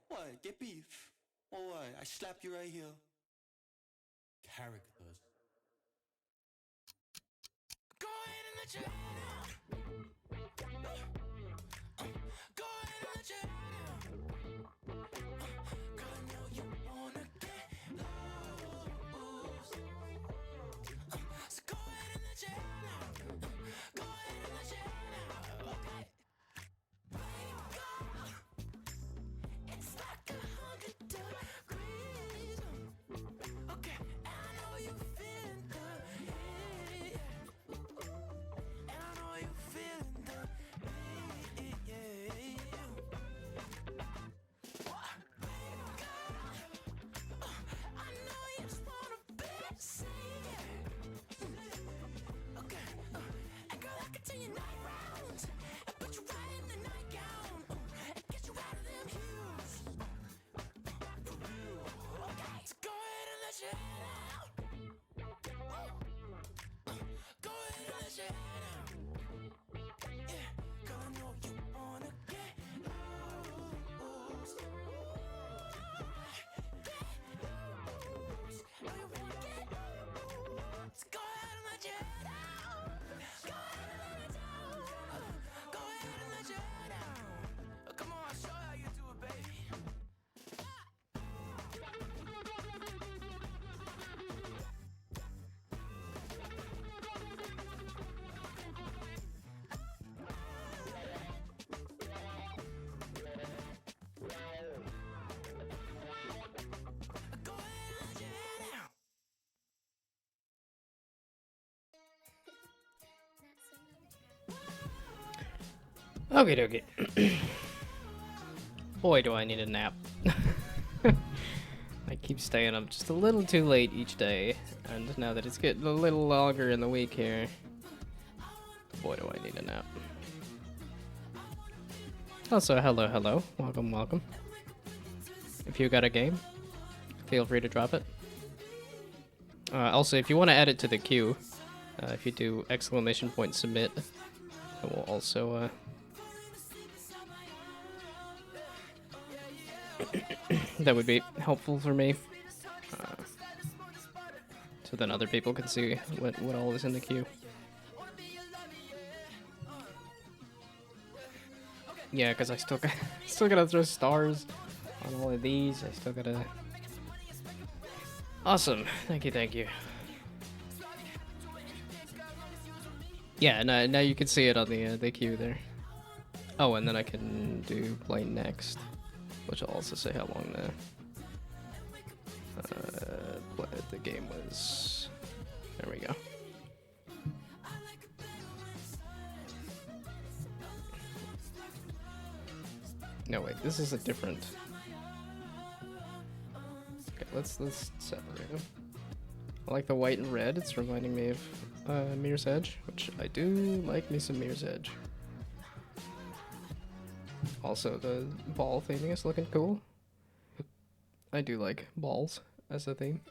What? Get beef? Or what? I slap you right here. Characters. Go ahead and let your head out. Go ahead and let your head out. Girl, I know you wanna get loose. So go ahead and let your head out. Go ahead and let your head out. Okay. It's like 100 degrees. Okay, and I know you feeling the heat. And I know you feeling the heat. What? I know you just wanna be seen. Okay, and girl, I can tell you night rounds and put you right in the nightgown and get you out of them heels. For real. Okay, so go ahead and let your head out. Go ahead and let your head out. Yeah, girl, I know you wanna get loose. Get loose. Know you wanna get loose. So go ahead and let your head out. Go ahead and let it out. Go ahead and let your head out. Come on, I'll show you how you do it, baby. Go ahead and let your head out. Okay, dokie. Boy, do I need a nap. I keep staying up just a little too late each day, and now that it's getting a little longer in the week here, boy, do I need a nap. Also, hello, welcome. If you got a game, feel free to drop it. Also, if you want to add it to the queue, if you do !submit, it will also that would be helpful for me, so then other people can see what all is in the queue. Yeah, because I still gotta throw stars on all of these. I still gotta. Awesome, thank you. Yeah, now you can see it on the queue there. Oh, and then I can do play next, which will also say how long the game was. There we go. No, wait, this is a different. Okay, let's separate them. I like the white and red. It's reminding me of Mirror's Edge, which I do like me some Mirror's Edge. Also, the ball theming is looking cool. I do like balls as a theme.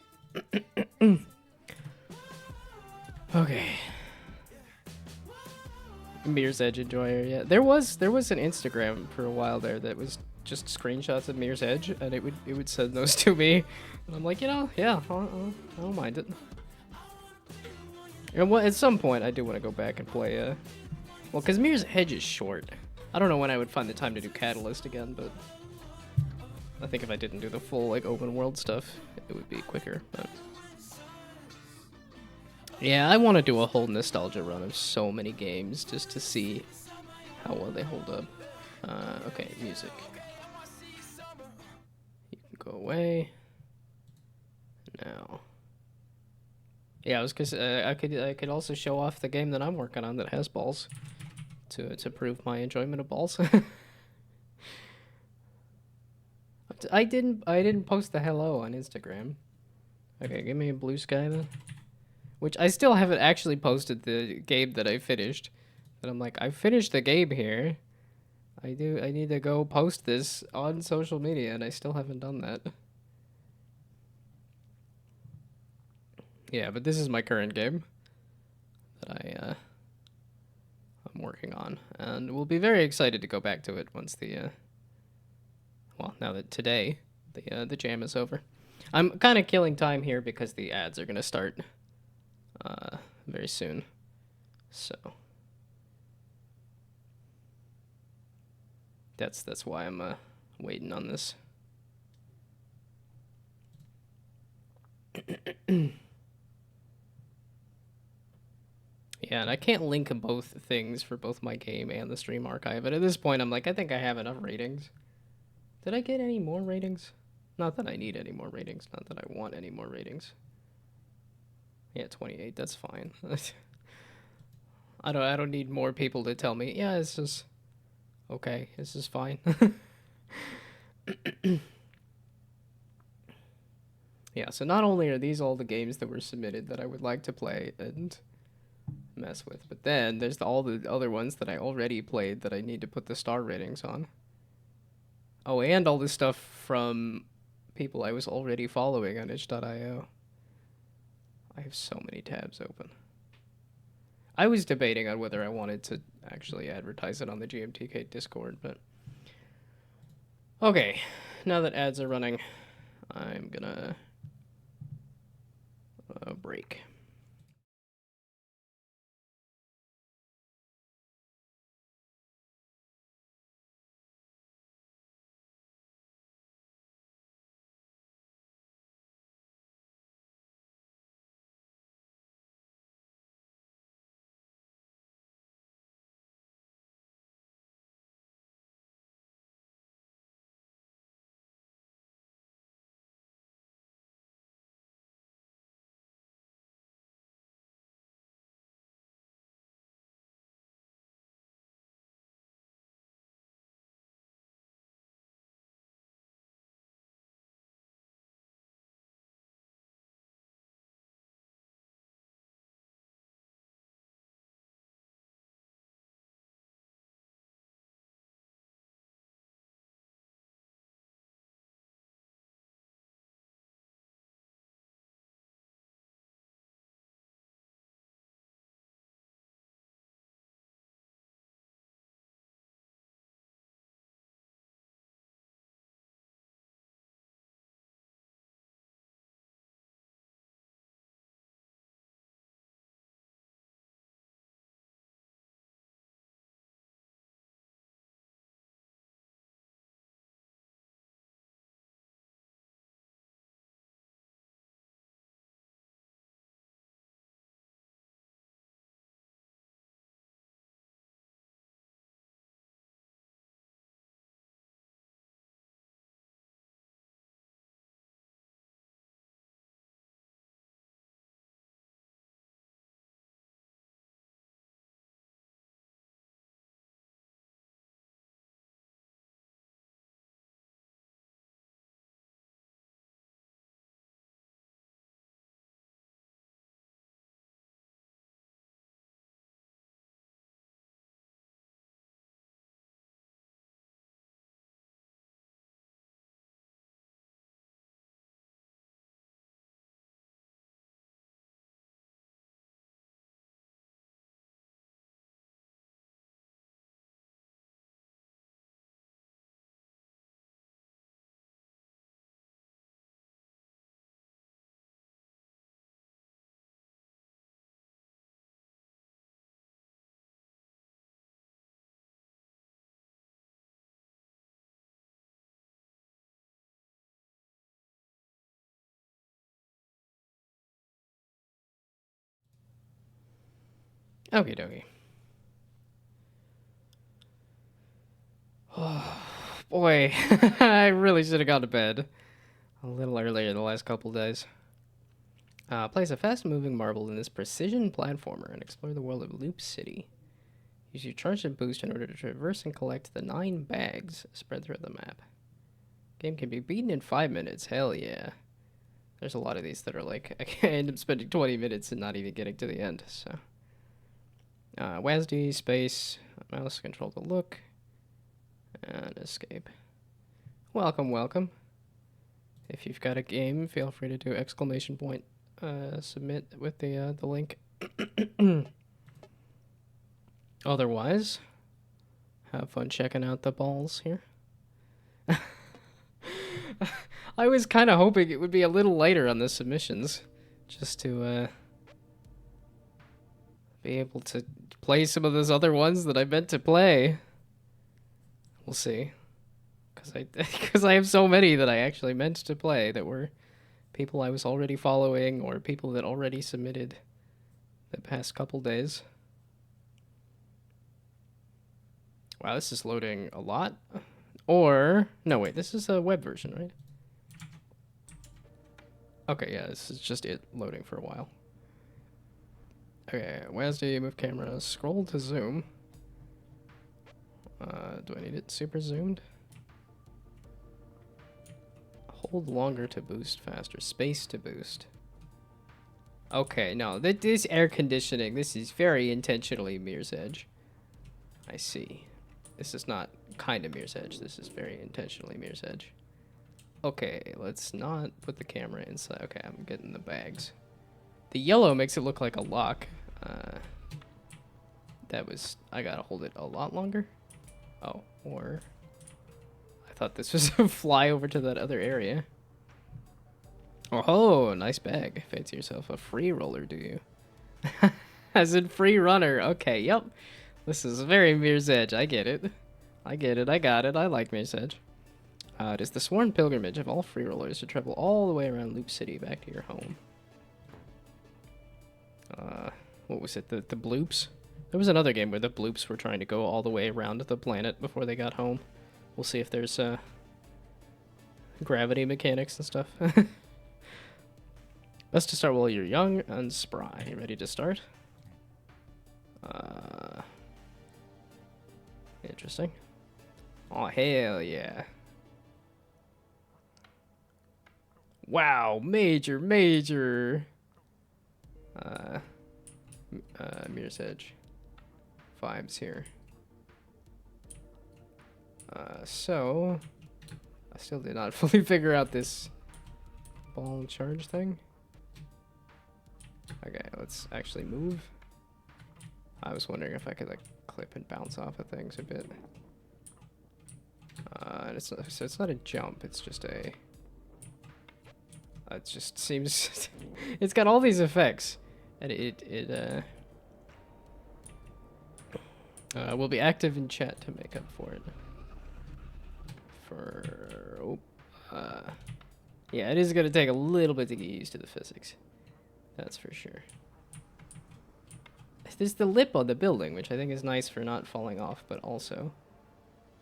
Okay. Mirror's Edge enjoyer, yeah. There was an Instagram for a while there that was just screenshots of Mirror's Edge, and it would send those to me, and I'm like, yeah, I don't mind it. And at some point, I do want to go back and play. Well, because Mirror's Edge is short. I don't know when I would find the time to do Catalyst again, but I think if I didn't do the full open world stuff, it would be quicker. But yeah, I want to do a whole nostalgia run of so many games just to see how well they hold up. Okay, music. You can go away. Now, Yeah, I was cause I could also show off the game that I'm working on that has balls to prove my enjoyment of balls. I didn't post the hello on Instagram. Okay, give me a blue sky then. Which I still haven't actually posted the game that I finished. But I'm like, I finished the game here. I need to go post this on social media, and I still haven't done that. Yeah, but this is my current game that I'm working on, and we'll be very excited to go back to it once now that today the jam is over. I'm kind of killing time here because the ads are gonna start very soon, so that's why I'm waiting on this. Yeah, and I can't link both things for both my game and the stream archive. But at this point, I'm like, I think I have enough ratings. Did I get any more ratings? Not that I need any more ratings. Not that I want any more ratings. Yeah, 28. That's fine. I don't need more people to tell me. Yeah, it's just okay. This is fine. Yeah. So not only are these all the games that were submitted that I would like to play and mess with, but then there's all the other ones that I already played that I need to put the star ratings on. Oh, and all this stuff from people I was already following on itch.io. I have so many tabs open. I was debating on whether I wanted to actually advertise it on the GMTK Discord, but okay. Now that ads are running, I'm gonna break. Okie dokie. Oh, boy, I really should have gone to bed a little earlier the last couple days. Place a fast-moving marble in this precision platformer and explore the world of Loop City. Use your charge and boost in order to traverse and collect the 9 bags spread throughout the map. Game can be beaten in 5 minutes. Hell yeah. There's a lot of these that are like, I end up spending 20 minutes and not even getting to the end, so. WASD, space, mouse control to look, and escape. Welcome, welcome. If you've got a game, feel free to do exclamation point, submit with the link. Otherwise, have fun checking out the balls here. I was kind of hoping it would be a little lighter on the submissions, just to be able to play some of those other ones that I meant to play. We'll see, because I have so many that I actually meant to play that were people I was already following or people that already submitted the past couple days. Wow, this is loading a lot. Or no, wait, this is a web version, right? Okay, yeah, this is just it loading for a while. Okay, WASD, move camera, scroll to zoom. Do I need it super zoomed? Hold longer to boost faster. Space to boost. Okay, no, this air conditioning, this is very intentionally Mirror's Edge. I see. This is not kind of Mirror's Edge. This is very intentionally Mirror's Edge. Okay, let's not put the camera inside. Okay, I'm getting the bags. The yellow makes it look like a lock. I gotta hold it a lot longer. Oh, or I thought this was a fly over to that other area. Oh, nice bag. Fancy yourself a free roller, do you? As in free runner. Okay, yep. This is very Mirror's Edge. I get it. I get it. I got it. I like Mirror's Edge. It is the sworn pilgrimage of all free rollers to travel all the way around Loop City back to your home. What was it? The bloops? There was another game where the bloops were trying to go all the way around the planet before they got home. We'll see if there's gravity mechanics and stuff. Best to start while you're young and spry. You ready to start? Interesting. Oh, hell yeah. Wow, major. Mirror's Edge vibes here. So I still did not fully figure out this ball and charge thing. Okay, let's actually move. I was wondering if I could like clip and bounce off of things a bit. And so it's not a jump, it's just a... it just seems... it's got all these effects. And it will be active in chat to make up for it. Yeah, it is going to take a little bit to get used to the physics. That's for sure. There's the lip on the building, which I think is nice for not falling off, but also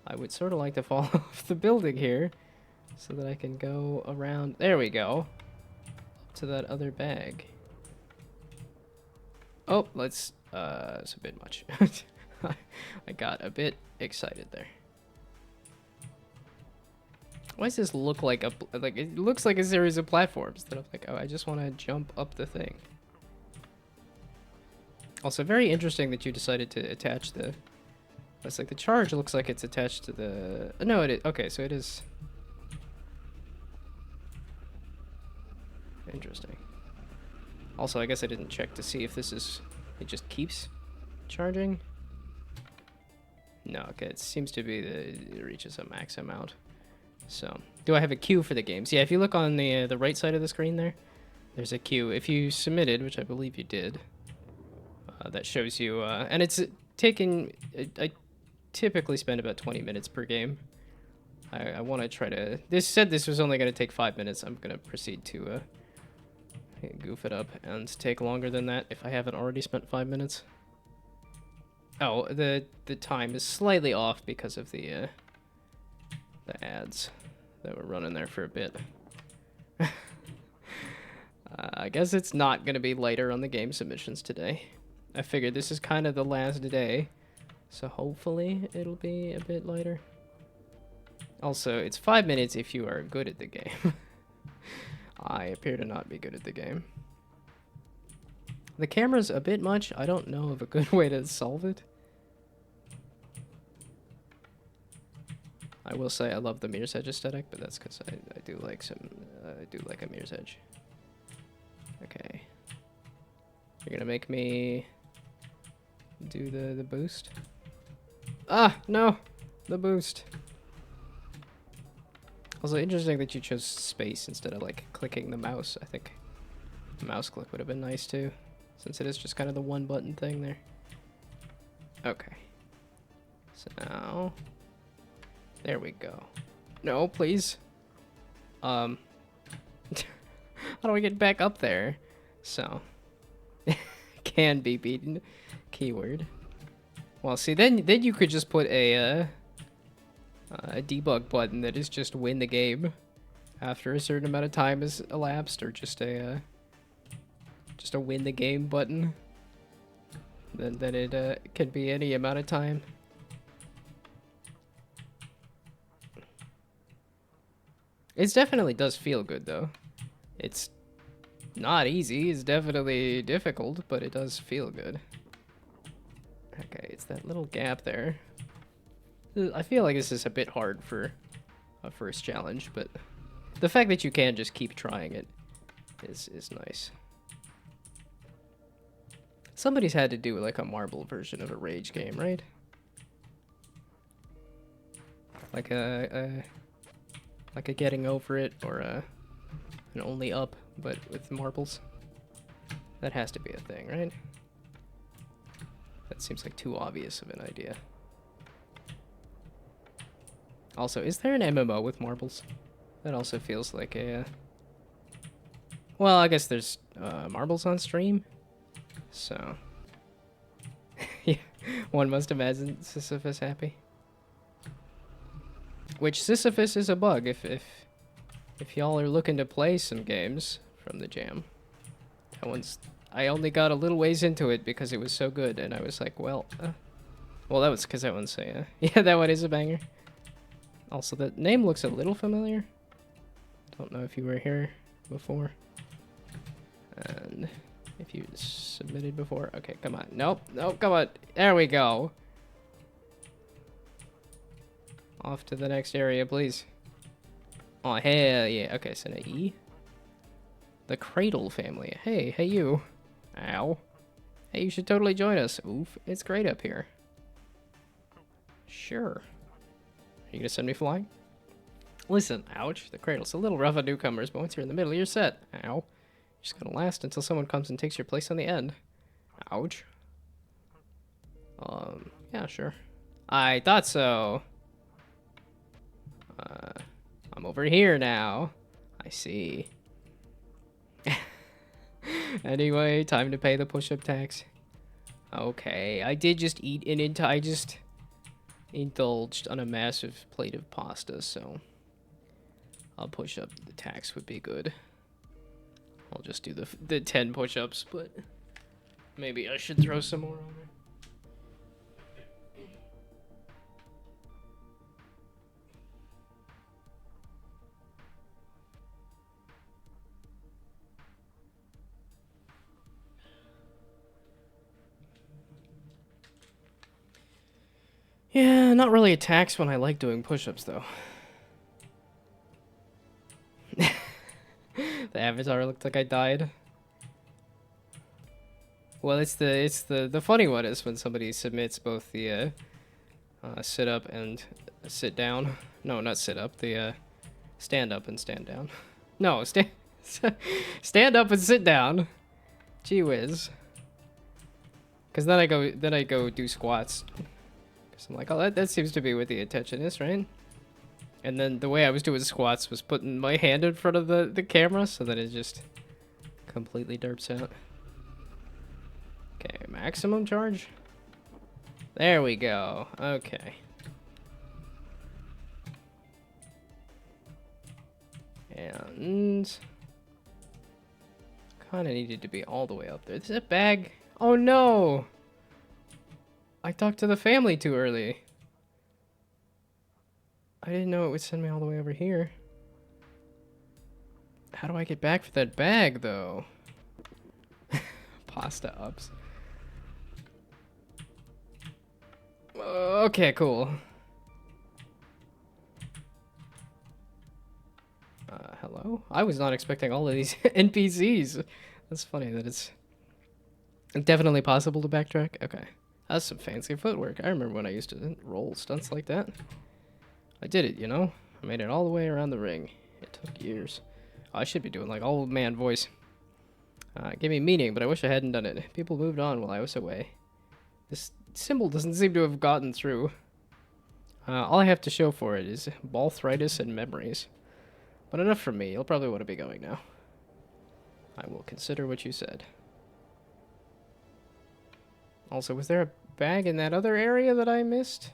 I would sort of like to fall off the building here so that I can go around. There we go. Up to that other bag. Oh, let's, it's a bit much. I got a bit excited there. Why does this look like it looks like a series of platforms that I'm like, oh, I just want to jump up the thing. Also, very interesting that you decided to attach the... It's like the charge looks like it's attached to the... No, it is. Okay, so it is... Interesting. Also, I guess I didn't check to see if this is... It just keeps charging? No, okay, it seems to be that it reaches a max amount. So, do I have a queue for the games? Yeah, if you look on the right side of the screen there, there's a queue. If you submitted, which I believe you did... that shows you, and it's taking, I typically spend about 20 minutes per game. I want to try to, this said this was only going to take 5 minutes. I'm going to proceed to goof it up and take longer than that if I haven't already spent 5 minutes. Oh, the time is slightly off because of the ads that were running there for a bit. I guess it's not gonna be lighter on the game submissions today. I figured this is kind of the last day, so hopefully it'll be a bit lighter. Also, it's 5 minutes if you are good at the game. I appear to not be good at the game. The camera's a bit much. I don't know of a good way to solve it. I will say I love the Mirror's Edge aesthetic, but that's because I do like a Mirror's Edge. Okay. You're gonna make me do the boost? Ah, no! The boost. Also, interesting that you chose space instead of, like, clicking the mouse. I think the mouse click would have been nice, too, since it is just kind of the one button thing there. Okay. So now... There we go. No, please. How do I get back up there? So... Can be beaten. Keyword. Well, see, then you could just put a debug button that is just win the game after a certain amount of time has elapsed, or just a win the game button. Then it can be any amount of time. It definitely does feel good though. It's not easy. It's definitely difficult, but it does feel good. Okay, it's that little gap there. I feel like this is a bit hard for a first challenge, but the fact that you can just keep trying it is nice. Somebody's had to do like a marble version of a rage game, right? Like a getting over it, or an only up, but with marbles. That has to be a thing, right? That seems like too obvious of an idea. Also, is there an MMO with marbles? That also feels like a... Well, I guess there's marbles on stream, so... Yeah, one must imagine Sisyphus happy. Which Sisyphus is a bug if y'all are looking to play some games from the jam. That one's... I only got a little ways into it because it was so good, and I was like, well... Well, that was because that one's a... yeah, that one is a banger. Also, the name looks a little familiar. Don't know if you were here before. And if you submitted before. Okay, come on. Nope, nope, come on. There we go. Off to the next area, please. Oh, hell yeah. Okay, so now E. The Cradle family. Hey, hey you. Ow. Hey, you should totally join us. Oof, it's great up here. Sure. Are you gonna send me flying? Listen, ouch. The Cradle's a little rough on newcomers, but once you're in the middle, you're set. Ow. You're just gonna last until someone comes and takes your place on the end. Ouch. Yeah, sure. I thought so. I'm over here now. I see. Anyway, time to pay the push-up tax. Okay, I did just eat I just indulged on a massive plate of pasta, so I'll push up the tax would be good. I'll just do the 10 push-ups, but maybe I should throw some more on there. Yeah, not really a tax when I like doing push-ups, though. The avatar looked like I died. Well, it's the funny one is when somebody submits both the sit up and sit down. No, not sit up. The stand up and stand down. No, stand up and sit down. Gee whiz. Because then I go do squats. Because I'm like, oh, that seems to be what the intention is, right? And then the way I was doing squats was putting my hand in front of the camera, so that it just completely derps out. Okay, maximum charge. There we go. Okay. And kind of needed to be all the way up there. Is that bag? Oh no! I talked to the family too early. I didn't know it would send me all the way over here. How do I get back for that bag, though? Pasta ups. Okay, cool. Hello? I was not expecting all of these NPCs. That's funny that it's definitely possible to backtrack. Okay. That's some fancy footwork. I remember when I used to roll stunts like that. I did it, you know? I made it all the way around the ring. It took years. I should be doing like old man voice. It gave me meaning, but I wish I hadn't done it. People moved on while I was away. This symbol doesn't seem to have gotten through. All I have to show for it is balthritis and memories. But enough from me. You'll probably want to be going now. I will consider what you said. Also, was there a bag in that other area that I missed?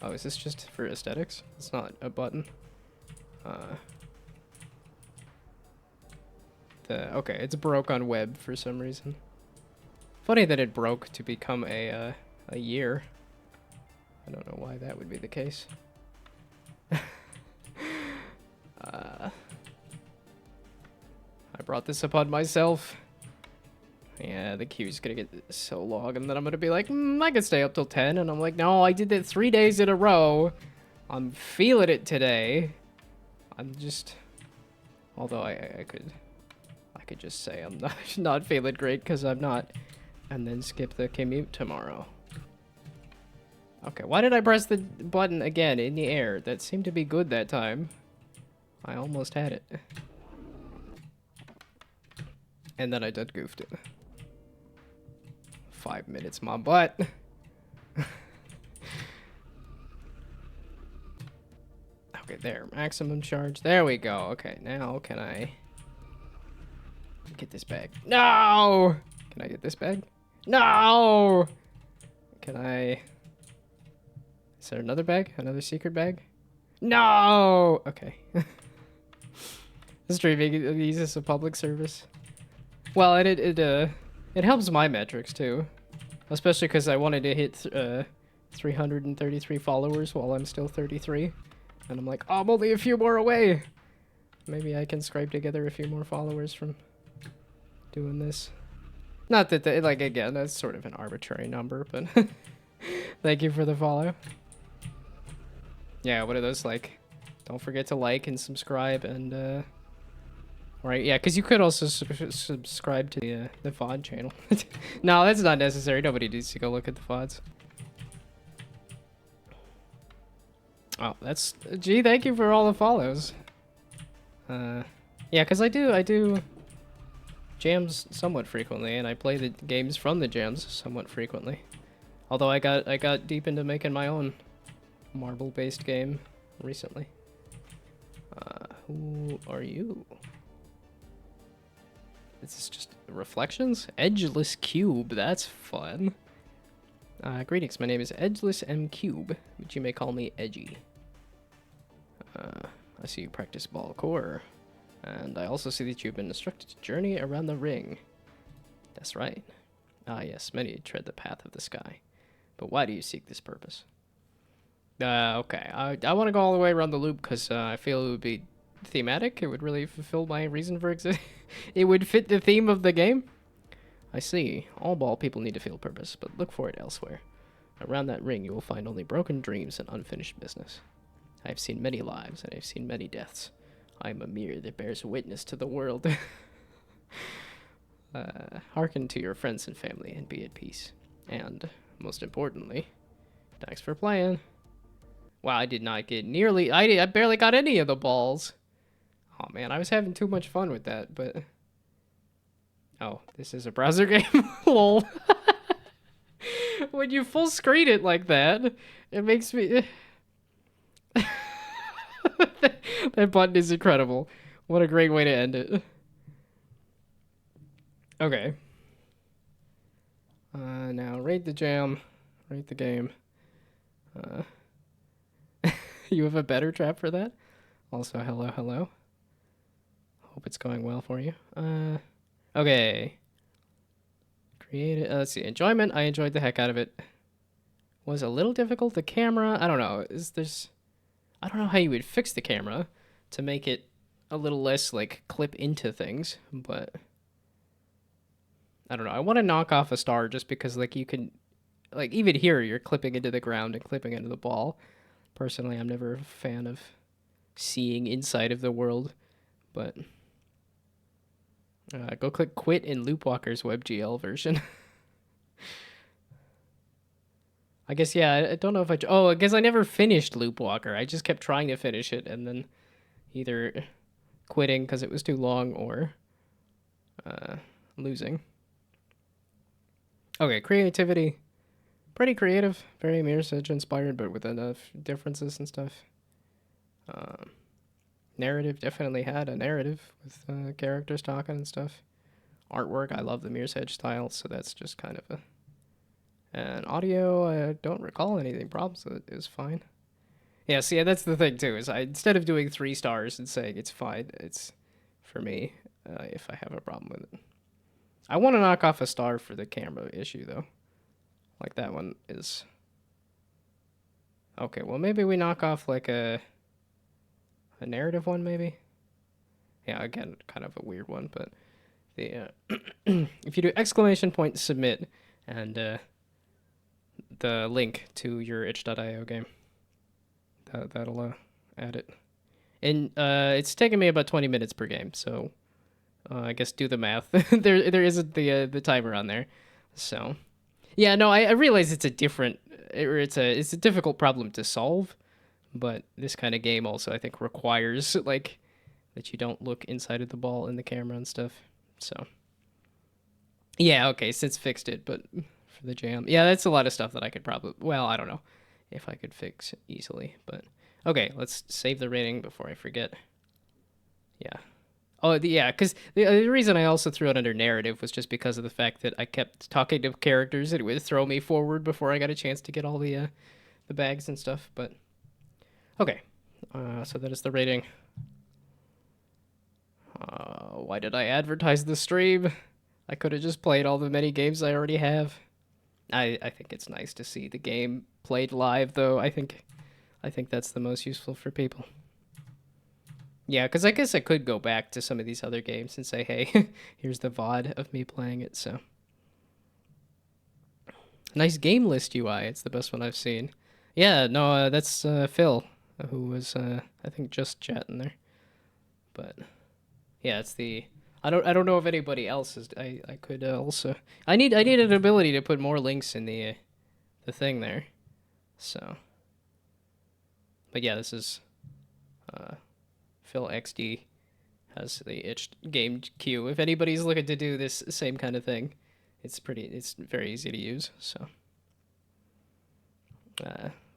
Oh, is this just for aesthetics? It's not a button. Okay, it's broke on web for some reason. Funny that it broke to become a year. I don't know why that would be the case. I brought this upon myself. Yeah, the queue's gonna get so long, and then I'm gonna be like, I can stay up till 10, and I'm like, no, I did it 3 days in a row. I'm feeling it today. I'm just, although I could just say I'm not feeling great because I'm not, and then skip the commute tomorrow. Okay, why did I press the button again in the air? That seemed to be good that time. I almost had it. And then I did goofed it. 5 minutes, my butt. Okay, there. Maximum charge. There we go. Okay, now can I get this bag? No! Can I get this bag? No! Can I... Is there another bag? Another secret bag? No! Okay. Streaming uses a public service. Well, it helps my metrics too, especially because I wanted to hit 333 followers while I'm still 33, and I'm like, oh, I'm only a few more away. Maybe I can scrape together a few more followers from doing this. Not that like again, that's sort of an arbitrary number, but thank you for the follow. Yeah, what are those like? Don't forget to like and subscribe and. Right, yeah, because you could also subscribe to the VOD channel. No, that's not necessary. Nobody needs to go look at the VODs. Oh, that's... Gee, thank you for all the follows. Yeah, because I do jams somewhat frequently, and I play the games from the jams somewhat frequently. Although I got deep into making my own marble-based game recently. Who are you? This is just reflections? Edgeless Cube, that's fun. Greetings, my name is Edgeless M Cube, but you may call me Edgy. I see you practice ball core, and I also see that you've been instructed to journey around the ring. That's right. Ah yes, many tread the path of the sky. But why do you seek this purpose? Okay, I want to go all the way around the loop because I feel it would be thematic. It would really fulfill my reason for existing. It would fit the theme of the game. I see. All ball people need to feel purpose, but look for it elsewhere. Around that ring, you will find only broken dreams and unfinished business. I have seen many lives, and I have seen many deaths. I am a mirror that bears witness to the world. Hearken to your friends and family, and be at peace. And, most importantly, thanks for playing. Wow, I did not get nearly... I barely got any of the balls. Oh man, I was having too much fun with that, but... Oh, this is a browser game? Lol. When you full screen it like that, it makes me... That button is incredible. What a great way to end it. Okay. Now, rate the jam. Rate the game. You have a better trap for that? Also, hello, hello. Hope it's going well for you. Okay. Creative. Let's see. Enjoyment. I enjoyed the heck out of it. Was a little difficult. The camera. I don't know. I don't know how you would fix the camera to make it a little less like clip into things, but I don't know. I want to knock off a star just because like you can, like even here you're clipping into the ground and clipping into the ball. Personally, I'm never a fan of seeing inside of the world, but go click quit in Loopwalker's WebGL version. I guess, yeah, I don't know if I guess I never finished Loopwalker. I just kept trying to finish it and then either quitting because it was too long or losing. Okay, creativity. Pretty creative. Very Mirror's Edge inspired, but with enough differences and stuff. Narrative, definitely had a narrative with characters talking and stuff. Artwork, I love the Mirror's Edge style, so that's just kind of a... And audio, I don't recall anything problems with it. It was fine. Yeah, see, that's the thing, too, is instead of doing 3 stars and saying it's fine, it's for me if I have a problem with it. I want to knock off a star for the camera issue, though. Like, that one is... Okay, well, maybe we knock off, like, a narrative one, maybe? Yeah, again, kind of a weird one, but the if you do exclamation point submit and the link to your itch.io game, that'll add it. And it's taking me about 20 minutes per game, so I guess do the math. there isn't the timer on there, so yeah, no, I realize it's a difficult problem to solve. But this kind of game also, I think, requires, like, that you don't look inside of the ball in the camera and stuff. So, yeah, okay, since fixed it, but for the jam. Yeah, that's a lot of stuff that I could probably... Well, I don't know if I could fix easily, but... Okay, let's save the rating before I forget. Yeah. Oh, yeah, because the reason I also threw it under narrative was just because of the fact that I kept talking to characters and it would throw me forward before I got a chance to get all the bags and stuff, but... Okay, so that is the rating. Why did I advertise the stream? I could have just played all the many games I already have. I think it's nice to see the game played live, though. I think that's the most useful for people. Yeah, because I guess I could go back to some of these other games and say, hey, here's the VOD of me playing it, so. Nice game list UI. It's the best one I've seen. Yeah, no, that's Phil, who was, I think, just chatting there. But, yeah, it's the... I don't know if anybody else is... I could also... I need an ability to put more links in the thing there. So... But yeah, this is... Phil XD has the itch game queue. If anybody's looking to do this same kind of thing, it's very easy to use, so...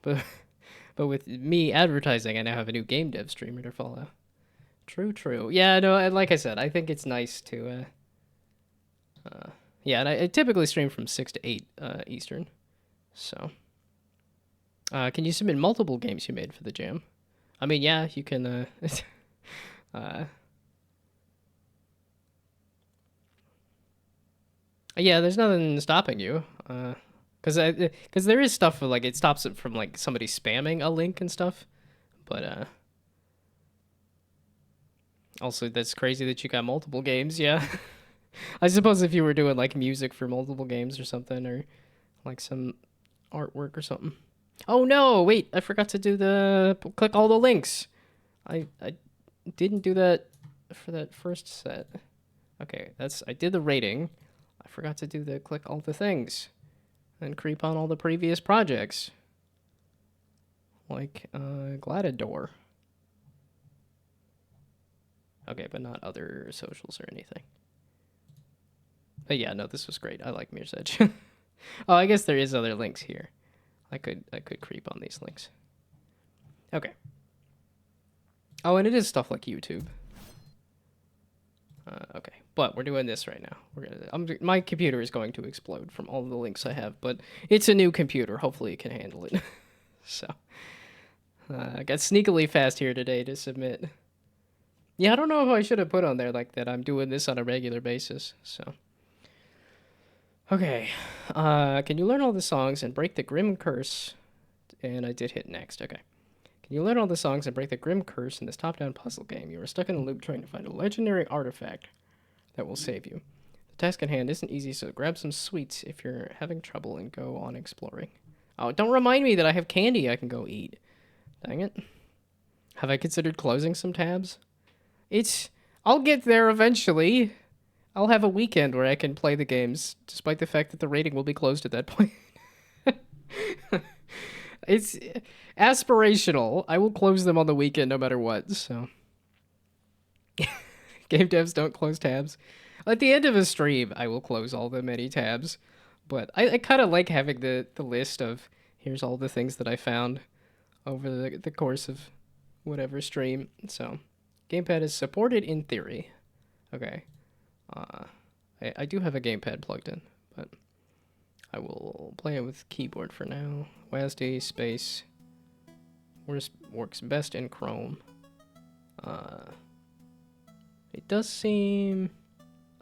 But with me advertising, I now have a new game dev streamer to follow. True. Yeah, no, and like I said, I think it's nice to... yeah, and I typically stream from 6 to 8 Eastern, so... can you submit multiple games you made for the jam? I mean, yeah, you can... yeah, there's nothing stopping you. Because there is stuff like it stops it from like somebody spamming a link and stuff, but also that's crazy that you got multiple games. Yeah, I suppose if you were doing like music for multiple games or something, or like some artwork or something. Oh no! Wait, I forgot to do the click all the links. I didn't do that for that first set. Okay, I did the rating. I forgot to do the click all the things. And creep on all the previous projects. Like, Gladiador. Okay, but not other socials or anything. But yeah, no, this was great. I like Mirror's Edge. Oh, I guess there is other links here. I could creep on these links. Okay. Oh, and it is stuff like YouTube. Okay, but we're doing this right now. My computer is going to explode from all the links I have, but it's a new computer. Hopefully it can handle it. So, I got sneakily fast here today to submit. Yeah, I don't know if I should have put on there like that I'm doing this on a regular basis, so. Okay. Can you learn all the songs and break the Grim Curse? And I did hit next, okay. Can you learn all the songs and break the Grim Curse in this top-down puzzle game? You are stuck in a loop trying to find a legendary artifact that will save you. The task at hand isn't easy, so grab some sweets if you're having trouble and go on exploring. Oh, don't remind me that I have candy I can go eat. Dang it. Have I considered closing some tabs? I'll get there eventually. I'll have a weekend where I can play the games, despite the fact that the rating will be closed at that point. It's aspirational. I will close them on the weekend no matter what, so. Game devs don't close tabs. At the end of a stream, I will close all the many tabs. But I kind of like having the list of, here's all the things that I found over the course of whatever stream. So, gamepad is supported in theory. Okay. I do have a gamepad plugged in, but I will play it with keyboard for now. WASD space works best in Chrome. It does seem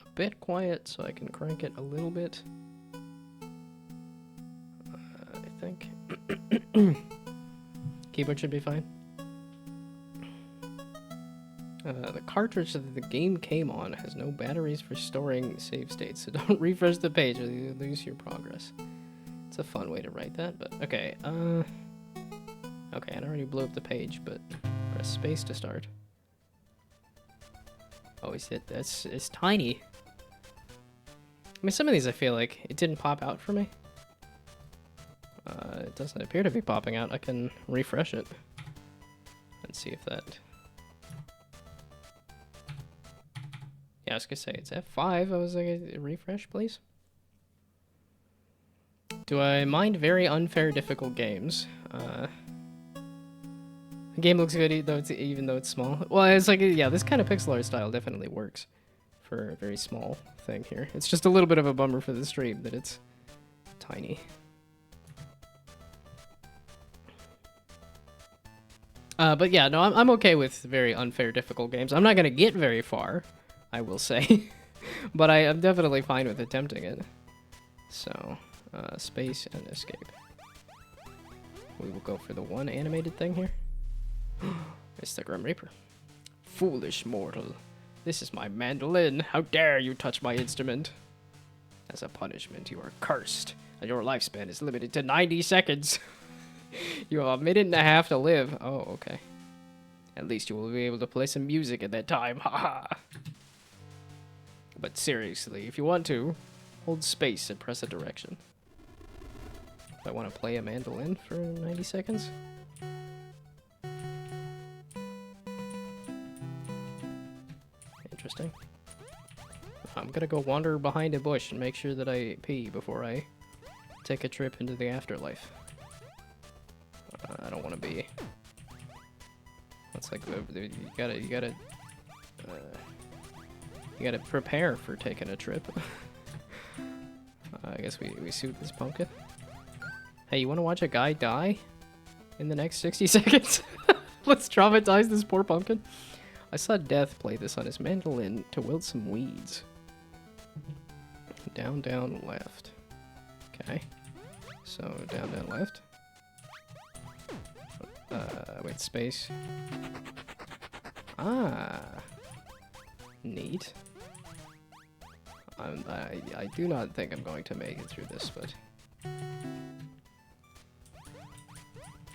a bit quiet, so I can crank it a little bit. I think. Keyboard should be fine. The cartridge that the game came on has no batteries for storing save states, so don't refresh the page or you lose your progress. It's a fun way to write that, but okay. Okay, I already blew up the page, but press space to start. Oh, it's tiny. I mean, some of these I feel like it didn't pop out for me. It doesn't appear to be popping out. I can refresh it and see if that... Yeah, I was gonna say, it's F5. I was like, refresh, please. Do I mind very unfair, difficult games? The game looks good, even though it's small. Well, it's like, yeah, this kind of pixel art style definitely works for a very small thing here. It's just a little bit of a bummer for the stream that it's tiny. But yeah, no, I'm okay with very unfair, difficult games. I'm not gonna get very far, I will say, but I'm definitely fine with attempting it. So, space and escape. We will go for the one animated thing here. It's the Grim Reaper. Foolish mortal, this is my mandolin. How dare you touch my instrument? As a punishment, you are cursed, and your lifespan is limited to 90 seconds. You have a minute and a half to live. Oh, okay. At least you will be able to play some music at that time. Haha. But seriously, if you want to, hold space and press a direction. Do I want to play a mandolin for 90 seconds? Interesting. I'm gonna go wander behind a bush and make sure that I pee before I take a trip into the afterlife. I don't want to be. That's like you gotta prepare for taking a trip. I guess we suit this pumpkin. Hey, you want to watch a guy die in the next 60 seconds? Let's traumatize this poor pumpkin. I saw Death play this on his mandolin to wield some weeds. Down, down, left. Okay. So down, down, left. Wait, space. Ah. Neat. I do not think I'm going to make it through this, but...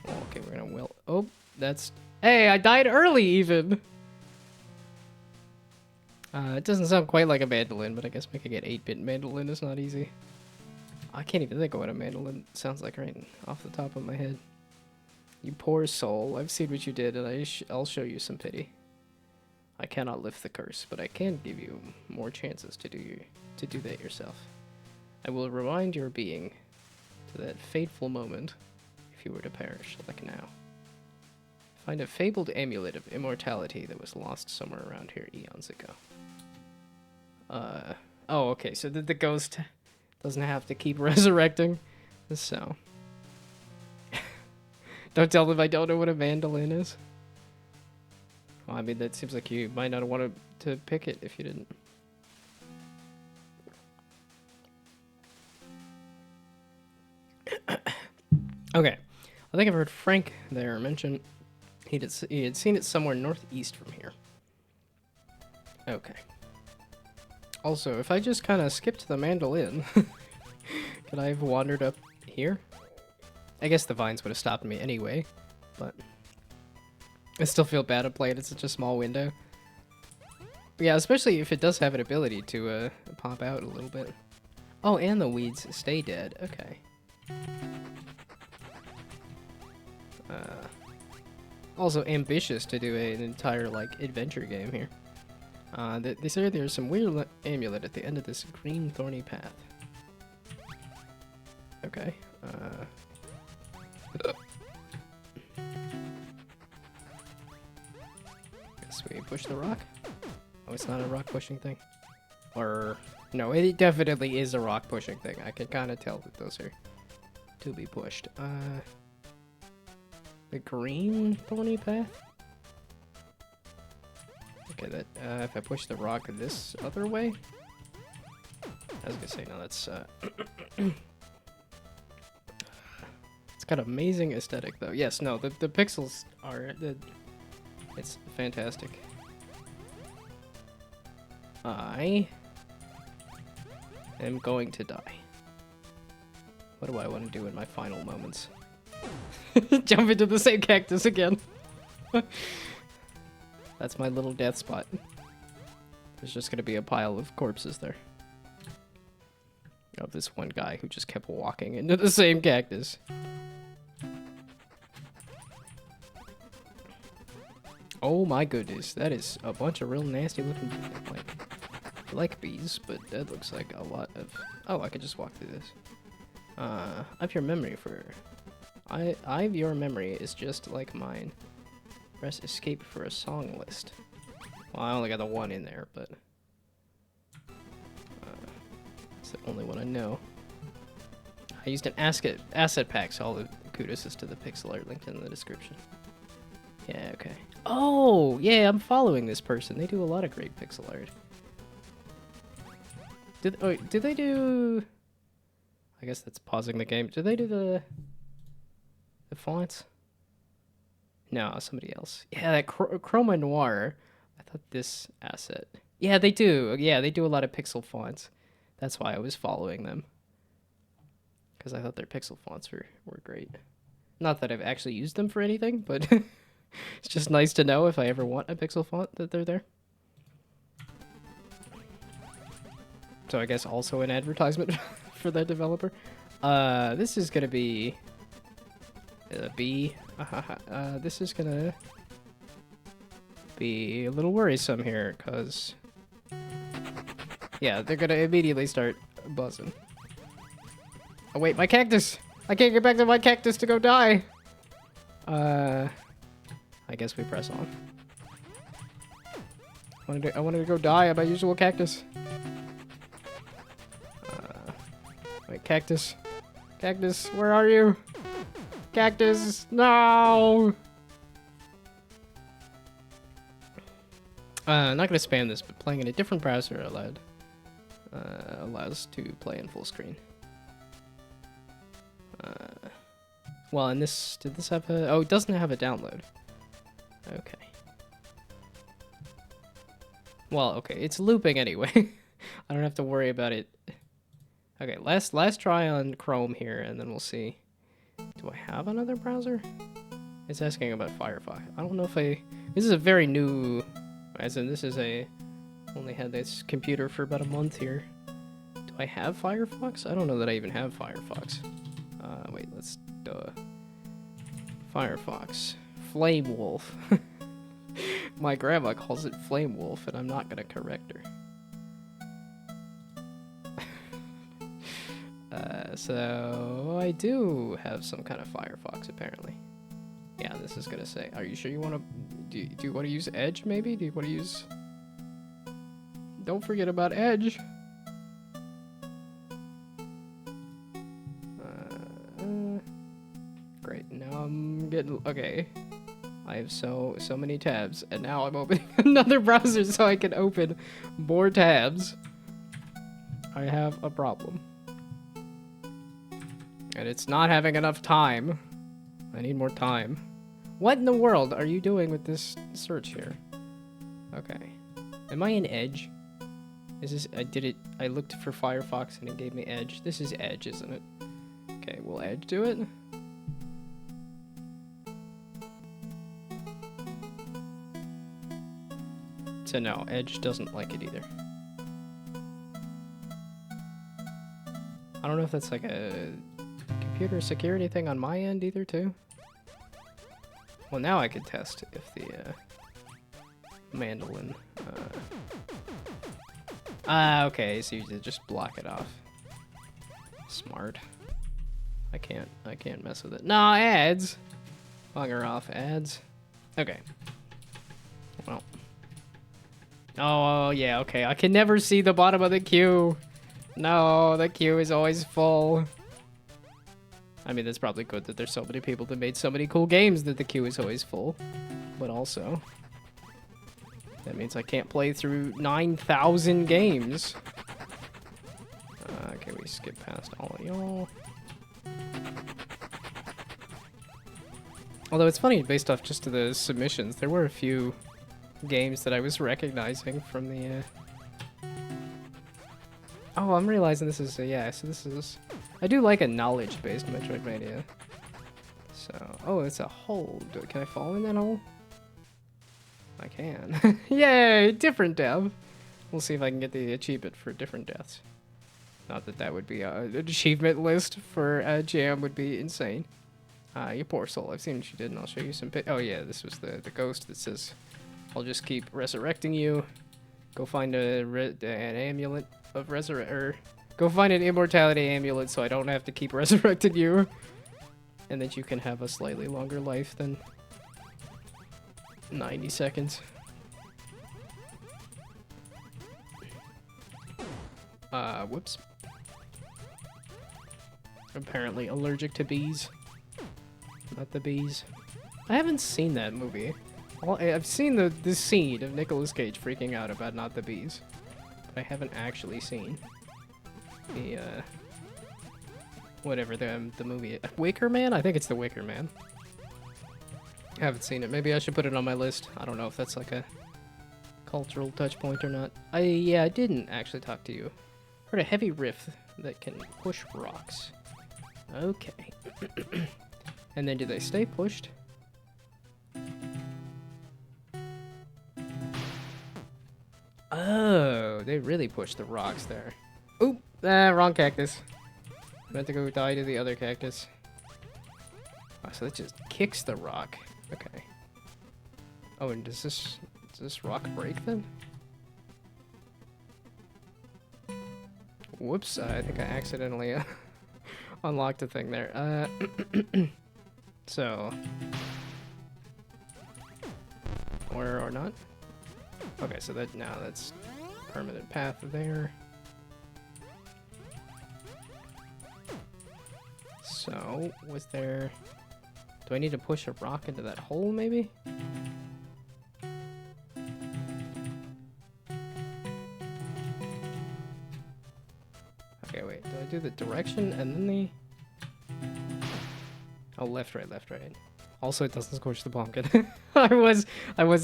Oh, okay, we're gonna will... Oh, that's... Hey, I died early, even! It doesn't sound quite like a mandolin, but I guess making an 8-bit mandolin is not easy. I can't even think of what a mandolin sounds like right off the top of my head. You poor soul, I've seen what you did, and I'll show you some pity. I cannot lift the curse, but I can give you more chances to do that yourself. I will rewind your being to that fateful moment if you were to perish, like now. Find a fabled amulet of immortality that was lost somewhere around here eons ago. Oh, okay, so the ghost doesn't have to keep resurrecting, so... Don't tell them I don't know what a mandolin is. Well, I mean, that seems like you might not want to pick it if you didn't. Okay. I think I've heard Frank there mention he had seen it somewhere northeast from here. Okay. Also, if I just kind of skipped the mandolin, could I have wandered up here? I guess the vines would have stopped me anyway, but I still feel bad at playing at such a small window. But yeah, especially if it does have an ability to pop out a little bit. Oh, and the weeds stay dead. Okay. Also ambitious to do an entire, like, adventure game here. They say there's some weird amulet at the end of this green thorny path. Okay. Guess we push the rock? Oh, it's not a rock pushing thing? Or... No, it definitely is a rock pushing thing. I can kind of tell that those are to be pushed. The green thorny path? Okay, that, if I push the rock this other way? I was gonna say, no, that's, it's got amazing aesthetic, though. Yes, no, the pixels are, it's fantastic. I am going to die. What do I want to do in my final moments? Jump into the same cactus again. That's my little death spot. There's just gonna be a pile of corpses there. Of this one guy who just kept walking into the same cactus. Oh my goodness, that is a bunch of real nasty looking, like bees, but that looks like a lot of... Oh, I could just walk through this. I've your memory for... I've your memory is just like mine. Press escape for a song list. Well, I only got the one in there, but... it's the only one I know. I used an asset pack, so all the kudos is to the pixel art linked in the description. Yeah, okay. Oh, yeah, I'm following this person. They do a lot of great pixel art. Did they do... I guess that's pausing the game. Did they do the fonts? No, somebody else. Yeah, that Chroma Noir. I thought this asset. Yeah, they do. Yeah, they do a lot of pixel fonts. That's why I was following them. Because I thought their pixel fonts were great. Not that I've actually used them for anything, but it's just nice to know if I ever want a pixel font that they're there. So I guess also an advertisement for that developer. This is gonna be a B. This is gonna be a little worrisome here, cause yeah, they're gonna immediately start buzzing. Oh wait, my cactus! I can't get back to my cactus to go die. I guess we press on. I wanted to go die on my usual cactus. Wait, cactus. Cactus, where are you? Cactus, no! I'm not gonna spam this, but playing in a different browser allows to play in full screen. Well, and this, did this have a, oh, it doesn't have a download. Okay. Well, okay, it's looping anyway. I don't have to worry about it. Okay, last try on Chrome here, and then we'll see. Do I have another browser? It's asking about Firefox. I don't know if this is a very new, as in this is only had this computer for about a month here. Do I have Firefox? I don't know that I even have Firefox. Wait, let's, Firefox. Flame Wolf. My grandma calls it Flame Wolf, and I'm not gonna correct her. So I do have some kind of Firefox, apparently. Yeah, this is gonna say, are you sure you want to, do you want to use Edge, maybe? Do you want to use, don't forget about Edge. Great, now I'm getting, okay. I have so many tabs, and now I'm opening another browser so I can open more tabs. I have a problem. And it's not having enough time. I need more time. What in the world are you doing with this search here? Okay. Am I in Edge? Is this... I looked for Firefox and it gave me Edge. This is Edge, isn't it? Okay, will Edge do it? So no, Edge doesn't like it either. I don't know if that's like a computer security thing on my end either too. Well, now I could test if the mandolin. Okay, so you just block it off. Smart. I can't mess with it. No, ads. Bugger off, ads. Okay. Well. Oh, yeah, okay. I can never see the bottom of the queue. No, the queue is always full. I mean, that's probably good that there's so many people that made so many cool games that the queue is always full. But also, that means I can't play through 9,000 games. Okay, we skip past all of y'all. Although it's funny, based off just the submissions, there were a few games that I was recognizing from the... Oh, I'm realizing this is... yeah, so this is... I do like a knowledge-based Metroidvania. So... Oh, it's a hole. Can I fall in that hole? I can. Yay! Different death! We'll see if I can get the achievement for different deaths. Not that that would be an achievement list for a jam would be insane. You poor soul. I've seen what you did, and I'll show you some Oh yeah, this was the ghost that says, I'll just keep resurrecting you. Go find an amulet of go find an immortality amulet so I don't have to keep resurrecting you. And that you can have a slightly longer life than 90 seconds. Whoops. Apparently allergic to bees. Not the bees. I haven't seen that movie. I've seen the scene of Nicolas Cage freaking out about not the bees. But I haven't actually seen the, whatever the movie... Wicker Man? I think it's the Wicker Man. I haven't seen it. Maybe I should put it on my list. I don't know if that's like a cultural touch point or not. Yeah, I didn't actually talk to you. Heard a heavy riff that can push rocks. Okay. And then do they stay pushed? Oh, they really pushed the rocks there. Oop! Wrong cactus. I meant to go die to the other cactus. Oh, so that just kicks the rock. Okay. Oh, and does this rock break then? Whoops, I think I accidentally unlocked a thing there. So... Or not? Okay, so now that's permanent path there. So, was there... Do I need to push a rock into that hole, maybe? Okay, wait. Do I do the direction and then the... Oh, left, right, left, right. Also, it doesn't scorch the pumpkin. I was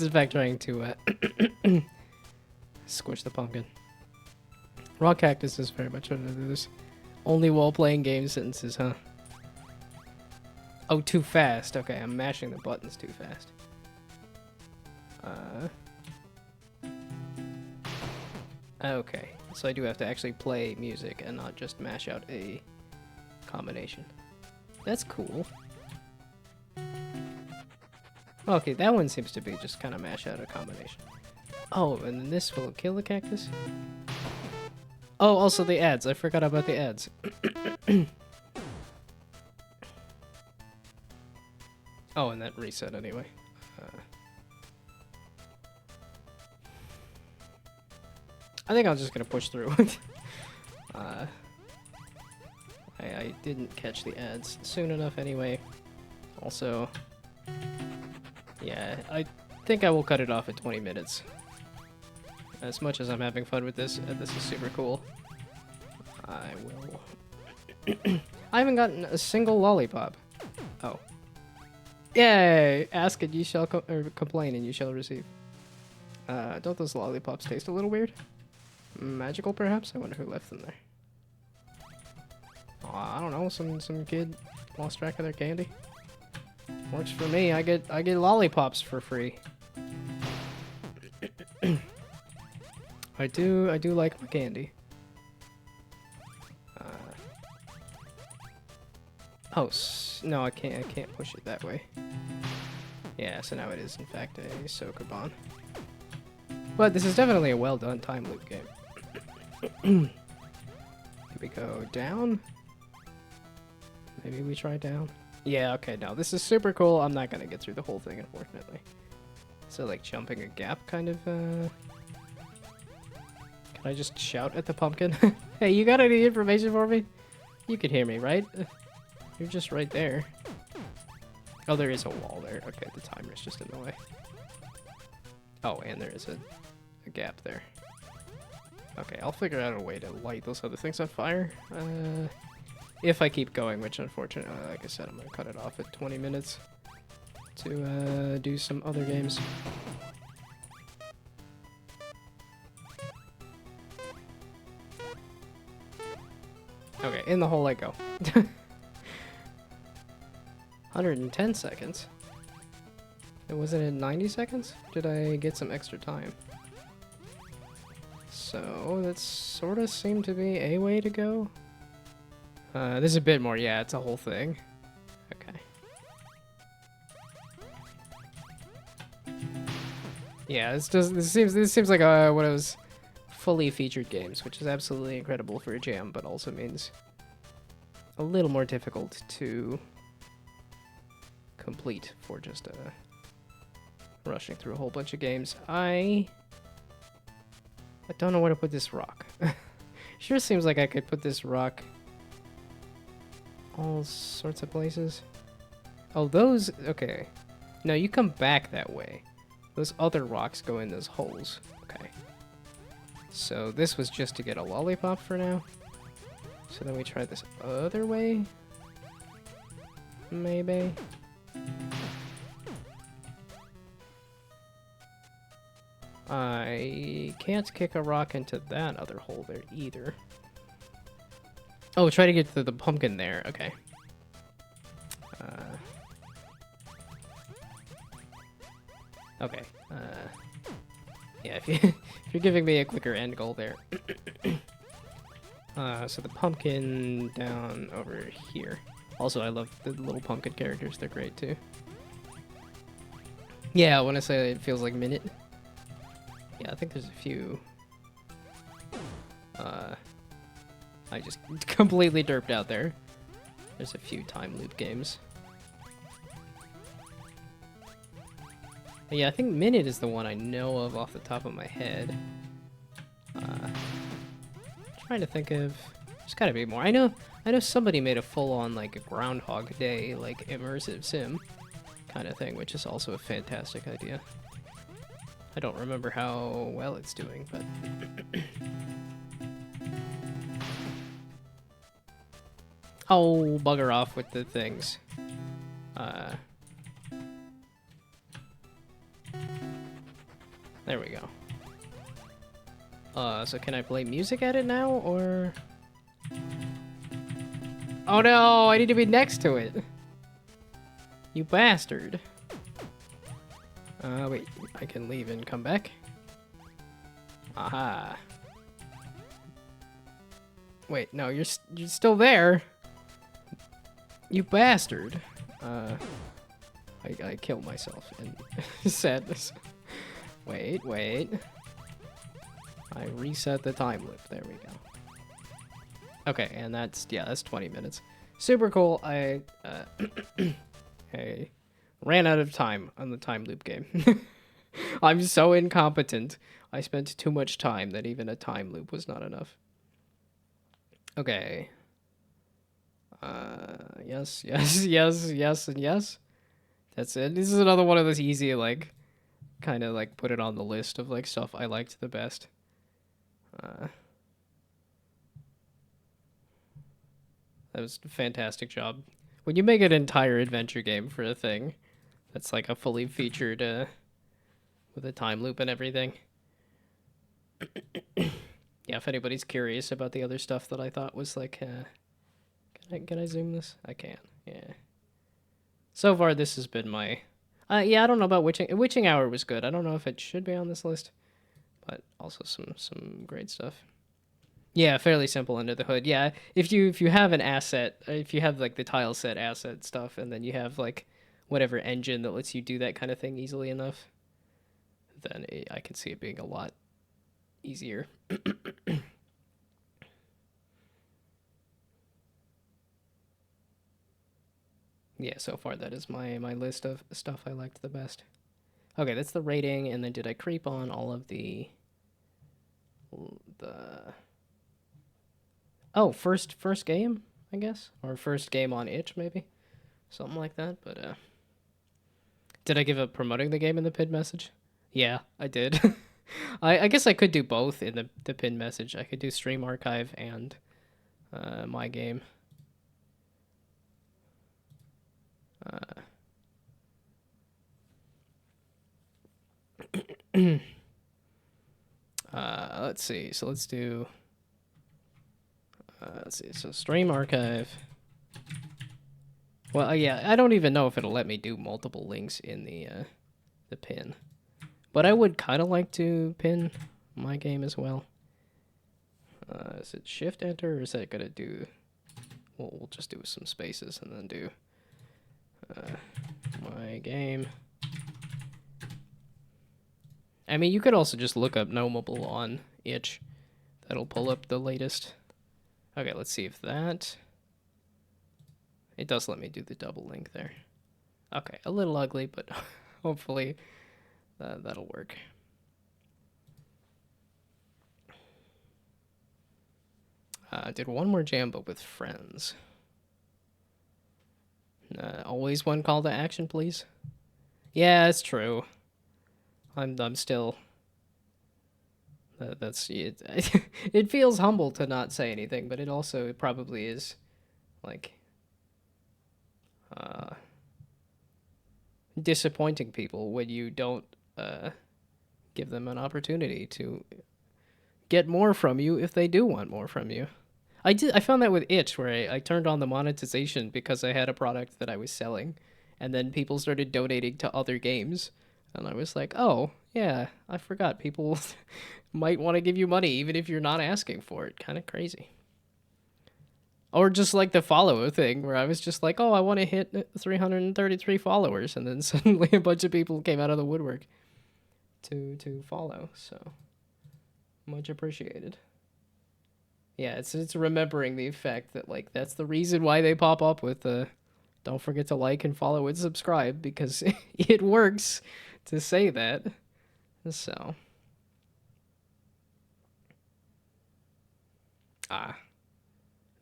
in fact trying to squish the pumpkin. Raw cactus is very much one of those only while playing game sentences, huh? Oh, too fast. Okay, I'm mashing the buttons too fast. Okay, so I do have to actually play music and not just mash out a combination. That's cool. Okay, that one seems to be just kind of mash out a combination. Oh, and then this will kill the cactus? Oh, also the ads. I forgot about the ads. Oh, and that reset anyway. I think I'm just gonna push through. I didn't catch the ads soon enough anyway. Also, Yeah, I think I will cut it off at 20 minutes. As much as I'm having fun with this, this is super cool. I will... I haven't gotten a single lollipop. Oh. Yay! Ask and you shall complain and you shall receive. Don't those lollipops taste a little weird? Magical, perhaps? I wonder who left them there. I don't know, some kid lost track of their candy. Works for me. I get lollipops for free. I do like my candy. Oh, no, I can't push it that way. Yeah, so now it is in fact a Sokoban. But this is definitely a well done time loop game. Here we go down. Maybe we try down. Yeah, okay, no, this is super cool. I'm not gonna get through the whole thing, unfortunately. So, like, jumping a gap kind of, Can I just shout at the pumpkin? Hey, you got any information for me? You could hear me, right? You're just right there. Oh, there is a wall there. Okay, the timer's just in the way. Oh, and there is a gap there. Okay, I'll figure out a way to light those other things on fire. If I keep going, which unfortunately, like I said, I'm gonna cut it off at 20 minutes to do some other games. Okay, in the hole I go. 110 seconds? It wasn't in 90 seconds? Did I get some extra time? So, that sort of seemed to be a way to go. There's a bit more, yeah, it's a whole thing. Okay. Yeah, this seems like one of those fully featured games, which is absolutely incredible for a jam, but also means a little more difficult to complete for just rushing through a whole bunch of games. I don't know where to put this rock. Sure seems like I could put this rock all sorts of places. Oh, those... Okay. No, you come back that way. Those other rocks go in those holes. Okay. So this was just to get a lollipop for now. So then we try this other way? Maybe? I can't kick a rock into that other hole there either. Oh, try to get to the pumpkin there. Okay. Okay. Yeah, if you're giving me a quicker end goal there. So the pumpkin down over here. Also, I love the little pumpkin characters. They're great too. Yeah, when I say it feels like Minute. Yeah, I think there's a few. I just completely derped out there. There's a few time loop games. But yeah, I think Minute is the one I know of off the top of my head. Trying to think of. There's gotta be more. I know somebody made a full-on like a Groundhog Day like immersive sim kind of thing, which is also a fantastic idea. I don't remember how well it's doing, but oh, bugger off with the things. There we go. So can I play music at it now, or? Oh no, I need to be next to it. You bastard. Wait, I can leave and come back? Aha. Wait, no, you're still there. You bastard. I killed myself in sadness. Wait. I reset the time loop. There we go. Okay, and that's 20 minutes. Super cool. I ran out of time on the time loop game. I'm so incompetent. I spent too much time that even a time loop was not enough. Okay. Yes, and yes. That's it. This is another one of those easy, like, kind of like put it on the list of like stuff I liked the best. That was a fantastic job. When you make an entire adventure game for a thing that's like a fully featured, with a time loop and everything. Yeah, if anybody's curious about the other stuff that I thought was like, can I zoom this? I can. Yeah. So far, this has been my. Yeah, I don't know about Witching Hour was good. I don't know if it should be on this list, but also some great stuff. Yeah, fairly simple under the hood. Yeah, if you have an asset, if you have like the tile set asset stuff, and then you have like whatever engine that lets you do that kind of thing easily enough, then I can see it being a lot easier. Yeah, so far that is my list of stuff I liked the best. Okay, that's the rating, and then did I creep on all of the oh, first game, I guess, or first game on itch maybe, something like that. But did I give up promoting the game in the pinned message? Yeah, I did. I guess I could do both in the pinned message. I could do stream archive and my game. Let's see. So let's do. Let's see. So stream archive. Well, yeah, I don't even know if it'll let me do multiple links in the pin, but I would kind of like to pin my game as well. Is it Shift Enter, or is that gonna do? Well, we'll just do some spaces and then do my game. I mean, you could also just look up Gnomeable on itch. That'll pull up the latest. Okay, let's see if that. It does let me do the double link there. Okay, a little ugly, but hopefully that'll work. Did one more jam, but with friends. Always one call to action, please. Yeah, it's true. I'm still. That's it. It feels humble to not say anything, but it probably is, like, disappointing people when you don't give them an opportunity to get more from you if they do want more from you. I found that with itch, where I turned on the monetization because I had a product that I was selling, and then people started donating to other games, and I was like, oh yeah, I forgot people might want to give you money even if you're not asking for it. Kind of crazy. Or just like the follower thing, where I was just like, oh, I want to hit 333 followers, and then suddenly a bunch of people came out of the woodwork to follow. So much appreciated. Yeah, it's remembering the fact that, like, that's the reason why they pop up with don't forget to like and follow and subscribe, because it works to say that. So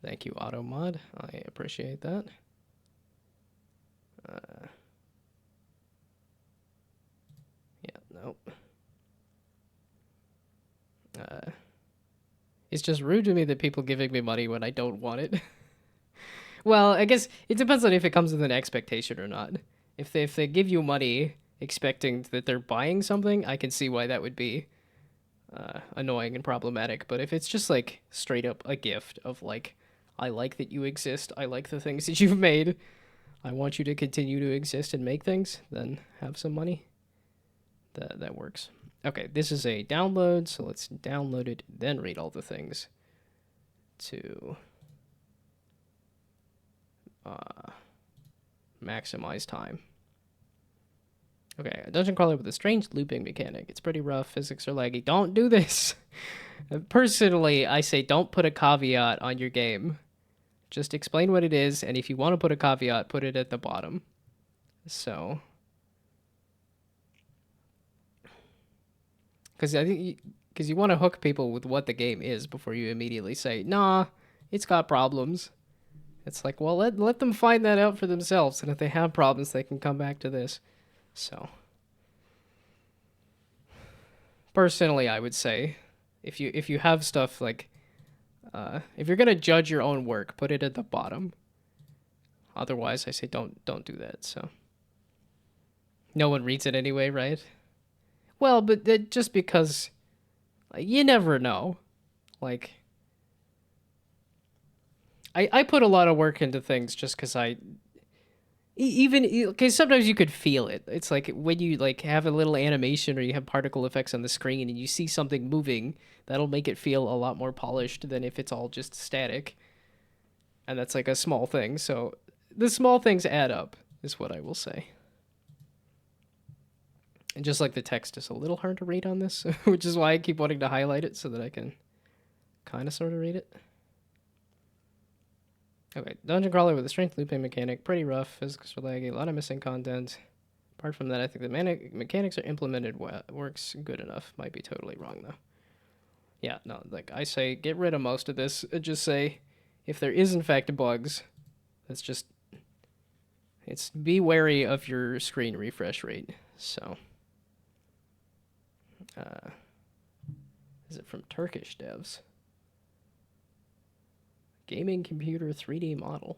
thank you, AutoMod. I appreciate that. Yeah, nope. It's just rude to me that people giving me money when I don't want it. Well, I guess it depends on if it comes with an expectation or not. If they give you money expecting that they're buying something, I can see why that would be annoying and problematic. But if it's just like straight up a gift of like, I like that you exist, I like the things that you've made, I want you to continue to exist and make things, then have some money. That works. Okay, this is a download, so let's download it, then read all the things to maximize time. Okay, a dungeon crawler with a strange looping mechanic. It's pretty rough. Physics are laggy. Don't do this. Personally, I say don't put a caveat on your game. Just explain what it is, and if you want to put a caveat, put it at the bottom. So, because I think you want to hook people with what the game is before you immediately say, nah, it's got problems. It's like, well, let them find that out for themselves, and if they have problems, they can come back to this. So, personally, I would say, if you have stuff like, if you're gonna judge your own work, put it at the bottom. Otherwise, I say don't do that. So, no one reads it anyway, right? Well, but just because you never know. Like, I put a lot of work into things just because okay, sometimes you could feel it. It's like when you like have a little animation or you have particle effects on the screen and you see something moving, that'll make it feel a lot more polished than if it's all just static. And that's like a small thing. So the small things add up, is what I will say. And just like the text is a little hard to read on this, which is why I keep wanting to highlight it so that I can kind of sort of read it. Okay, dungeon crawler with a strength looping mechanic, pretty rough, physics are laggy, a lot of missing content. Apart from that, I think the mechanics are implemented well, works good enough. Might be totally wrong though. Yeah, no, like I say, get rid of most of this. Just say, if there is in fact bugs, it's be wary of your screen refresh rate. So, is it from Turkish devs? Gaming computer 3D model.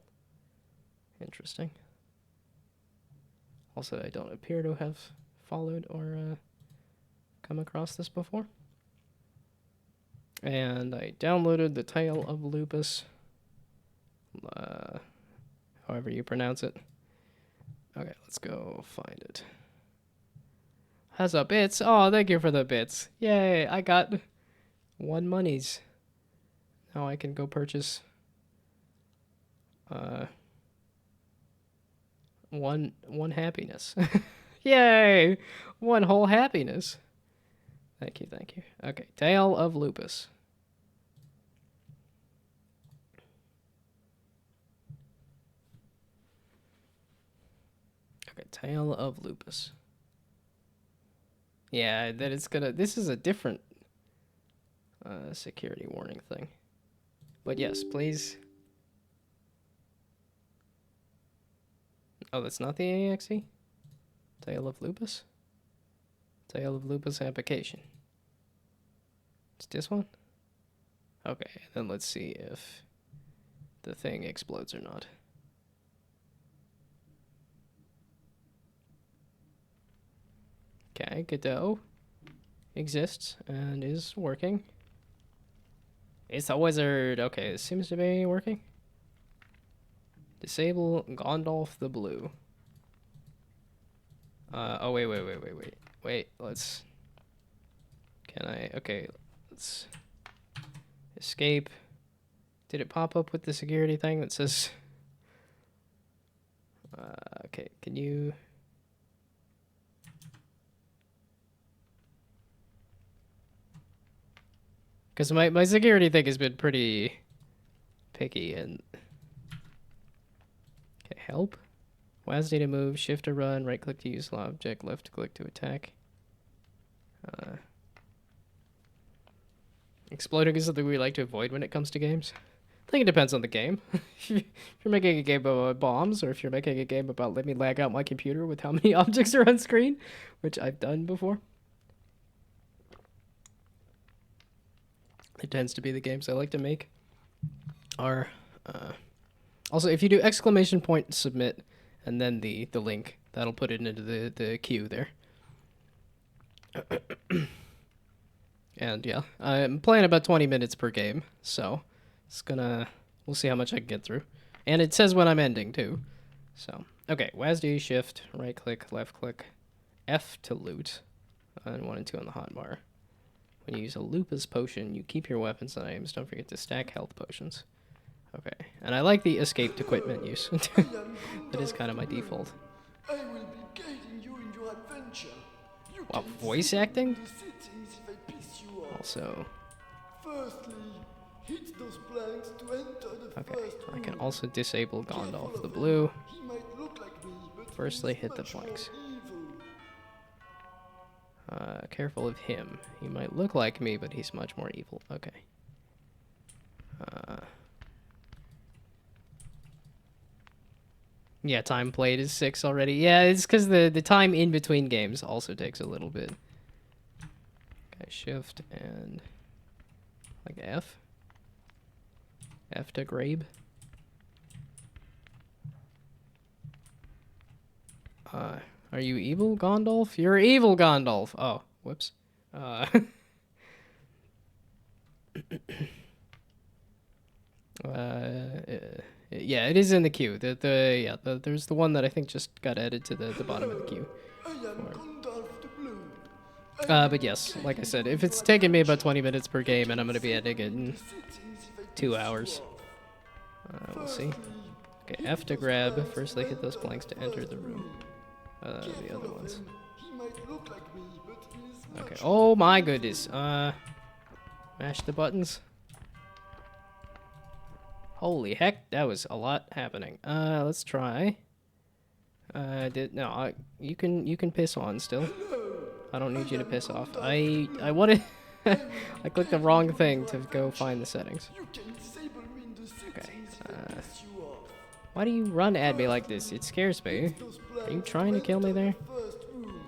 Interesting. Also, I don't appear to have followed or come across this before. And I downloaded the Tale of Lupus. However you pronounce it. Okay, let's go find it. Has a bits. Oh, thank you for the bits. Yay, I got 1 monies. Now I can go purchase one happiness. Yay! 1 whole happiness. Thank you, thank you. Okay, Tale of Lupus. Okay, Tale of Lupus. Yeah, that it's gonna. This is a different security warning thing. But yes, please. Oh, that's not the AXE? Tale of Lupus? Tale of Lupus application. It's this one? Okay, then let's see if the thing explodes or not. Okay, Godot exists and is working. It's a wizard. Okay, it seems to be working. Disable Gondolf the Blue. Oh, wait. Wait, let's... Can I... Okay, let's... Escape. Did it pop up with the security thing that says... okay, can you... Because my security thing has been pretty picky and... Okay, help. WASD to move, shift to run, right click to use object, left click to attack. Exploding is something we like to avoid when it comes to games. I think it depends on the game. If you're making a game about bombs, or if you're making a game about let me lag out my computer with how many objects are on screen, which I've done before. It tends to be the games I like to make. Are also, if you do exclamation point submit and then the link, that'll put it into the queue there. And yeah, I'm playing about 20 minutes per game, so we'll see how much I can get through. And it says when I'm ending too. So, okay, WASD, shift, right click, left click, F to loot, and 1 and 2 on the hotbar. When you use a lupus potion, you keep your weapons and items. Don't forget to stack health potions. Okay, and I like the escape to quit menus. That is kind of my default. I will be guiding you in your adventure. You Wow, can voice see acting? the settings if I piss you off. Also, Firstly, hit those planks to enter the okay, first I can room. also disable Careful Gondolf of the him. Blue. He might look like me, but Firstly, he's hit the much more planks. evil. Careful of him. He might look like me, but he's much more evil. Okay. Yeah, time played is 6 already. Yeah, it's because the time in between games also takes a little bit. Okay, shift and like F. F to grab. Are you evil, Gondolf? You're evil, Gondolf. Oh, whoops. Yeah, it is in the queue. There's the one that I think just got added to the bottom of the queue. I am Gandalf the Blue. But yes, like I said, if it's taking me about 20 minutes per game and I'm gonna be ending it in 2 hours, we'll see. Okay, F to grab. Firstly, hit those blanks to enter the room. The other ones. He might look like me, but he is much Okay. Oh my goodness. Mash the buttons. Holy heck, that was a lot happening. Let's try. You can piss on still. I don't need you to piss off. I wanted. I clicked the wrong thing to go find the settings. You can disable me in the settings if I piss you off. Why do you run at me like this? It scares me. Those Are you blanks trying to kill me there? first room.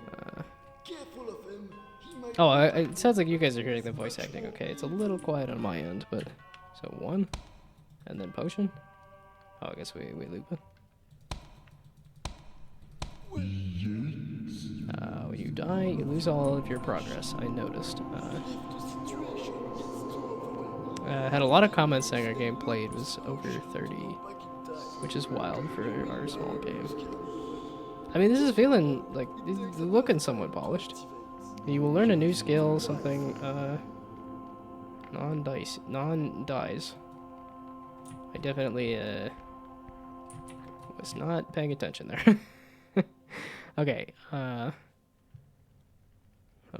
Careful of him. He might Oh, it sounds like you guys are hearing the voice acting. Okay, it's a little quiet on my end, but so 1, and then potion. Oh, I guess we loop it. When you die, you lose all of your progress. I noticed. Had a lot of comments saying our game played was over 30, which is wild for our small game. I mean, this is feeling like it's looking somewhat polished. You will learn a new skill, something non-dies. I definitely was not paying attention there. Okay. Oh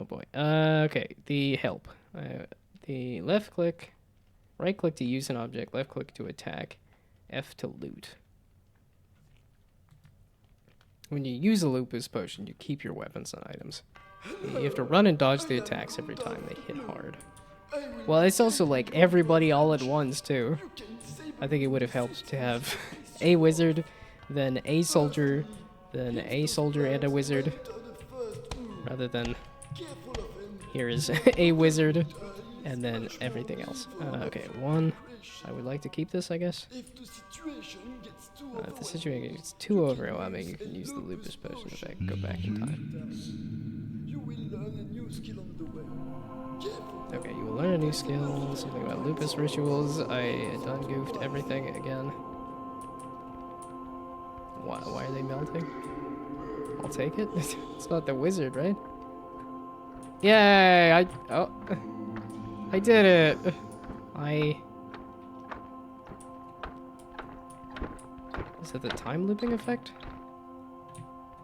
boy. Okay. The help. The left click, right click to use an object, left click to attack, F to loot. When you use a loot boost potion, you keep your weapons and items. You have to run and dodge the attacks every time they hit hard. Well, it's also like everybody all at once too. I think it would have helped to have a wizard, then a soldier, then a soldier and a wizard, rather than here is a wizard and then everything else. Okay, 1. I would like to keep this, I guess. If the situation gets too If the situation gets too overwhelming, you can use the lupus potion to go back in time. you will learn a new skill on the way. Careful. Okay, you will learn a new skill, something about lupus rituals. I done goofed everything again. Why are they melting? I'll take it. It's not the wizard, right? Yay! I did it! Is that the time looping effect?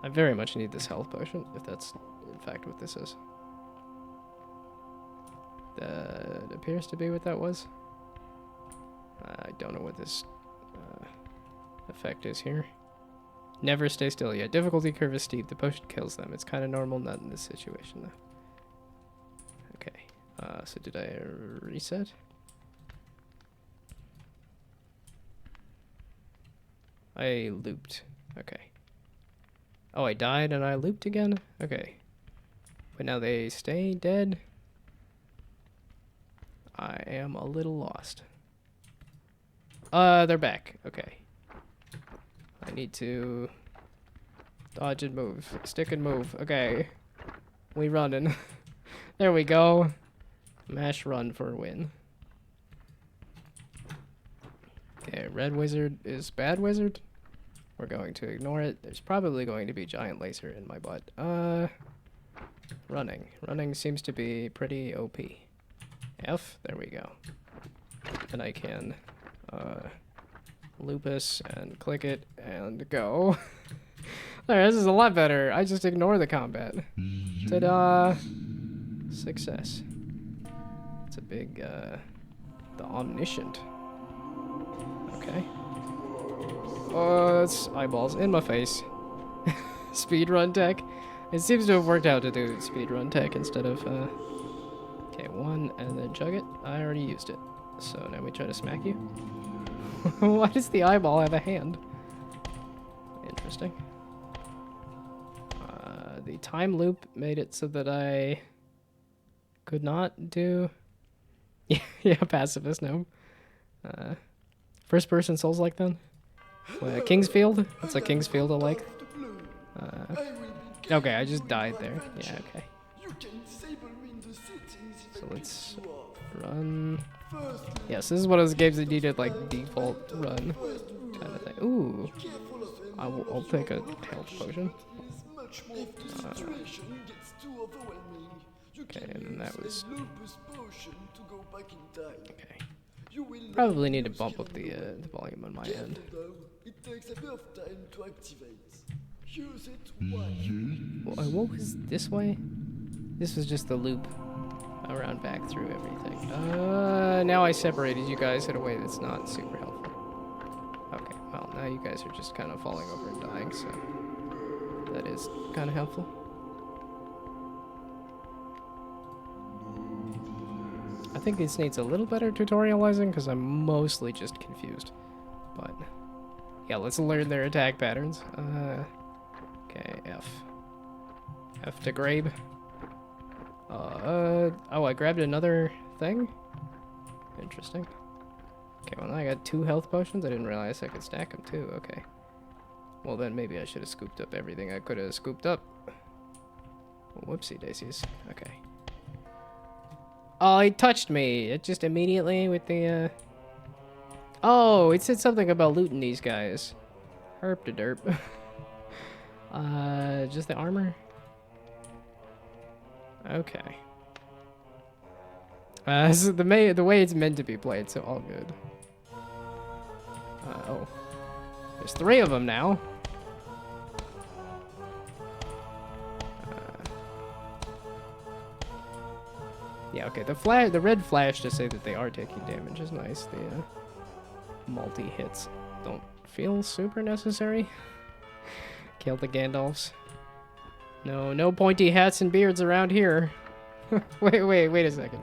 I very much need this health potion, if that's in fact what this is. That appears to be what that was. I don't know what this effect is here. Never stay still yet. Difficulty curve is steep. The potion kills them. It's kind of normal, not in this situation though. Okay. So did I reset? I looped. Okay. Oh, I died and I looped again? Okay. But now they stay dead? I am a little lost. They're back. Okay. I need to dodge and move. Stick and move. Okay. We running. There we go. Mash run for a win. Okay, red wizard is bad wizard. We're going to ignore it. There's probably going to be giant laser in my butt. Running. Running seems to be pretty OP. F, there we go. And I can lupus and click it and go. There, this is a lot better. I just ignore the combat. Ta-da! Success. It's a big, the omniscient. Okay. Oh, it's eyeballs in my face. Speedrun tech. It seems to have worked out to do speedrun tech instead of, okay, 1 and then chug it. I already used it. So now we try to smack you. Why does the eyeball have a hand? Interesting. The time loop made it so that I could not do... yeah, pacifist gnome. First person Souls like then? Kingsfield? What's a Kingsfield alike? Okay, I just died there. Yeah, okay. So let's run. Yes, this is one of those games that needed like default run kind of thing. Ooh, I'll take a health potion. Okay, and then that was. Okay. Probably need to bump up the volume on my end. It takes a bit of time to activate. Use it What was this way? This was just the loop around back through everything. Now I separated you guys in a way that's not super helpful. Okay, well, now you guys are just kind of falling over and dying, so that is kind of helpful. I think this needs a little better tutorializing because I'm mostly just confused. But yeah, let's learn their attack patterns. Okay, F. F to grab. Oh, I grabbed another thing? Interesting. Okay, well now I got 2 health potions. I didn't realize I could stack them too. Okay. Well then maybe I should have scooped up everything I could have scooped up. Whoopsie daisies. Okay. Oh, he touched me. It just immediately with the, Oh, it said something about looting these guys. Herp to derp. Just the armor? Okay. This is the way it's meant to be played, so all good. Oh. There's 3 of them now. Yeah, okay, the red flash to say that they are taking damage is nice. The multi-hits don't feel super necessary. Kill the Gandalfs. No pointy hats and beards around here. wait a second.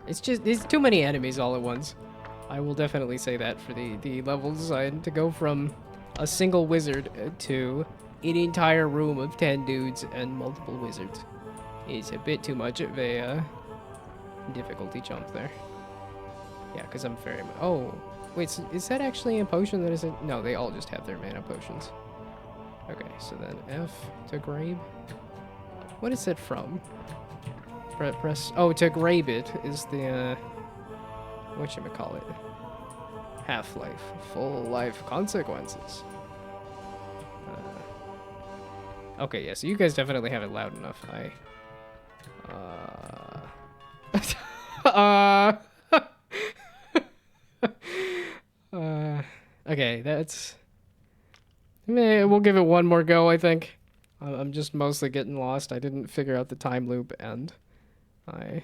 There's too many enemies all at once. I will definitely say that for the level design. To go from a single wizard to an entire room of 10 dudes and multiple wizards is a bit too much of a difficulty jump there. Yeah, because I'm very... Oh, wait, is that actually a potion that isn't... No, they all just have their mana potions. Okay, so then F to grab. What is it from? Press... Oh, to grab it is the... whatchamacallit? Half-life. Full life consequences. Okay, yeah, so you guys definitely have it loud enough. Okay, that's... We'll give it one more go, I think. I'm just mostly getting lost. I didn't figure out the time loop, and I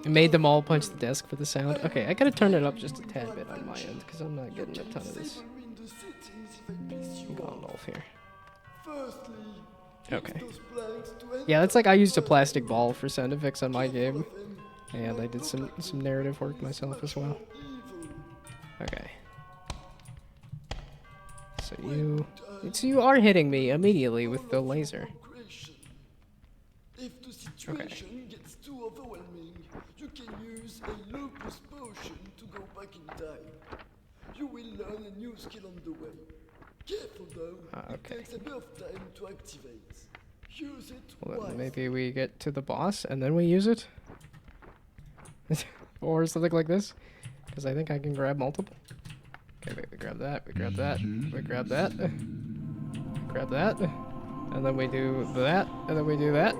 made them all punch the desk for the sound. Okay, I gotta turn it up just a tad bit on my end, because I'm not getting a ton of this Gandalf here. Okay. Yeah, that's like I used a plastic ball for sound effects on my game. And I did some narrative work myself as well. Okay. So you are hitting me immediately with the laser. If the situation gets too overwhelming, you can use a lupus potion to go back in time. You will learn a new skill on the way. Careful though, okay. It takes a bit of time to activate. Use it Well, then maybe we get to the boss and then we use it? Or something like this? Because I think I can grab multiple. Okay, wait, we grab that, we grab that, we grab that, grab that, and then we do that, and then we do that,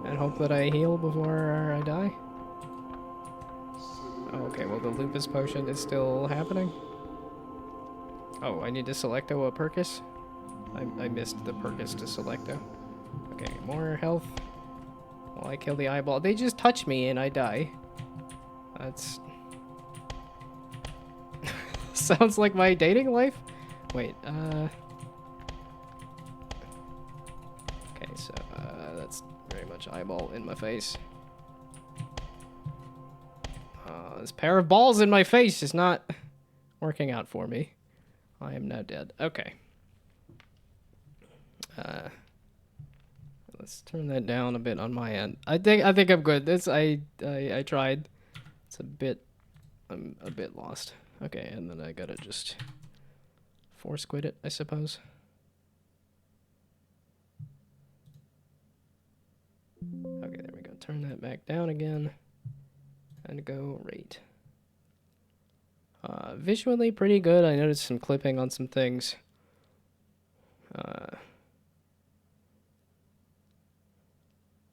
and hope that I heal before I die. Oh, okay, well the lupus potion is still happening. Oh, I need to selecto a Percus? I missed the Percus to selecto. Okay, more health. Well, I kill the eyeball. They just touch me and I die. That's... Sounds like my dating life? Wait, okay, so, that's very much eyeball in my face. This pair of balls in my face is not working out for me. I am now dead. Okay. Let's turn that down a bit on my end. I think I'm good. I tried. It's I'm a bit lost. Okay, and then I gotta just force quit it, I suppose. Okay, there we go. Turn that back down again. And go rate. Visually pretty good. I noticed some clipping on some things.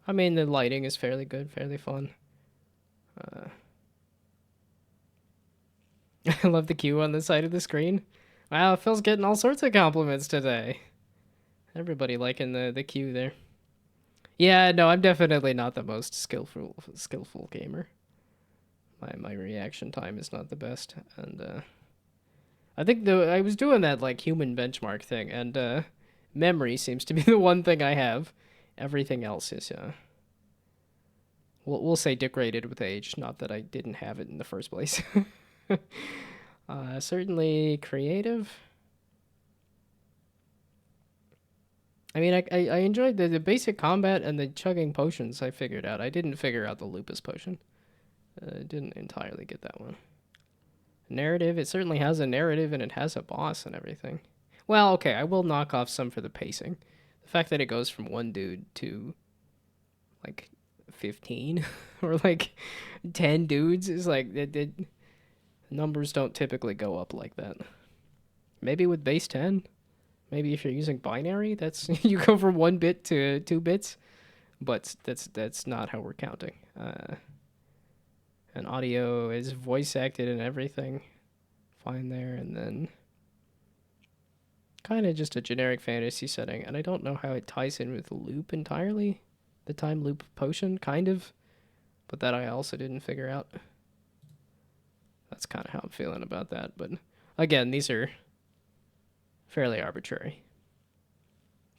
I mean, the lighting is fairly good, fairly fun. I love the queue on the side of the screen. Wow, Phil's getting all sorts of compliments today. Everybody liking the queue there. Yeah, no, I'm definitely not the most skillful gamer. My reaction time is not the best, and I think I was doing that like human benchmark thing, and memory seems to be the one thing I have. Everything else is we'll say degraded with age. Not that I didn't have it in the first place. Certainly creative. I mean, I enjoyed the basic combat and the chugging potions I figured out. I didn't figure out the lupus potion. Didn't entirely get that one. Narrative, it certainly has a narrative and it has a boss and everything. Well, okay, I will knock off some for the pacing. The fact that it goes from one dude to like 15 or like 10 dudes is like, numbers don't typically go up like that. Maybe with base 10. Maybe if you're using binary, that's you go from 1 bit to 2 bits, but that's not how we're counting. And audio is voice acted and everything. Fine there, and then kind of just a generic fantasy setting, and I don't know how it ties in with loop entirely. The time loop potion, kind of, but that I also didn't figure out. That's kind of how I'm feeling about that, but again, these are fairly arbitrary.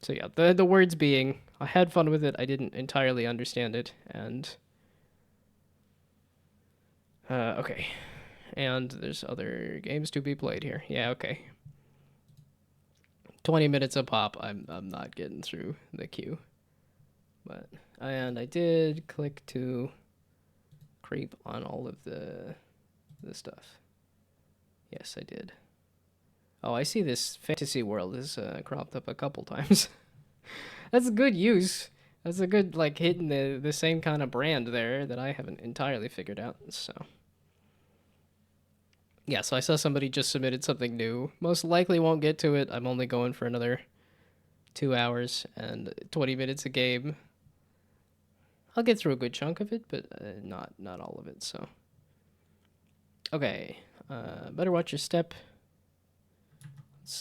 So yeah, the words being, I had fun with it, I didn't entirely understand it, and okay. And there's other games to be played here. Yeah, okay. 20 minutes a pop. I'm not getting through the queue. But I did click to creep on all of the stuff. Yes, I did. Oh, I see this fantasy world is cropped up a couple times. That's a good use. That's a good like hitting the same kind of brand there that I haven't entirely figured out. So yeah, so I saw somebody just submitted something new. Most likely won't get to it. I'm only going for another 2 hours and 20 minutes a game. I'll get through a good chunk of it, but not all of it. So okay, better watch your step.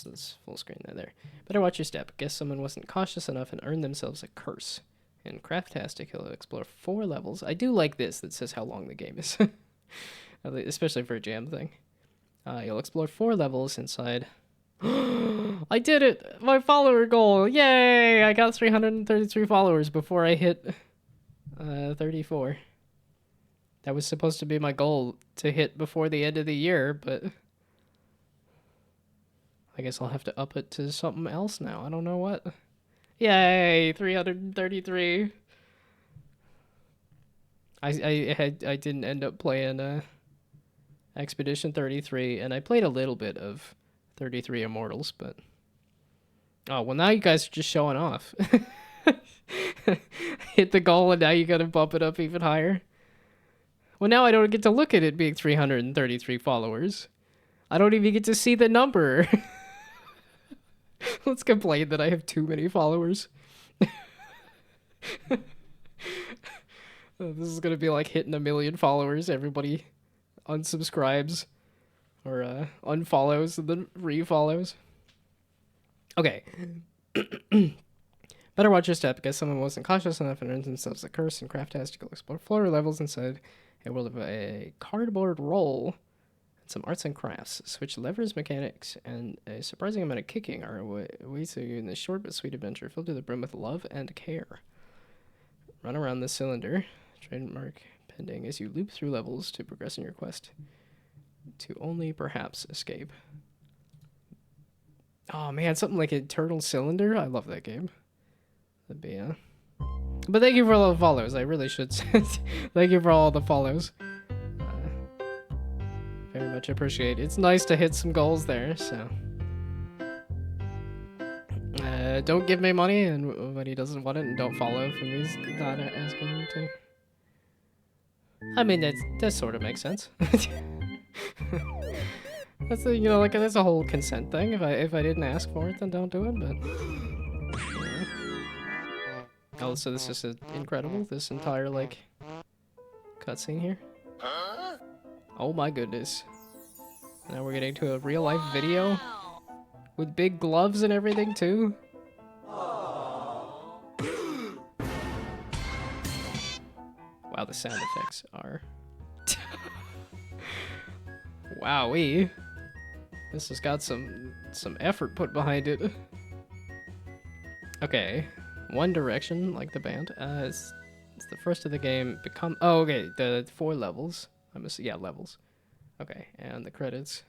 Let's full screen there. Better watch your step. Guess someone wasn't cautious enough and earned themselves a curse. In Craftastic, you'll explore 4 levels. I do like this that says how long the game is, especially for a jam thing. You'll explore 4 levels inside. I did it! My follower goal! Yay! I got 333 followers before I hit 34. That was supposed to be my goal to hit before the end of the year, but I guess I'll have to up it to something else now. I don't know what. Yay! 333. I didn't end up playing Expedition 33, and I played a little bit of 33 Immortals, but oh well, now you guys are just showing off. Hit the goal, and now you gotta bump it up even higher. Well, now I don't get to look at it being 333 followers. I don't even get to see the number. Let's complain that I have too many followers. This is gonna be like hitting 1 million followers. Everybody unsubscribes or unfollows and then refollows. Okay. Better watch your step, because someone wasn't cautious enough and earned themselves a curse in Craftastic. Explore floor levels inside a world of a cardboard roll and some arts and crafts. Switch levers, mechanics, and a surprising amount of kicking are ways to you in this short but sweet adventure filled to the brim with love and care. Run around the cylinder. Trademark pending as you loop through levels to progress in your quest to only perhaps escape. Oh man, something like Eternal Cylinder. I love that game. That'd be But thank you for all the follows. I really should say thank you for all the follows. Very much appreciate it. It's nice to hit some goals there, so. Don't give me money and when he doesn't want it, and don't follow if he's not asking you to. I mean, that sort of makes sense. That's a, you know, like that's a whole consent thing. If I didn't ask for it, then don't do it. But yeah. Oh, so this is incredible. This entire like cutscene here. Oh my goodness! Now we're getting to a real life video with big gloves and everything too. Wow, the sound effects are. Wowee. This has got some effort put behind it. Okay, One Direction, like the band. It's the first of the game. Oh, okay, the 4 levels. Yeah, levels. Okay, and the credits.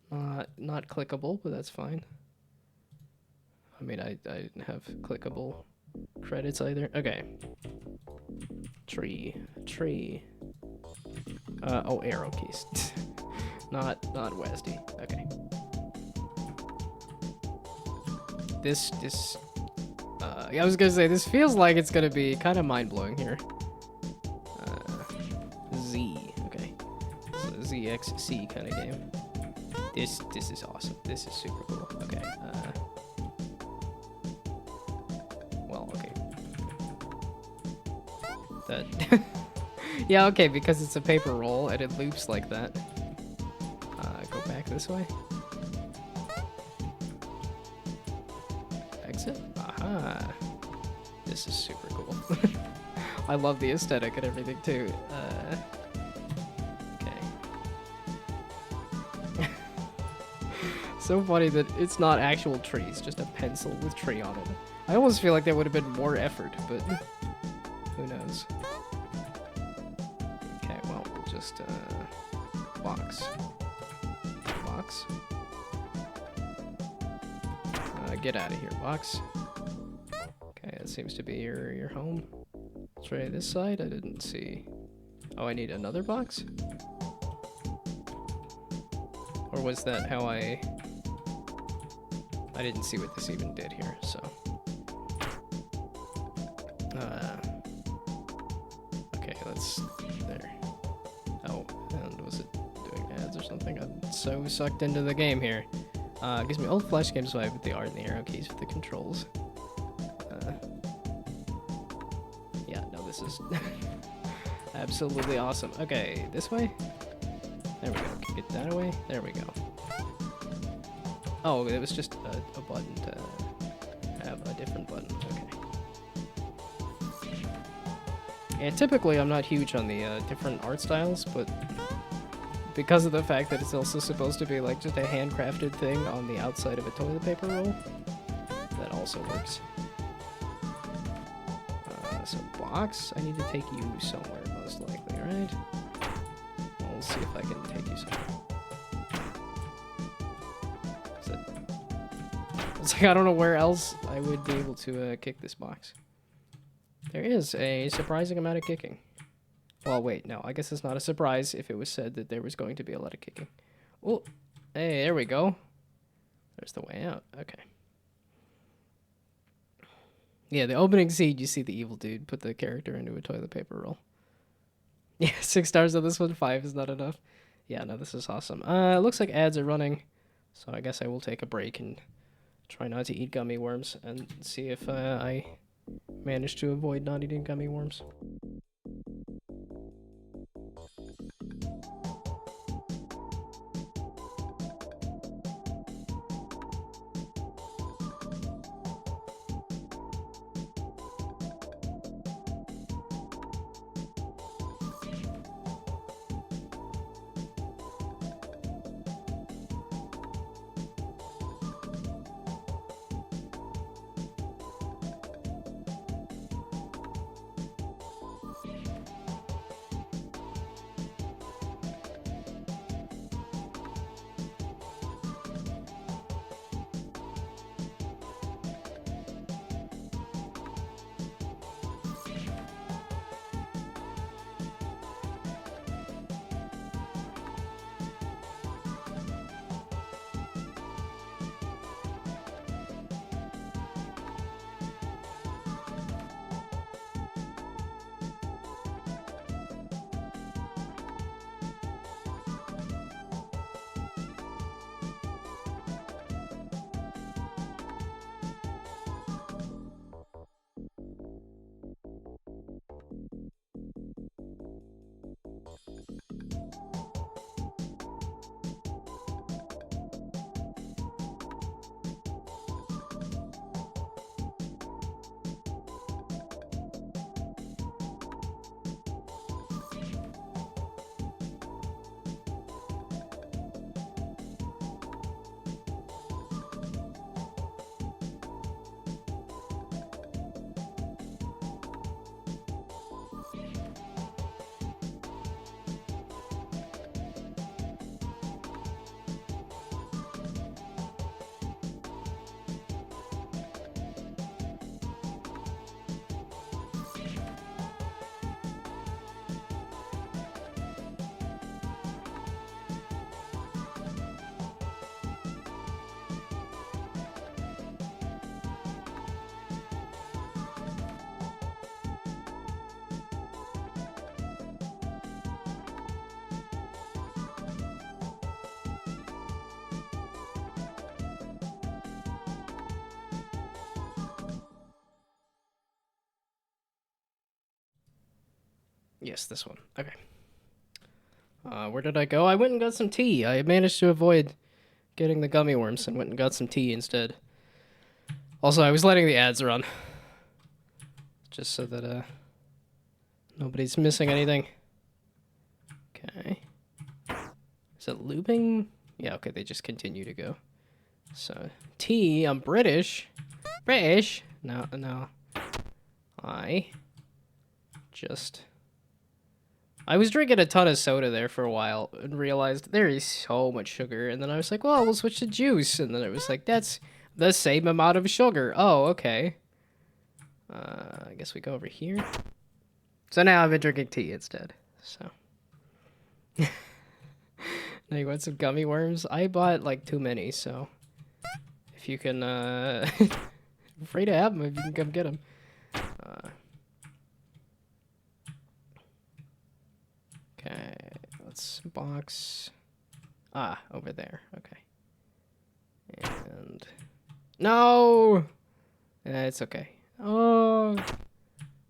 Not clickable, but that's fine. I mean, I didn't have clickable credits either. Okay. Tree. Oh, arrow keys. not WASD. Okay. Yeah, I was gonna say, this feels like it's gonna be kind of mind-blowing here. Z, okay. So ZXC kind of game. This is awesome. This is super cool. Okay, well, okay. That, yeah, okay, because it's a paper roll and it loops like that. Go back this way. Exit? Aha. This is super cool. I love the aesthetic and everything too. Okay. So funny that it's not actual trees, just a pencil with tree on it. I almost feel like there would have been more effort, but who knows. Okay, well, we'll just, box. Box. Get out of here, box. Okay, that seems to be your home. Let's try this side. I didn't see. Oh, I need another box? Or was that how I didn't see what this even did here, so. Okay, let's, there. Oh, and was it doing ads or something? I'm so sucked into the game here. Gives me old Flash games vibe with the art and the arrow keys with the controls. Yeah, no, this is absolutely awesome. Okay, this way? There we go. Get that away. There we go. Oh, it was just a button to have a different button. Okay. Yeah, typically I'm not huge on the different art styles, but because of the fact that it's also supposed to be like just a handcrafted thing on the outside of a toilet paper roll, that also works. So box, I need to take you somewhere most likely, right? We'll see if I can take you somewhere. It's like I don't know where else I would be able to kick this box. There is a surprising amount of kicking. Well, wait, no, I guess it's not a surprise if it was said that there was going to be a lot of kicking. Oh, hey, there we go. There's the way out. Okay. Yeah, the opening scene, you see the evil dude put the character into a toilet paper roll. Yeah, 6 stars on this one, 5 is not enough. Yeah, no, this is awesome. It looks like ads are running, so I guess I will take a break and try not to eat gummy worms and see if I manage to avoid not eating gummy worms. Yes, this one. Okay. Where did I go? I went and got some tea. I managed to avoid getting the gummy worms and went and got some tea instead. Also, I was letting the ads run. Just so that, nobody's missing anything. Okay. Is it looping? Yeah, okay, they just continue to go. So, tea, I'm British. British? No, no. I was drinking a ton of soda there for a while and realized there is so much sugar. And then I was like, well, we'll switch to juice. And then it was like, that's the same amount of sugar. Oh, okay. I guess we go over here. So now I've been drinking tea instead. So. Now you want some gummy worms? I bought like too many, so. If you can, I'm free to have them if you can come get them. Okay, let's box. Ah, over there. Okay. And no, it's okay. Oh,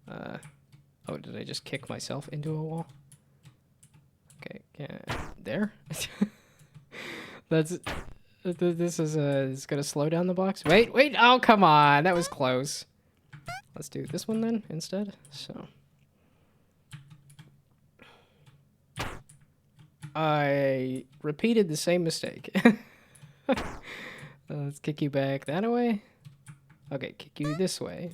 oh, did I just kick myself into a wall? Okay, there. That's. This is gonna slow down the box. Wait. Oh, come on, that was close. Let's do this one then instead. So. I repeated the same mistake. Let's kick you back that way. Okay, kick you this way.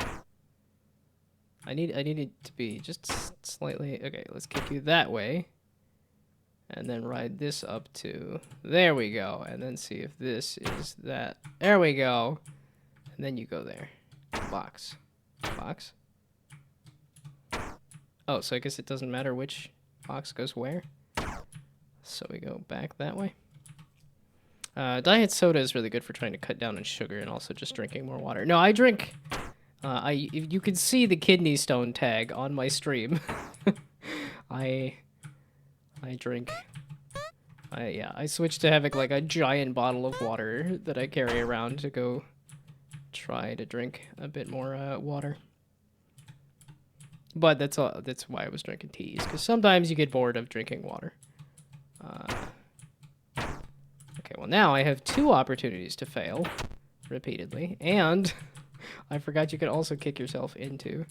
I need it to be just slightly. Okay, let's kick you that way. And then ride this up to there we go. And then see if this is that. There we go. And then you go there. Box. Box. Oh, so I guess it doesn't matter which box goes where. So we go back that way. Diet soda is really good for trying to cut down on sugar and also just drinking more water. No, I drink. You can see the kidney stone tag on my stream. I drink. I switched to having like a giant bottle of water that I carry around to go try to drink a bit more water. But that's why I was drinking teas, because sometimes you get bored of drinking water. Okay, well now I have 2 opportunities to fail repeatedly, and I forgot you could also kick yourself into.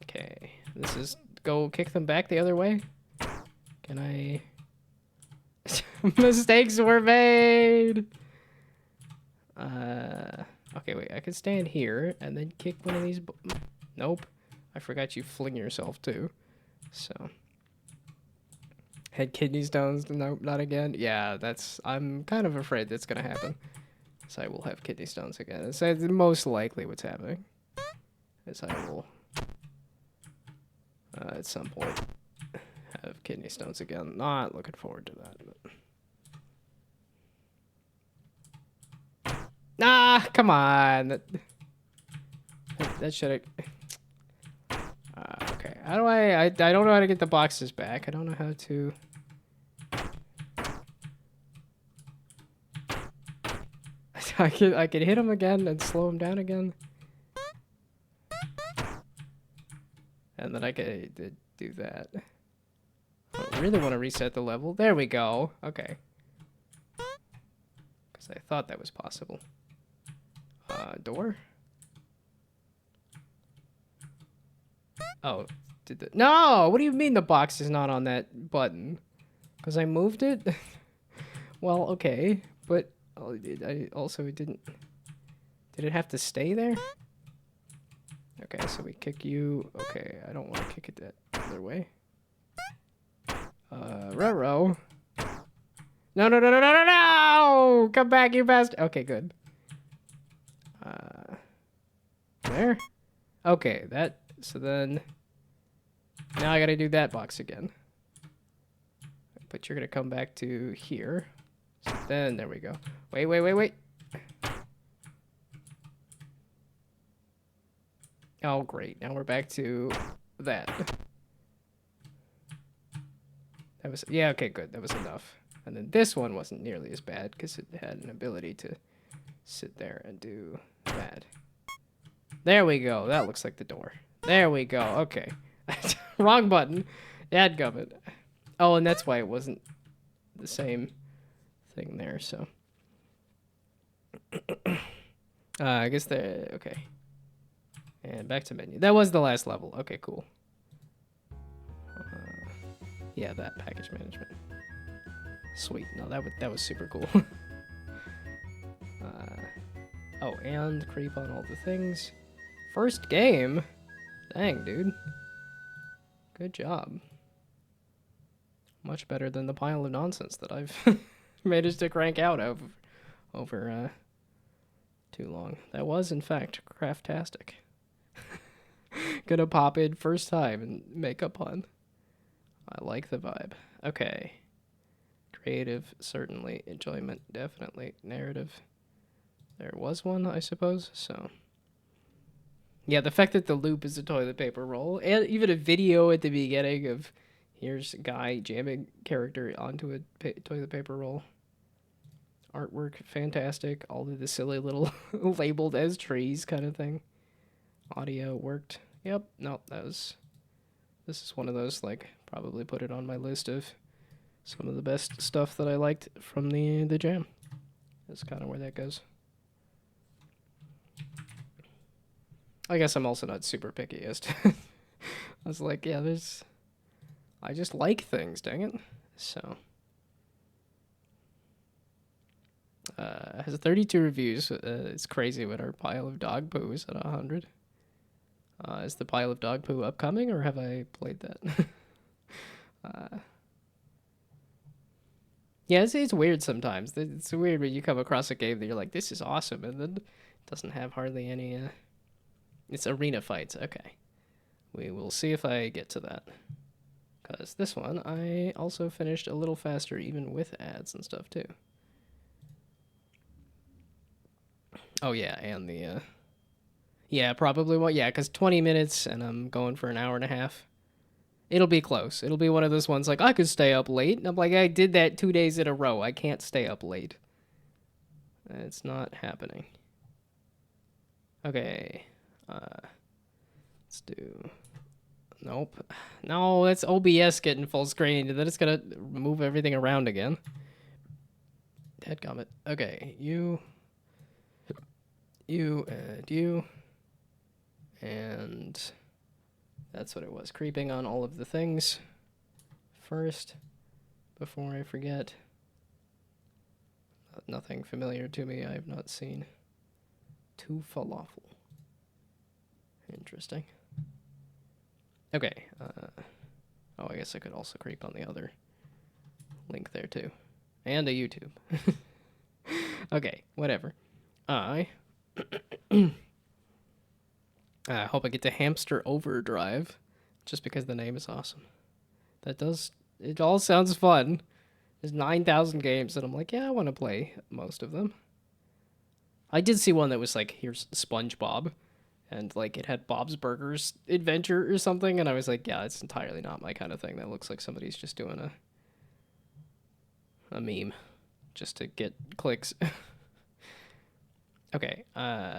Okay, this is go kick them back the other way. Can I? Mistakes were made. Okay, wait. I could stand here and then kick one of these. Nope. I forgot you fling yourself too. So. Had kidney stones? Nope, not again. Yeah, I'm kind of afraid that's gonna happen. So I will have kidney stones again. It's most likely what's happening. Is I will, at some point, have kidney stones again. Not looking forward to that. But... Ah, come on. That should have... okay, how do I don't know how to get the boxes back. I don't know how to... I can hit him again and slow him down again. And then I could do that. I really want to reset the level. There we go. Okay. Because I thought that was possible. Door? Oh, no! What do you mean the box is not on that button? Because I moved it? Well, okay. But it didn't... Did it have to stay there? Okay, so we kick you. Okay, I don't want to kick it that other way. Roro. No! Come back, you bastard! Okay, good. There? Okay, so then... Now I gotta do that box again. But you're gonna come back to here. So then, there we go. Wait. Oh, great. Now we're back to that. That was... Yeah, okay, good. That was enough. And then this one wasn't nearly as bad because it had an ability to sit there and do that. There we go. That looks like the door. There we go. Okay. Wrong button. Dadgummit. Oh, and that's why it wasn't the same thing there, so. I guess okay. And back to menu. That was the last level. Okay, cool. Yeah, that package management. Sweet. No, that was super cool. Oh, and creep on all the things. First game? Dang, dude. Good job. Much better than the pile of nonsense that I've managed to crank out over too long. That was, in fact, craftastic. Gonna pop in first time and make a pun. I like the vibe. Okay. Creative, certainly. Enjoyment, definitely. Narrative. There was one, I suppose, so. Yeah, the fact that the loop is a toilet paper roll, and even a video at the beginning of here's a guy jamming character onto a toilet paper roll. Artwork, fantastic. All of the silly little labeled as trees kind of thing. Audio worked. Yep, no, this is one of those, like, probably put it on my list of some of the best stuff that I liked from the jam. That's kind of where that goes. I guess I'm also not super picky as to I was like, yeah, I just like things, dang it. So has 32 reviews. It's crazy when our pile of dog poo is at 100. Is the pile of dog poo upcoming, or have I played that? Yeah, it's weird sometimes. It's weird when you come across a game that you're like, this is awesome, and then it doesn't have hardly any it's arena fights. Okay. We will see if I get to that. Because this one, I also finished a little faster, even with ads and stuff, too. Oh, yeah, and the, yeah, probably, well, yeah, because 20 minutes, and I'm going for an hour and a half. It'll be close. It'll be one of those ones like, I could stay up late. And I'm like, I did that 2 days in a row. I can't stay up late. It's not happening. Okay. Let's do. Nope. No, it's OBS getting full screen. Then it's gonna move everything around again. Dadgummit. Okay, you, and you, and that's what it was. Creeping on all of the things first, before I forget. Nothing familiar to me. I have not seen. To falafel. Interesting. Okay. Oh, I guess I could also creep on the other link there too, and a YouTube. Okay, whatever. I hope I get to Hamster Overdrive, just because the name is awesome. It all sounds fun. There's 9,000 games, and I'm like, yeah, I want to play most of them. I did see one that was like, here's SpongeBob, and like it had Bob's Burgers Adventure or something, and I was like, yeah, it's entirely not my kind of thing. That looks like somebody's just doing a meme just to get clicks. Okay,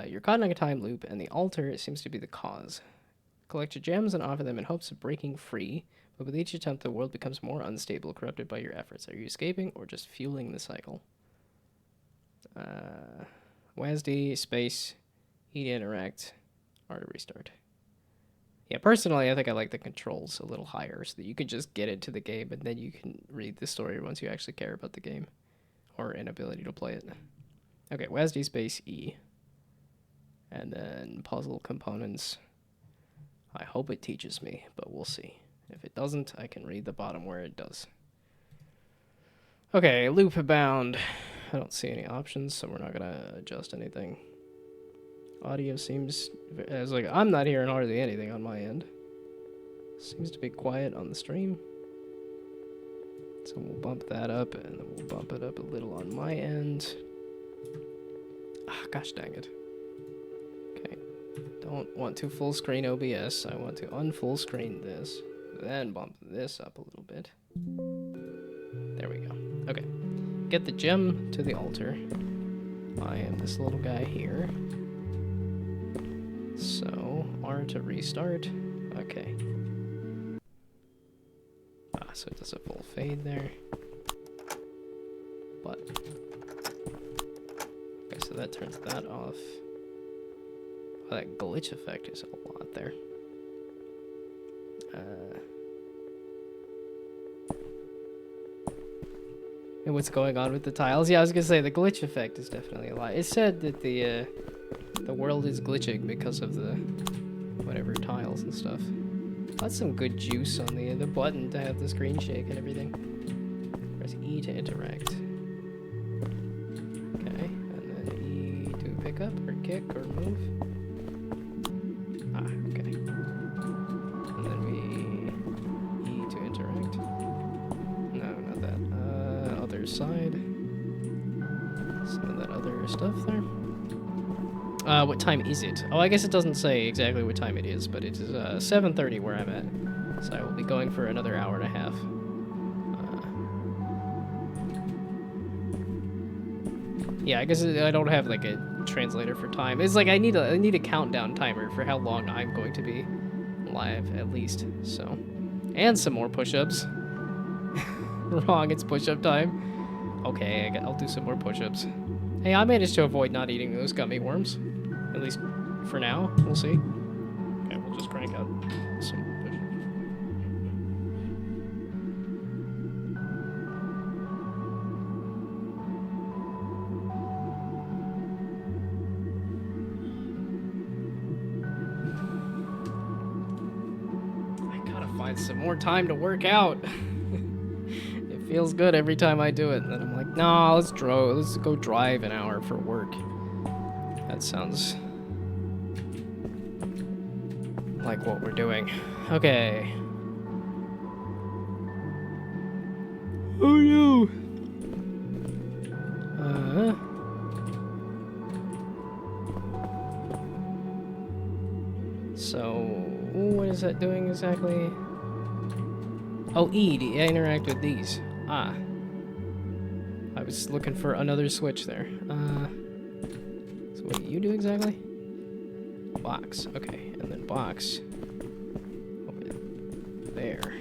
you're caught in a time loop, and the altar seems to be the cause. Collect your gems and offer them in hopes of breaking free, but with each attempt, the world becomes more unstable, corrupted by your efforts. Are you escaping or just fueling the cycle? WASD, space, E to interact, R to restart. Yeah, personally, I think I like the controls a little higher so that you can just get into the game and then you can read the story once you actually care about the game or inability to play it. Okay, WASD space E. And then puzzle components. I hope it teaches me, but we'll see. If it doesn't, I can read the bottom where it does. Okay, loop bound. I don't see any options, so we're not gonna adjust anything. Audio seems, as like, I'm not hearing hardly anything on my end. Seems to be quiet on the stream. So we'll bump that up, and then we'll bump it up a little on my end. Ah, gosh dang it. Okay, don't want to full screen OBS. I want to unfull screen this, then bump this up a little bit. There we go. Okay, get the gem to the altar. I am this little guy here. So, R to restart. Okay. So it does a full fade there. But okay, so that turns that off. Oh, that glitch effect is a lot there. And what's going on with the tiles? Yeah, I was gonna say the glitch effect is definitely a lot. It said that the world is glitching because of the whatever tiles and stuff. That's some good juice on the button to have the screen shake and everything. Press E to interact. Okay, and then E to pick up or kick or move. Ah, okay. And then we E to interact. No, not that. Other side. Some of that other stuff there. What time is it? Oh, I guess it doesn't say exactly what time it is, but it is 7:30 where I'm at. So I will be going for another hour and a half. Yeah, I guess I don't have like a translator for time. It's like I need a countdown timer for how long I'm going to be live at least. So, and some more push-ups. Wrong, it's push-up time. Okay, I'll do some more push-ups. Hey, I managed to avoid not eating those gummy worms. At least for now. We'll see. Okay, we'll just crank out some push-ups. I gotta find some more time to work out. It feels good every time I do it, and then I'm like, nah, let's go drive an hour for work. That sounds like what we're doing. Okay. Oh no. So what is that doing exactly? Oh, E to interact with these. Ah. I was looking for another switch there. So what do you do exactly? Box. Okay, and then box over there.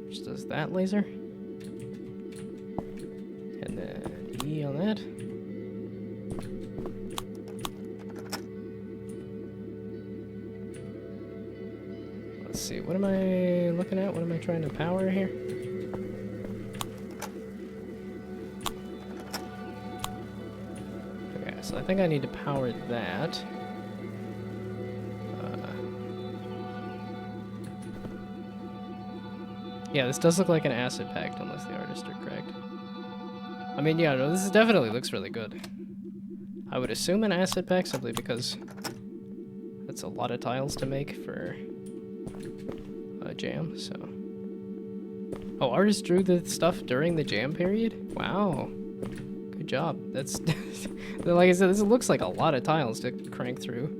Which does that laser. And then E on that. Let's see, what am I looking at? What am I trying to power here? Okay, so I think I need to power that. Yeah, this does look like an acid pact, unless the artists are correct. I mean, yeah, no, this definitely looks really good. I would assume an acid pack simply because that's a lot of tiles to make for a jam, so. Oh, artists drew the stuff during the jam period? Wow. Good job. That's, like I said, this looks like a lot of tiles to crank through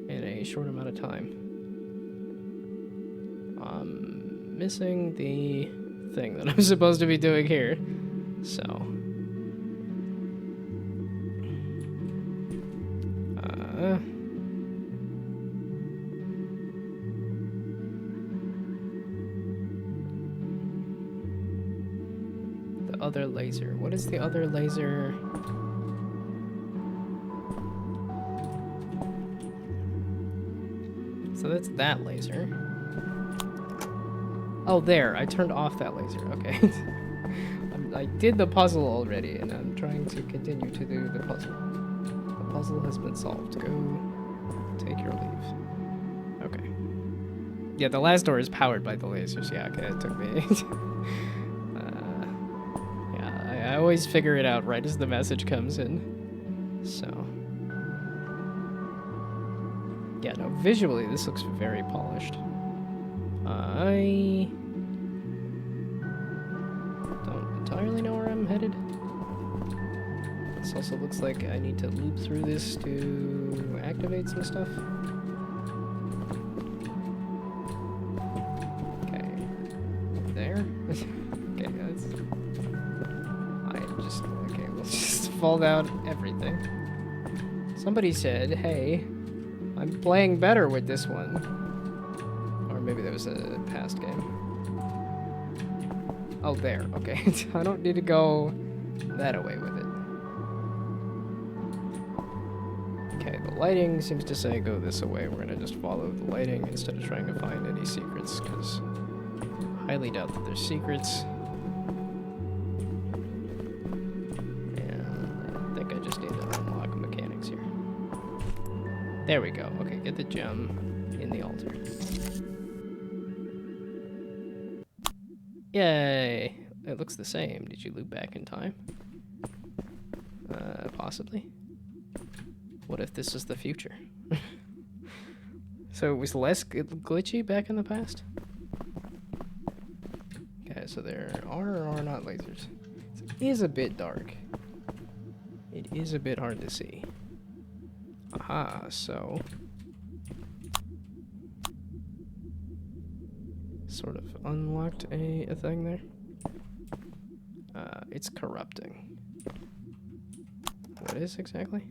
in a short amount of time. Missing the thing that I'm supposed to be doing here, so. The other laser. What is the other laser? So that's that laser. Oh, there. I turned off that laser. Okay. I did the puzzle already, and I'm trying to continue to do the puzzle. The puzzle has been solved. Go take your leave. Okay. Yeah, the last door is powered by the lasers. Yeah, okay, it took me. Yeah, I always figure it out right as the message comes in. So. Yeah, no, visually, this looks very polished. I don't entirely know where I'm headed. This also looks like I need to loop through this to activate some stuff. Okay. There. Okay, guys. Okay, we'll just fall down everything. Somebody said, hey, I'm playing better with this one. Or maybe that was a past game. Oh, there. Okay. I don't need to go that away with it. Okay, the lighting seems to say go this way. We're gonna just follow the lighting instead of trying to find any secrets, because I highly doubt that there's secrets. And I think I just need to unlock mechanics here. There we go. Okay, get the gem in the altar. Yay! It looks the same. Did you loop back in time? Possibly. What if this is the future? So it was less glitchy back in the past? Okay, so there are or are not lasers. It is a bit dark. It is a bit hard to see. Aha, so... sort of unlocked a thing there. It's corrupting. What is exactly?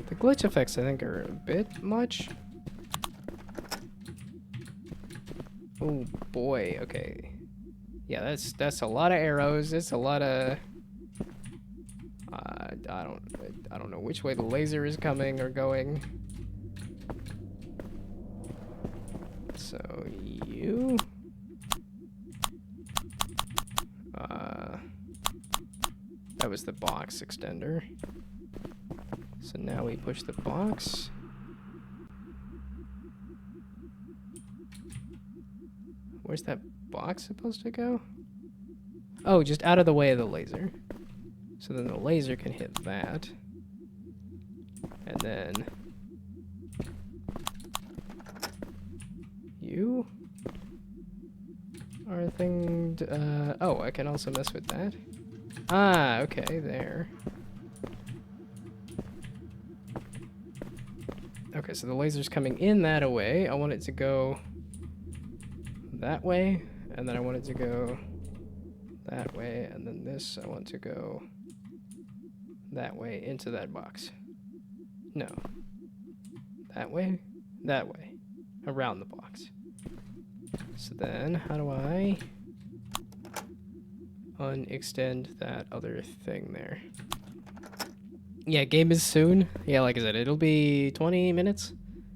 The glitch effects, I think, are a bit much. Oh boy, okay. Yeah, that's a lot of arrows. It's a lot of... I don't know which way the laser is coming or going. So you... that was the box extender. So now we push the box. Where's that box supposed to go? Oh, just out of the way of the laser. So then the laser can hit that. And then... you are a thing to, oh, I can also mess with that. Ah, okay, there. Okay, so the laser's coming in that way. I want it to go that way, and then I want it to go that way, and then this I want to go that way into that box. No. That way, around the box. So then, how do I unextend that other thing there? Yeah, game is soon. Yeah, like I said, it'll be 20 minutes.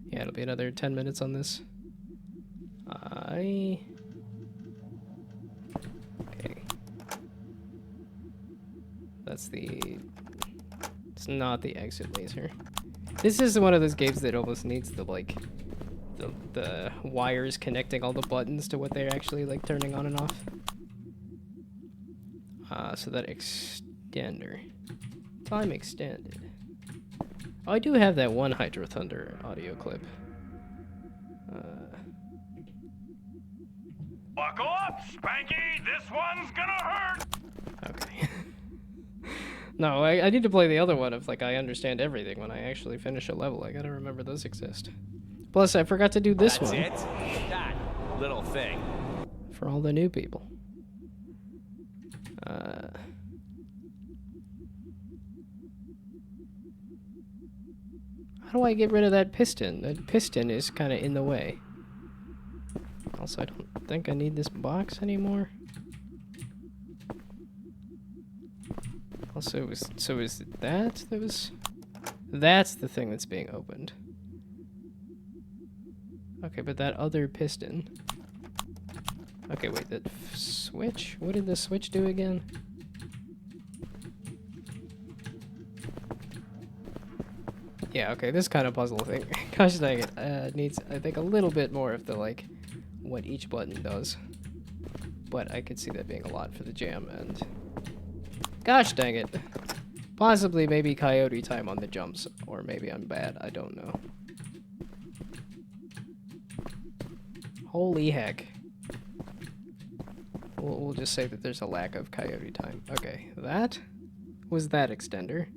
Yeah, it'll be another 10 minutes on this. Okay. That's the... it's not the exit laser. This is one of those games that almost needs the, like... the wires connecting all the buttons to what they're actually like turning on and off. So that extender. Time extended. Oh, I do have that one Hydro Thunder audio clip. Buckle up, Spanky! This one's gonna hurt! Okay. No, I need to play the other one if like I understand everything when I actually finish a level. I gotta remember those exist. Plus, I forgot to do this one. That's it? That little thing. For all the new people. How do I get rid of that piston? That piston is kind of in the way. Also, I don't think I need this box anymore. Also, so is it that was... that's the thing that's being opened. Okay, but that other piston... okay, wait, that switch? What did the switch do again? Yeah, okay, this kind of puzzle thing. Gosh dang it, needs, I think, a little bit more of the, like, what each button does. But I could see that being a lot for the jam, and... gosh dang it. Possibly maybe coyote time on the jumps, or maybe I'm bad, I don't know. Holy heck. We'll just say that there's a lack of coyote time. Okay, that was that extender,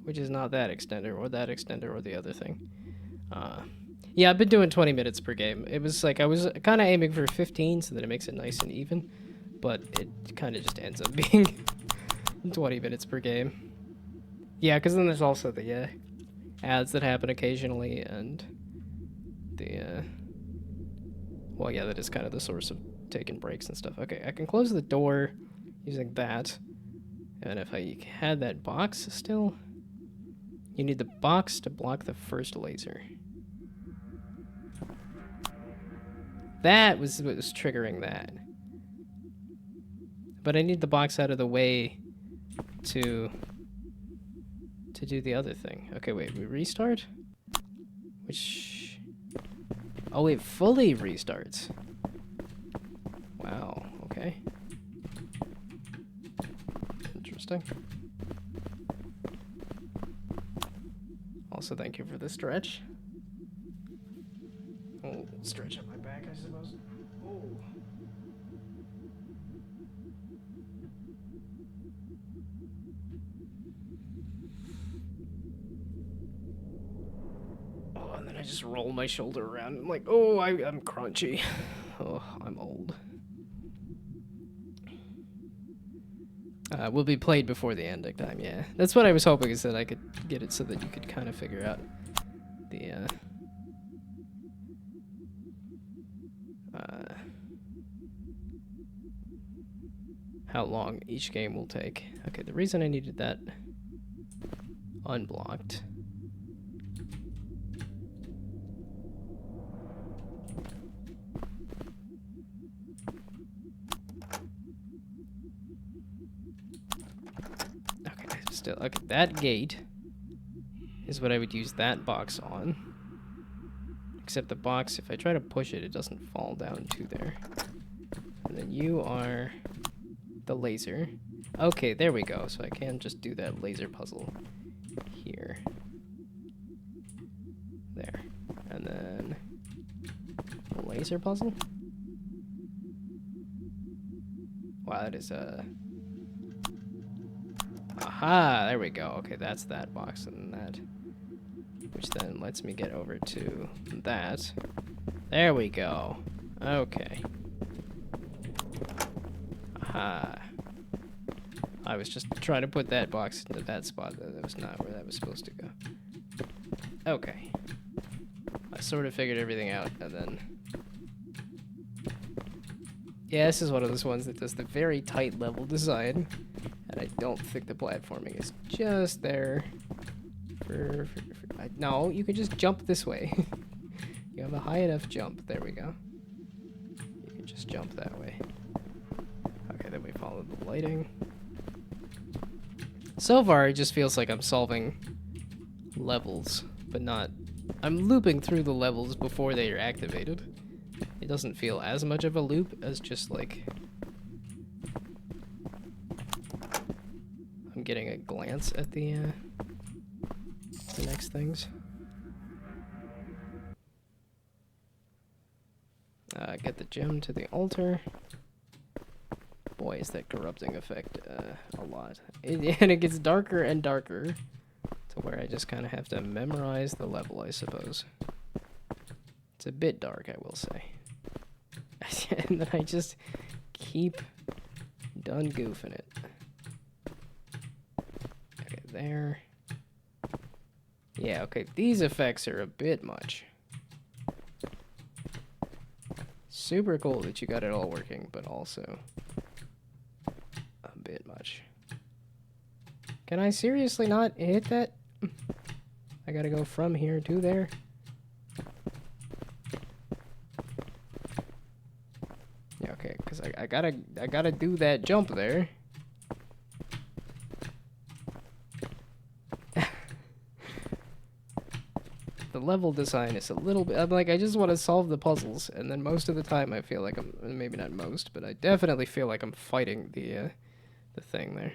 which is not that extender, or that extender, or the other thing. Yeah, I've been doing 20 minutes per game. It was like, I was kind of aiming for 15 so that it makes it nice and even. but it kind of just ends up being 20 minutes per game. Yeah, because then there's also the ads that happen occasionally, and the well, yeah, that is kind of the source of taking breaks and stuff. Okay, I can close the door using that, and if I had that box still, you need the box to block the first laser. That was what was triggering that. But I need the box out of the way to do the other thing. Okay, wait, we restart? Which... Oh, it fully restarts. Wow, okay. Interesting. Also, thank you for the stretch. Oh, stretch up my back, I suppose. Oh. Oh, and then I just roll my shoulder around. I'm like, oh, I'm crunchy. Oh, I'm old. Will be played before the ending time, yeah. That's what I was hoping, is that I could get it so that you could kind of figure out the, how long each game will take. Okay, the reason I needed that unblocked. Okay, still, okay, that gate is what I would use that box on. Except the box, if I try to push it, it doesn't fall down to there. And then you are the laser. Okay, there we go. So I can just do that laser puzzle here. There. And then the laser puzzle? Wow, that is aha, there we go. Okay, that's that box and that. Which then lets me get over to that. There we go. Okay. Aha. I was just trying to put that box into that spot. That was not where that was supposed to go. Okay. I sort of figured everything out, and then... Yeah, this is one of those ones that does the very tight level design. And I don't think the platforming is just there no, you can just jump this way. You have a high enough jump. There we go. You can just jump that way. Okay, then we follow the lighting. So far, it just feels like I'm solving levels, but not... I'm looping through the levels before they are activated. It doesn't feel as much of a loop as just like... I'm getting a glance at the next things. Get the gem to the altar. Boy, is that corrupting effect a lot. And it gets darker and darker to where I just kind of have to memorize the level, I suppose. It's a bit dark, I will say. And then I just keep done goofing it. Okay, there. Yeah, okay, these effects are a bit much. Super cool that you got it all working, but also a bit much. Can I seriously not hit that? I gotta go from here to there. Yeah, okay, because I gotta do that jump there. The level design is a little bit... I'm like, I just want to solve the puzzles, and then most of the time I feel like I'm... Maybe not most, but I definitely feel like I'm fighting the thing there.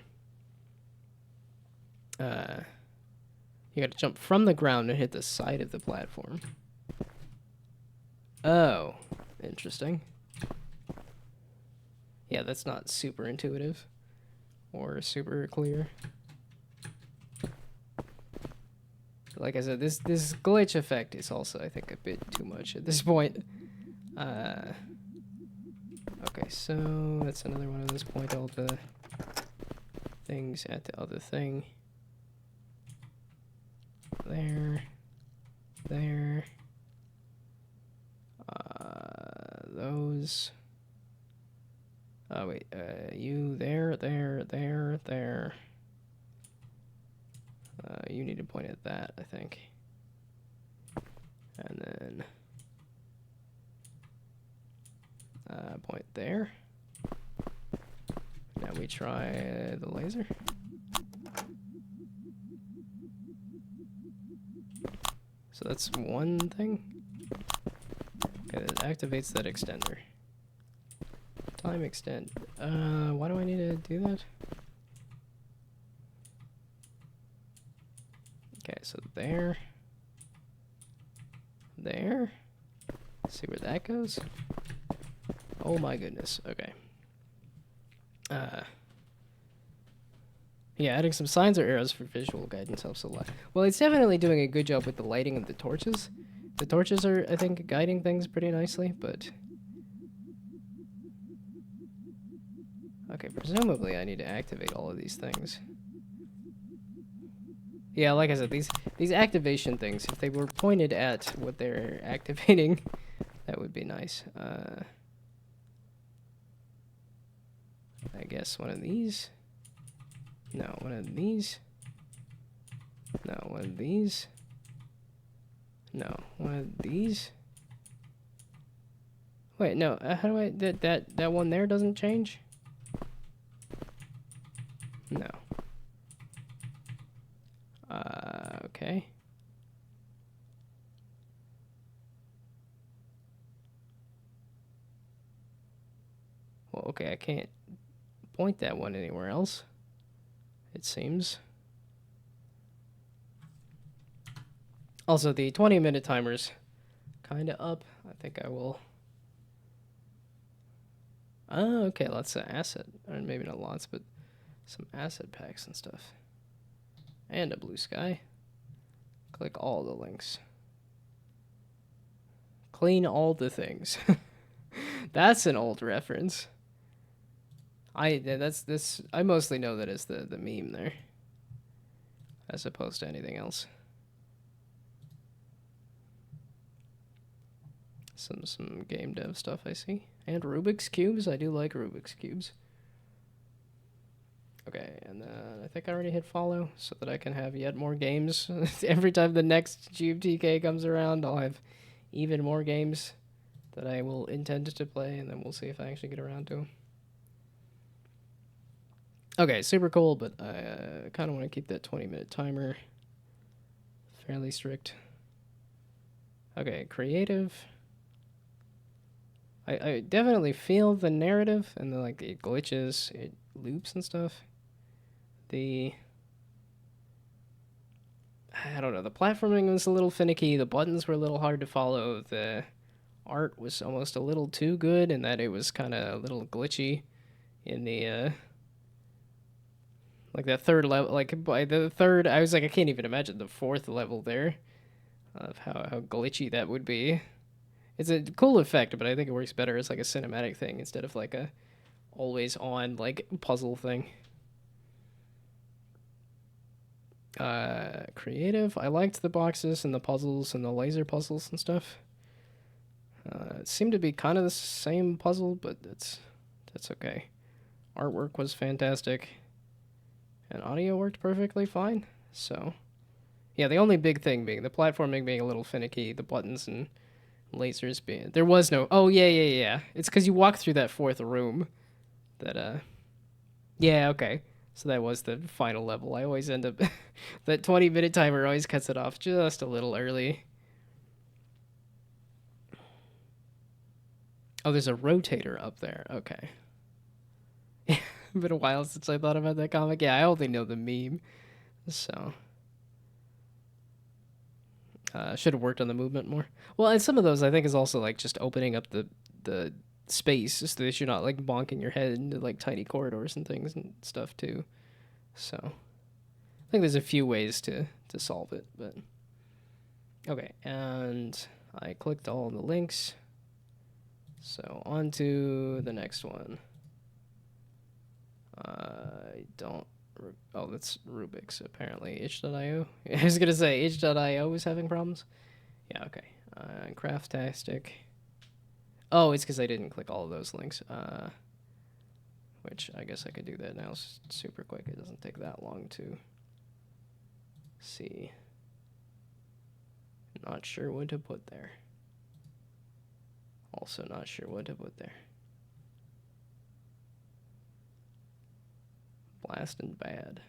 You gotta jump from the ground and hit the side of the platform. Oh, interesting. Yeah, that's not super intuitive or super clear. Like I said, this glitch effect is also, I think, a bit too much at this point. Okay, so that's another one of those point all the things at the other thing. There. There. Those. Oh, wait. You there, there, there, there. You need to point at that, I think. And then point there. Now we try the laser. So that's one thing. Okay, that activates that extender. Time extend. Why do I need to do that? Okay, so there. There. See where that goes? Oh my goodness. Okay. Yeah, adding some signs or arrows for visual guidance helps a lot. Well, it's definitely doing a good job with the lighting of the torches. The torches are, I think, guiding things pretty nicely, but... Okay, presumably I need to activate all of these things. Yeah, like I said, these activation things, if they were pointed at what they're activating, that would be nice. I guess one of these. No, one of these. No, one of these. No, one of these. Wait, no. How do I that one there doesn't change? No. Okay. Well, okay, I can't point that one anywhere else, it seems. Also, the 20-minute timer's kind of up. I think I will... Oh, okay, lots of asset. Or maybe not lots, but some asset packs and stuff. And a blue sky. Click all the links. Clean all the things. That's an old reference. I mostly know that as the meme there, as opposed to anything else. Some game dev stuff I see, and Rubik's cubes. I do like Rubik's cubes. Okay, and I think I already hit follow so that I can have yet more games. Every time the next GMTK comes around, I'll have even more games that I will intend to play, and then we'll see if I actually get around to them. Okay, super cool, but I kind of want to keep that 20-minute timer fairly strict. Okay, creative. I definitely feel the narrative, and then, like, it glitches, it loops and stuff. I don't know, the platforming was a little finicky, the buttons were a little hard to follow, the art was almost a little too good, in that it was kind of a little glitchy in the, like, that third level, like, by the third, I was like, I can't even imagine the fourth level there, of how glitchy that would be. It's a cool effect, but I think it works better as, like, a cinematic thing, instead of, like, a always-on, like, puzzle thing. Creative. I liked the boxes and the puzzles and the laser puzzles and stuff. It seemed to be kind of the same puzzle, but that's okay. Artwork was fantastic, and audio worked perfectly fine. So, yeah, the only big thing being the platforming being a little finicky, the buttons and lasers being... There was no... Oh, yeah. It's because you walk through that fourth room that, Yeah, okay. So that was the final level. I always end up... that 20-minute timer always cuts it off just a little early. Oh, there's a rotator up there. Okay. Been a while since I thought about that comic. Yeah, I only know the meme. So... should have worked on the movement more. Well, and some of those I think is also like just opening up the space so that you're not like bonking your head into like tiny corridors and things and stuff too. So I think there's a few ways to solve it, but okay. And I clicked all the links. So on to the next one. I don't. Oh, that's Rubik's apparently. Itch.io. I was gonna say itch.io is having problems. Yeah. Okay. Craftastic. Oh, it's because I didn't click all of those links. Which I guess I could do that now super quick. It doesn't take that long to see. Not sure what to put there. Also not sure what to put there. Blast and bad.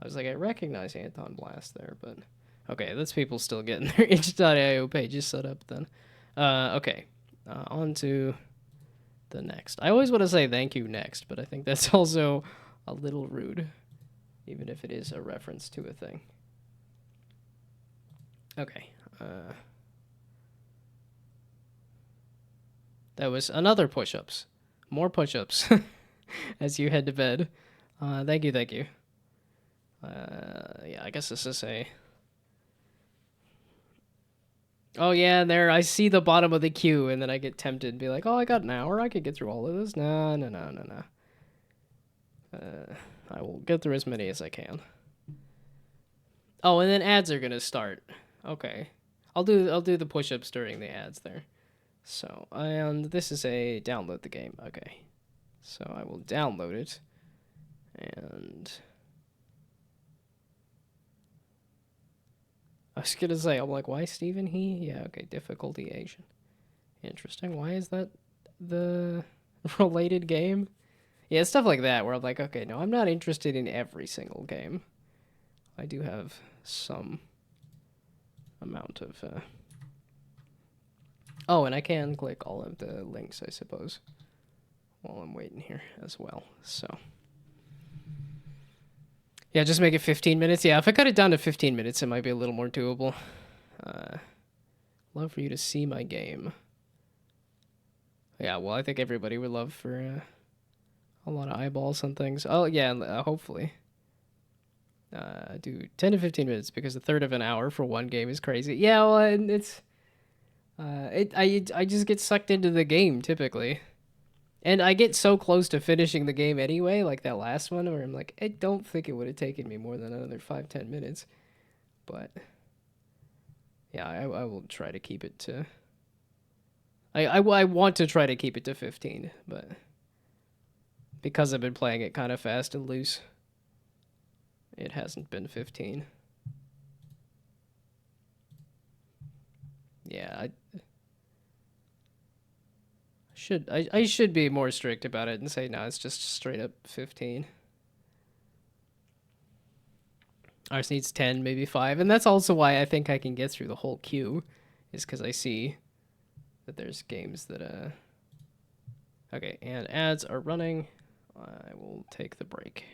I was like, I recognize Anton Blast there, but okay, that's people still getting their itch.io pages set up then. Okay, on to the next. I always want to say thank you next, but I think that's also a little rude, even if it is a reference to a thing. Okay. That was another push-ups. More push-ups as you head to bed. Thank you, thank you. Yeah, I guess this is a... Oh yeah, there, I see the bottom of the queue, and then I get tempted and be like, oh, I got an hour, I could get through all of this. No. I will get through as many as I can. Oh, and then ads are gonna start. Okay. I'll do the push-ups during the ads there. So, and this is a download the game. Okay. So I will download it. And I was gonna say, I'm like, why Stephen he? Yeah, okay, difficulty Asian. Interesting. Why is that the related game? Yeah, stuff like that where I'm like, okay, no, I'm not interested in every single game. I do have some amount of... Oh, and I can click all of the links, I suppose, while I'm waiting here as well, so... Yeah, just make it 15 minutes. Yeah, if I cut it down to 15 minutes, it might be a little more doable. Love for you to see my game. Yeah, well, I think everybody would love for a lot of eyeballs on things. Oh, yeah, hopefully. Do 10 to 15 minutes, because a third of an hour for one game is crazy. Yeah, well, and it's... I just get sucked into the game, typically. And I get so close to finishing the game anyway, like that last one, where I'm like, I don't think it would have taken me more than another 5-10 minutes. But, yeah, I will try to keep it to... I want to try to keep it to 15, but because I've been playing it kind of fast and loose, it hasn't been 15. Yeah, I should be more strict about it and say, no, it's just straight up 15. Ours needs 10, maybe 5, and that's also why I think I can get through the whole queue, is because I see that there's games that, Okay, and ads are running. I will take the break.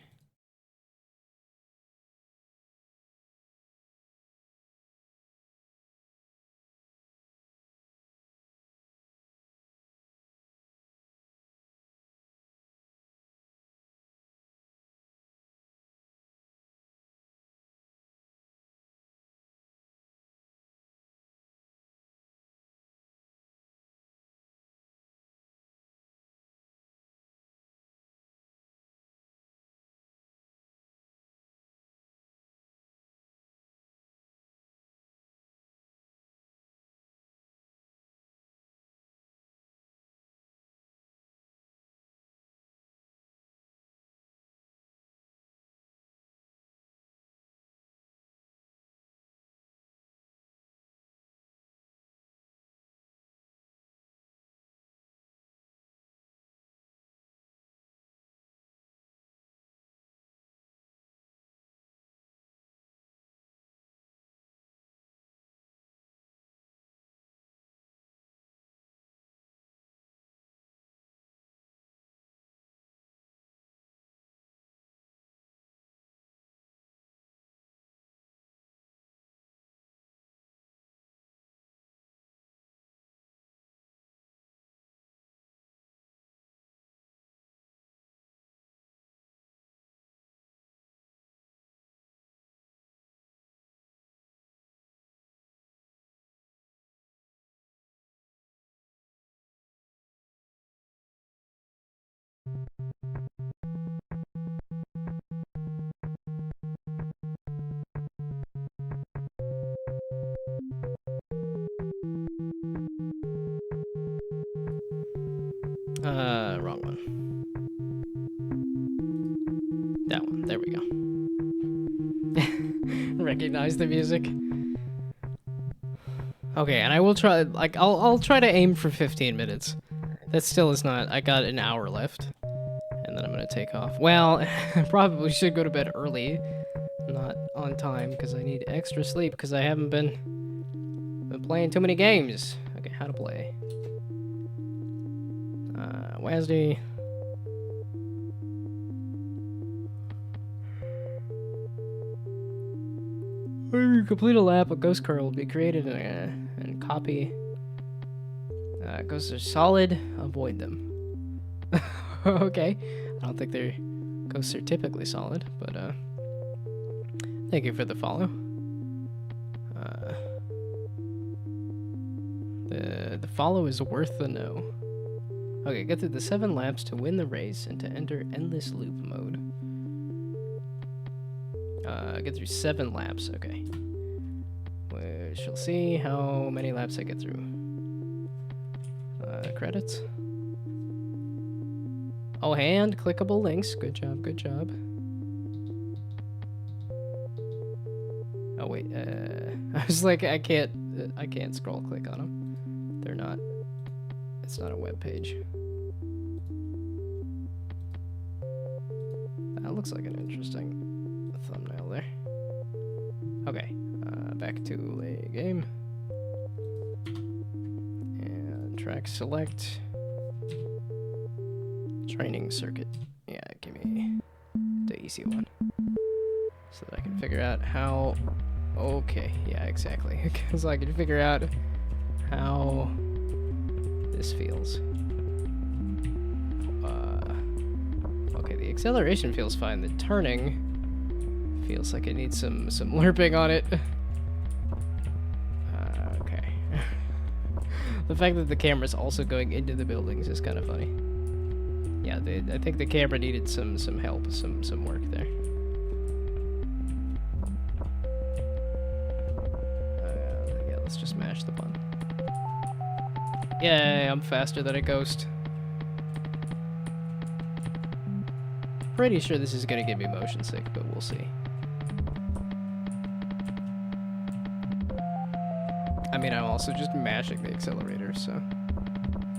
Wrong one. That one. There we go. Recognize the music. Okay, and I will try, like, I'll try to aim for 15 minutes. That still is not, I got an hour left. And then I'm gonna take off. Well, I probably should go to bed early. Not on time, because I need extra sleep, because I haven't been playing too many games. Okay, how to play. WASD. When you complete a lap, a ghost car will be created and copy. Ghosts are solid, avoid them. Okay. I don't think their ghosts are typically solid, but thank you for the follow. The follow is worth the no. Okay, get through the 7 laps to win the race and to enter endless loop mode. Get through 7 laps, okay. We shall see how many laps I get through. Credits. Oh, and clickable links. Good job, good job. Oh wait, I was like, I can't scroll click on them. They're not. It's not a web page. That looks like an interesting thumbnail there. Okay, back to a game. And track select. Training circuit. Yeah, give me the easy one. So that I can figure out how... Okay, yeah, exactly. So I can figure out how this feels. Okay, the acceleration feels fine. The turning feels like it needs some lerping on it. Okay. The fact that the camera's also going into the buildings is kind of funny. Yeah, I think the camera needed some help, some work there. Yeah, let's just mash the button. Yay, I'm faster than a ghost. Pretty sure this is gonna give me motion sick, but we'll see. I mean, I'm also just mashing the accelerator, so...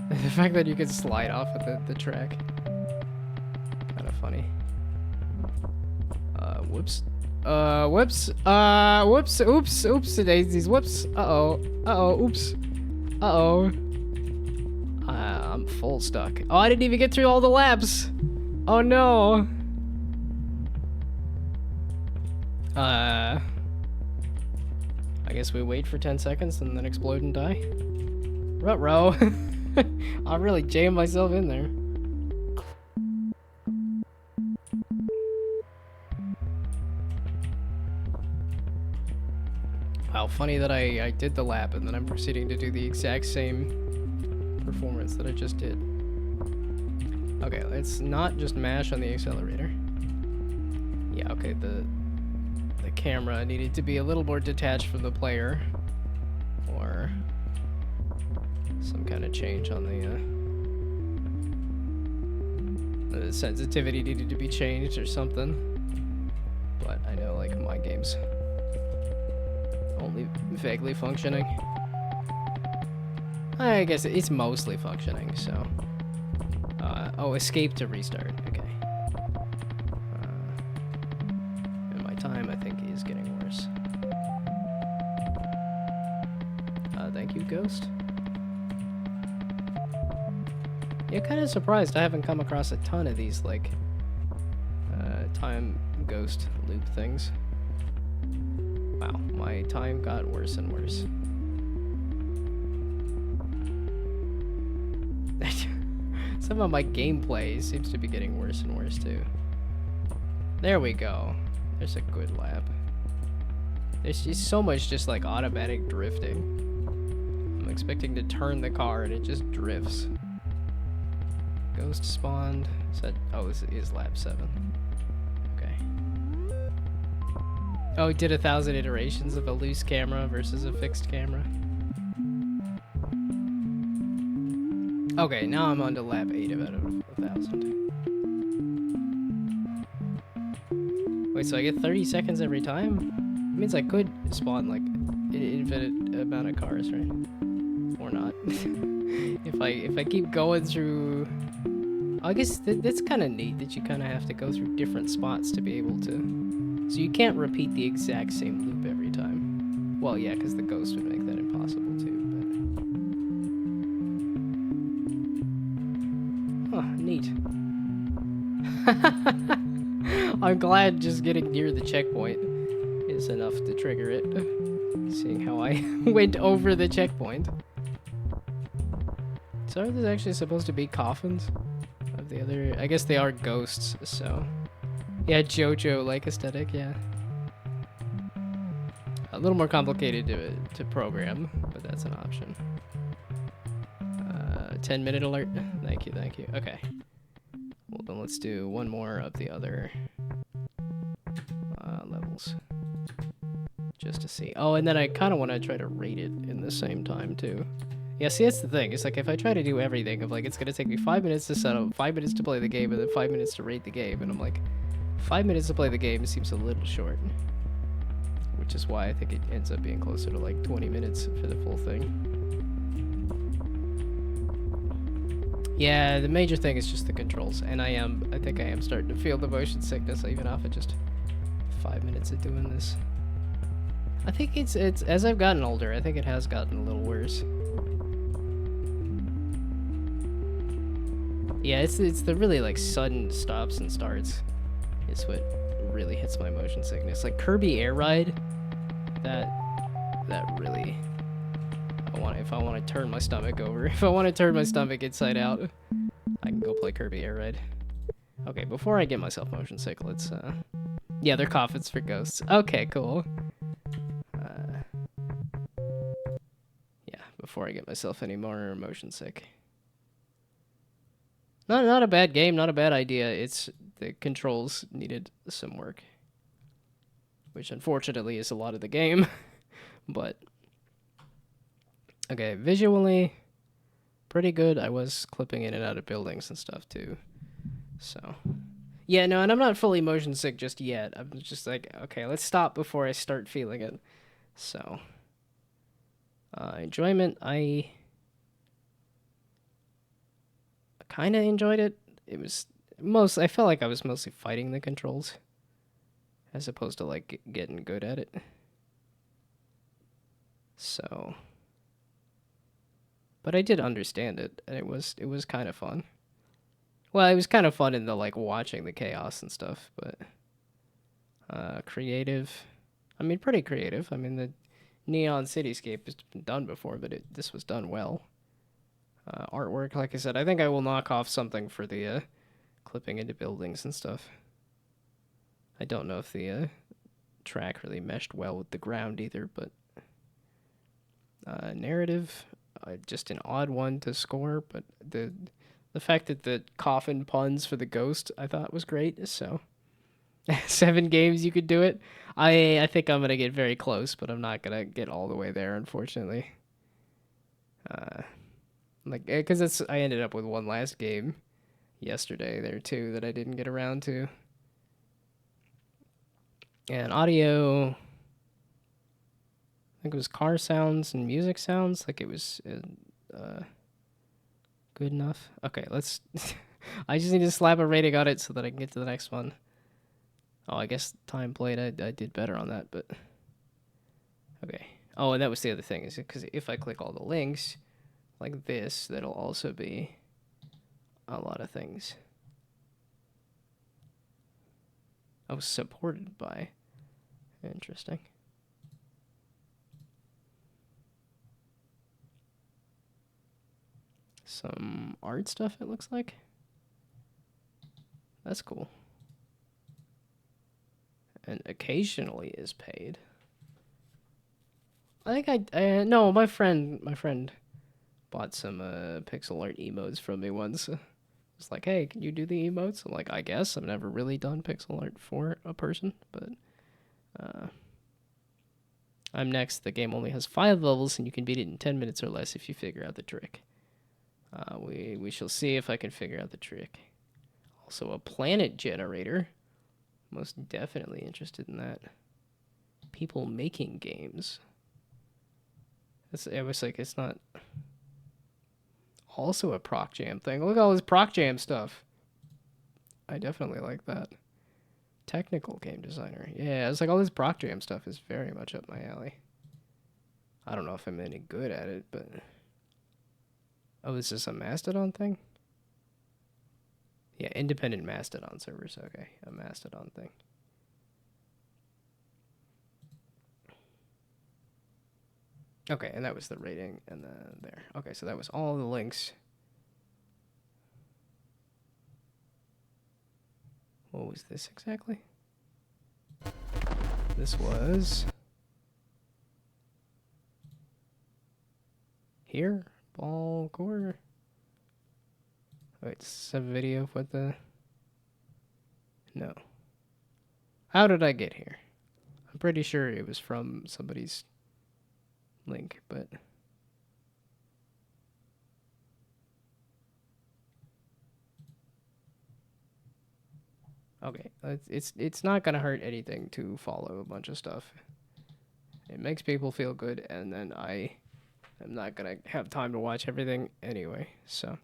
The fact that you can slide off of the track. Kind of funny. Whoops. Whoops. Whoops. Oops. Oops. Daisies. Whoops. Uh-oh. Oops. I'm full stuck. Oh, I didn't even get through all the laps. Oh, no. I guess we wait for 10 seconds and then explode and die. Ruh-roh. I really jammed myself in there. Wow, funny that I did the lap and then I'm proceeding to do the exact same performance that I just did. Okay, let's not just mash on the accelerator. Yeah, okay, the camera needed to be a little more detached from the player. Or some kind of change on the sensitivity needed to be changed or something. But I know, like, my game's only vaguely functioning. I guess it's mostly functioning, so... oh, escape to restart. Okay. And my time, I think, is getting worse. Thank you, Ghost. Yeah, kind of surprised I haven't come across a ton of these, like, time ghost loop things. Wow, my time got worse and worse. Some of my gameplay seems to be getting worse and worse, too. There we go. There's a good lap. There's just so much just, like, automatic drifting. I'm expecting to turn the car and it just drifts. Ghost spawned. Is that, oh, this is lap 7. Okay. Oh, it did 1,000 iterations of a loose camera versus a fixed camera. Okay, now I'm on to lab 8 out of 1,000. Wait, so I get 30 seconds every time? That means I could spawn like an infinite amount of cars, right? Or not. if I keep going through, I guess that's kind of neat that you kind of have to go through different spots to be able to. So you can't repeat the exact same loop every time. Well, yeah, because the ghost would make that impossible too. But neat. I'm glad just getting near the checkpoint is enough to trigger it. Seeing how I went over the checkpoint. So are these actually supposed to be coffins? Of the other, I guess they are ghosts, so. Yeah, JoJo-like aesthetic, yeah. A little more complicated to program, but that's an option. 10-minute alert. Thank you, thank you. Okay. Well, then let's do one more of the other levels. Just to see. Oh, and then I kind of want to try to rate it in the same time, too. Yeah, see, that's the thing. It's like, if I try to do everything, of like, it's going to take me 5 minutes to set up, 5 minutes to play the game, and then 5 minutes to rate the game. And I'm like, 5 minutes to play the game seems a little short. Which is why I think it ends up being closer to like 20 minutes for the full thing. Yeah, the major thing is just the controls, and I think I am starting to feel the motion sickness even off of just 5 minutes of doing this. I think it's as I've gotten older, I think it has gotten a little worse. Yeah, it's the really like sudden stops and starts is what really hits my motion sickness. Like Kirby Air Ride, that really. If I want to turn my stomach over, if I want to turn my stomach inside out, I can go play Kirby Air Ride. Okay, before I get myself motion sick, let's, yeah, they're coffins for ghosts. Okay, cool. Yeah, before I get myself any more motion sick. Not a bad game, not a bad idea. It's, the controls needed some work. Which, unfortunately, is a lot of the game. But okay, visually, pretty good. I was clipping in and out of buildings and stuff too. So, yeah, no, and I'm not fully motion sick just yet. I'm just like, okay, let's stop before I start feeling it. So, enjoyment, I kind of enjoyed it. It was I felt like I was mostly fighting the controls as opposed to like getting good at it. So, but I did understand it, and it was kind of fun. Well, it was kind of fun in the like watching the chaos and stuff, but creative. I mean, pretty creative. I mean, the Neon Cityscape has been done before, but this was done well. Artwork, like I said, I think I will knock off something for the clipping into buildings and stuff. I don't know if the track really meshed well with the ground either, but narrative, just an odd one to score, but the fact that the coffin puns for the ghost I thought was great. So 7 games you could do it. I think I'm gonna get very close, but I'm not gonna get all the way there, unfortunately. Like, because I ended up with one last game yesterday there too that I didn't get around to. And audio, I think it was car sounds and music sounds. Like it was good enough. Okay, let's. I just need to slap a rating on it so that I can get to the next one. Oh, I guess time played. I did better on that, but okay. Oh, and that was the other thing, is because if I click all the links like this, that'll also be a lot of things. I was supported by. Interesting. Some art stuff, it looks like. That's cool. And occasionally is paid. I think no, my friend bought some pixel art emotes from me once. It's like, hey, can you do the emotes? I'm like, I guess. I've never really done pixel art for a person, but I'm next. The game only has 5 levels, and you can beat it in 10 minutes or less if you figure out the trick. We shall see if I can figure out the trick. Also, a planet generator. Most definitely interested in that. People making games. It was like, it's not also a proc jam thing. Look at all this proc jam stuff. I definitely like that. Technical game designer. Yeah, it's like all this proc jam stuff is very much up my alley. I don't know if I'm any good at it, but... Oh, is this a Mastodon thing? Yeah, independent Mastodon servers. Okay, a Mastodon thing. Okay, and that was the rating, and then there. Okay, so that was all the links. What was this exactly? This was... Here? Ball core? Wait, is this a video of what the... No. How did I get here? I'm pretty sure it was from somebody's link, but... Okay, it's not gonna hurt anything to follow a bunch of stuff. It makes people feel good, and then I am not gonna have time to watch everything anyway. So,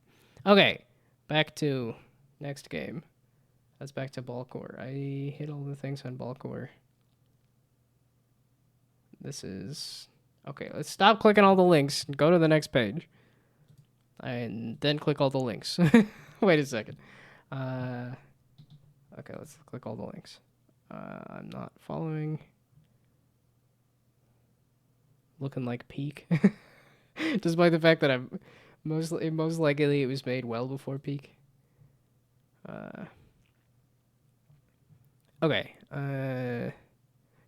okay, back to next game. That's back to Ballcore. I hit all the things on Ballcore. This is okay. Let's stop clicking all the links and go to the next page, and then click all the links. Wait a second. Okay, let's click all the links. I'm not following. Looking like peak. Despite the fact that I'm most likely it was made well before peak. Okay.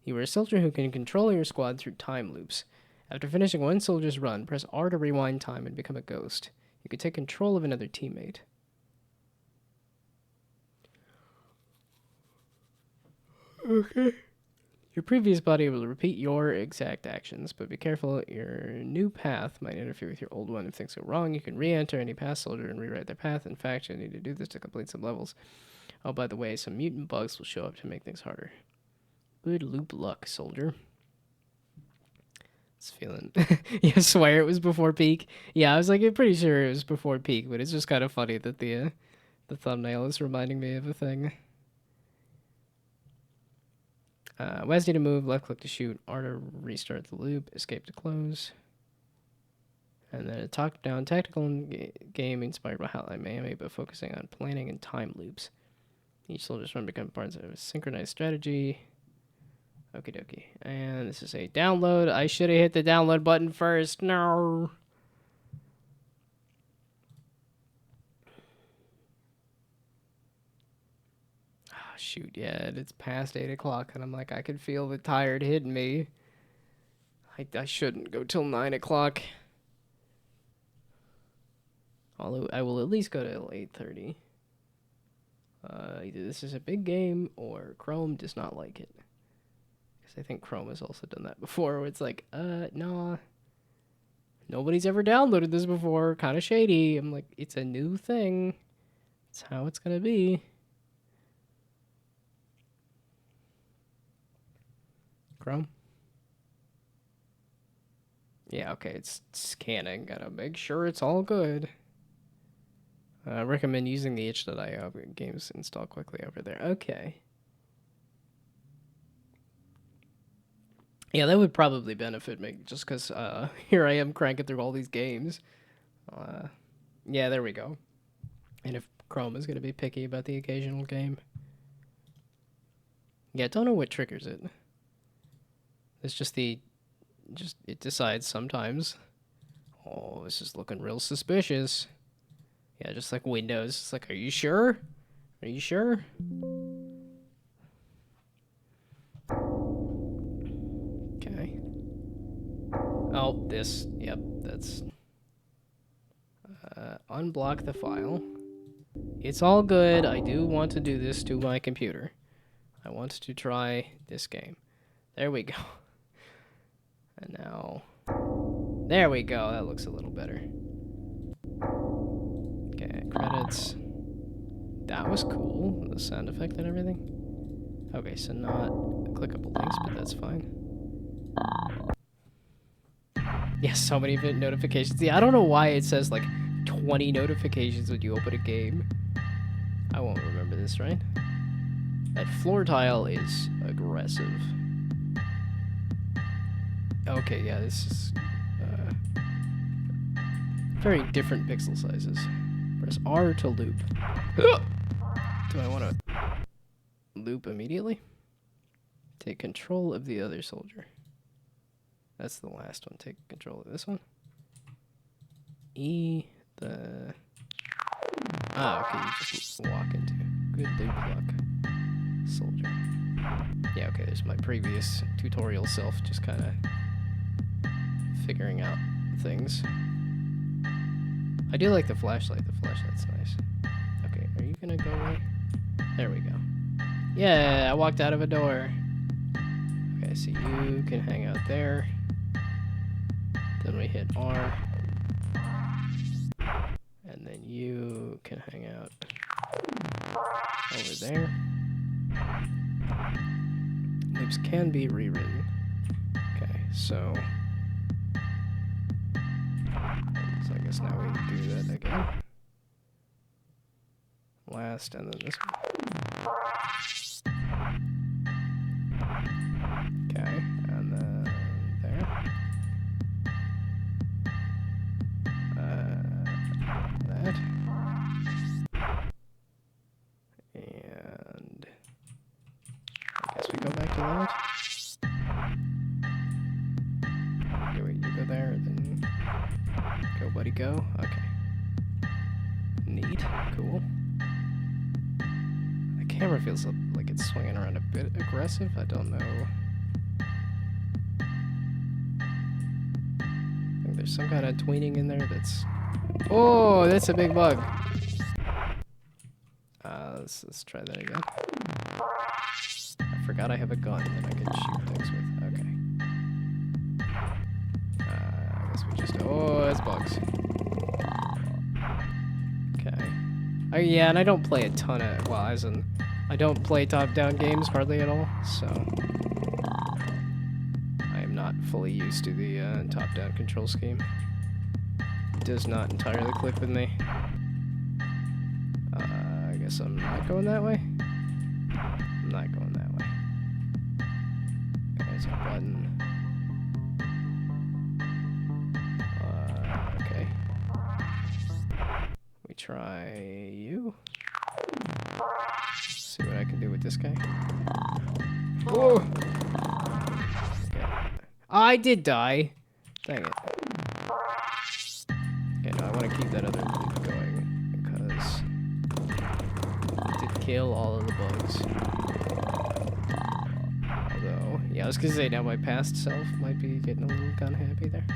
You are a soldier who can control your squad through time loops. After finishing one soldier's run, press R to rewind time and become a ghost. You can take control of another teammate. Okay. Your previous body will repeat your exact actions, but be careful, your new path might interfere with your old one. If things go wrong, you can re-enter any past soldier and rewrite their path. In fact, you need to do this to complete some levels. Oh, by the way, some mutant bugs will show up to make things harder. Good loop luck, soldier. It's feeling... You swear it was before peak? Yeah, I was like, I'm pretty sure it was before peak, but it's just kind of funny that the thumbnail is reminding me of a thing. WASD to move, left click to shoot, R to restart the loop, escape to close. And then a top-down tactical game inspired by Hotline Miami, but focusing on planning and time loops. Each soldier's run becomes parts of a synchronized strategy. Okie dokie. And this is a download. I should have hit the download button first. No. Shoot, yeah, it's past 8 o'clock, and I'm like, I can feel the tired hitting me. I shouldn't go till 9 o'clock. Although, I will at least go till 8:30. Either this is a big game, or Chrome does not like it. Because I think Chrome has also done that before, where it's like, nah. Nobody's ever downloaded this before, kind of shady. I'm like, it's a new thing. It's how it's gonna be. Chrome? Yeah, okay, it's scanning. Gotta make sure it's all good. I recommend using the itch.io games install quickly over there. Okay. Yeah, that would probably benefit me, just because here I am cranking through all these games. Yeah, there we go. And if Chrome is going to be picky about the occasional game. Yeah, don't know what triggers it. It's just it decides sometimes. Oh, this is looking real suspicious. Yeah, just like Windows. It's like, are you sure? Are you sure? Okay. Oh, this. Yep, that's... unblock the file. It's all good. I do want to do this to my computer. I want to try this game. There we go. And now... There we go. That looks a little better. Okay, credits. That was cool. The sound effect and everything. Okay, so not clickable links, but that's fine. Yes, so many notifications. Yeah, I don't know why it says like 20 notifications when you open a game. I won't remember this, right? That floor tile is aggressive. Okay, yeah, this is very different pixel sizes. Press R to loop. Do I want to loop immediately? Take control of the other soldier. That's the last one. Take control of this one. E, the... Ah, okay, you just walk into. Good loop luck. Soldier. Yeah, okay, there's my previous tutorial self just kind of figuring out things. I do like the flashlight. The flashlight's nice. Okay, are you gonna go away? There we go. Yeah, I walked out of a door. Okay, so you can hang out there. Then we hit R. And then you can hang out over there. Loops can be rewritten. Okay, so I guess now we do that again. Last, and then this one. Okay, and then there. That. And I guess we go back to that. Okay, wait, you go there, then go, buddy, go. Okay. Neat. Cool. The camera feels like it's swinging around a bit aggressive. I don't know. I think there's some kind of tweening in there that's... Oh, that's a big bug. Let's try that again. I forgot I have a gun that I can shoot things with. Okay. I guess we just... Oh, that's bugs. Okay. Yeah, and I don't play a ton of... Well, as in... I don't play top-down games hardly at all, so... I am not fully used to the top-down control scheme. It does not entirely click with me. I guess I'm not going that way? I'm not going that way. Okay, there's a button. Okay. We try you. See what I can do with this guy. Oh! Okay. I did die. Dang it. Okay, no, I want to keep that other loop going because it did kill all of the bugs. Although, yeah, I was gonna say now my past self might be getting a little gun happy there.